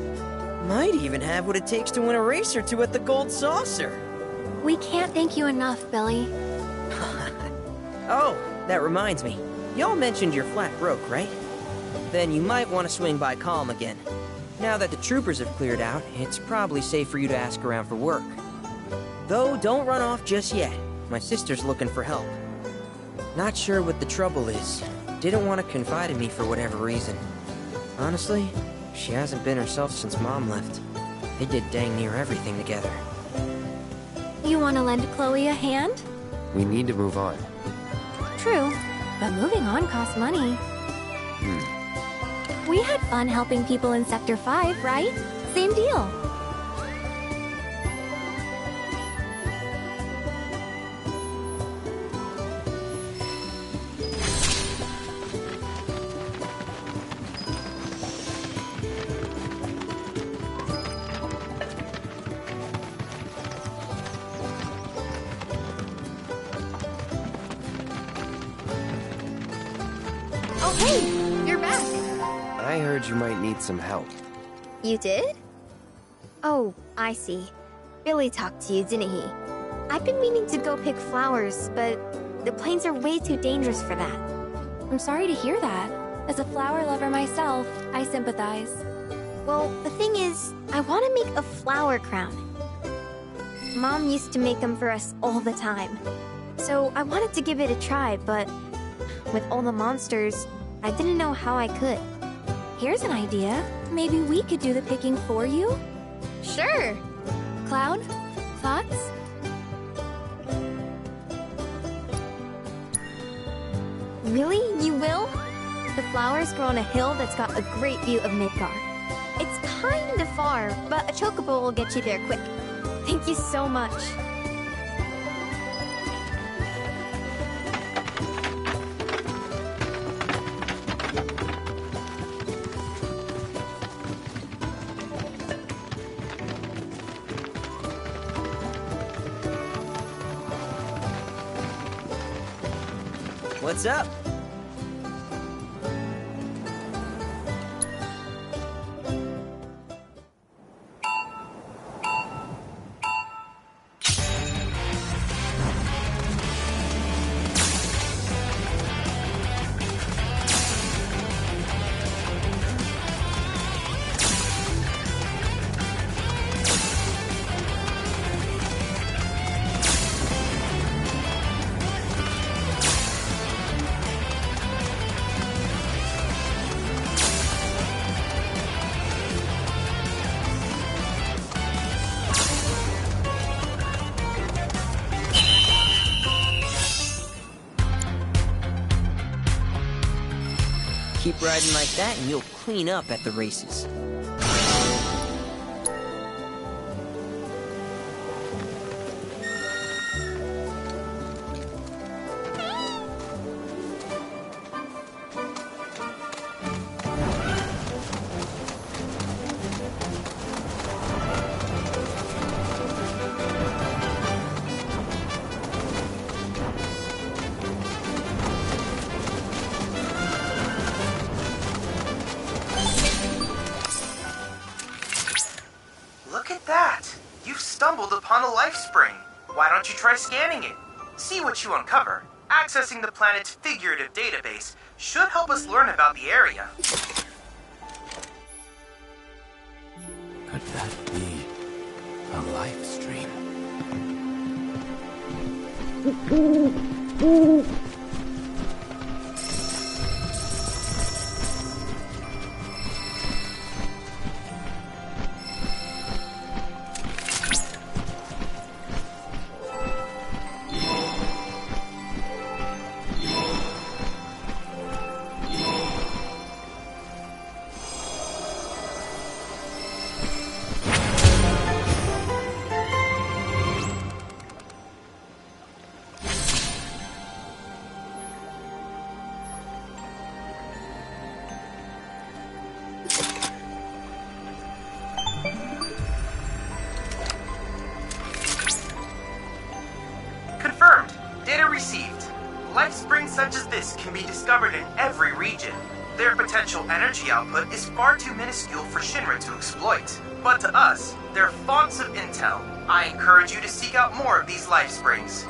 Might even have what it takes to win a race or two at the Gold Saucer. We can't thank you enough, Billy. Oh, that reminds me. Y'all mentioned your flat broke, right? Then you might want to swing by Calm again. Now that the troopers have cleared out, it's probably safe for you to ask around for work. Though, don't run off just yet. My sister's looking for help. Not sure what the trouble is. Didn't want to confide in me for whatever reason. Honestly, she hasn't been herself since Mom left. They did dang near everything together. You want to lend Chloe a hand? We need to move on. True, but moving on costs money. We had fun helping people in Sector 5, right? Same deal. Oh, hey! You're back! I heard you might need some help. You did? Oh, I see. Billy talked to you, didn't he? I've been meaning to go pick flowers, but the plains are way too dangerous for that. I'm sorry to hear that. As a flower lover myself, I sympathize. Well, the thing is, I want to make a flower crown. Mom used to make them for us all the time. So I wanted to give it a try, but with all the monsters, I didn't know how I could. Here's an idea. Maybe we could do the picking for you? Sure! Cloud, thoughts? Really? You will? The flowers grow on a hill that's got a great view of Midgar. It's kind of far, but a chocobo will get you there quick. Thank you so much. What's up? Keep riding like that and you'll clean up at the races. Look at that! You've stumbled upon a life spring. Why don't you try scanning it? See what you uncover. Accessing the planet's figurative database should help us learn about the area. Could that be a life stream? Confirmed. Data received. Life springs such as this can be discovered in every region. Their potential energy output is far too minuscule for Shinra to exploit. But to us, they're fonts of intel. I encourage you to seek out more of these life springs.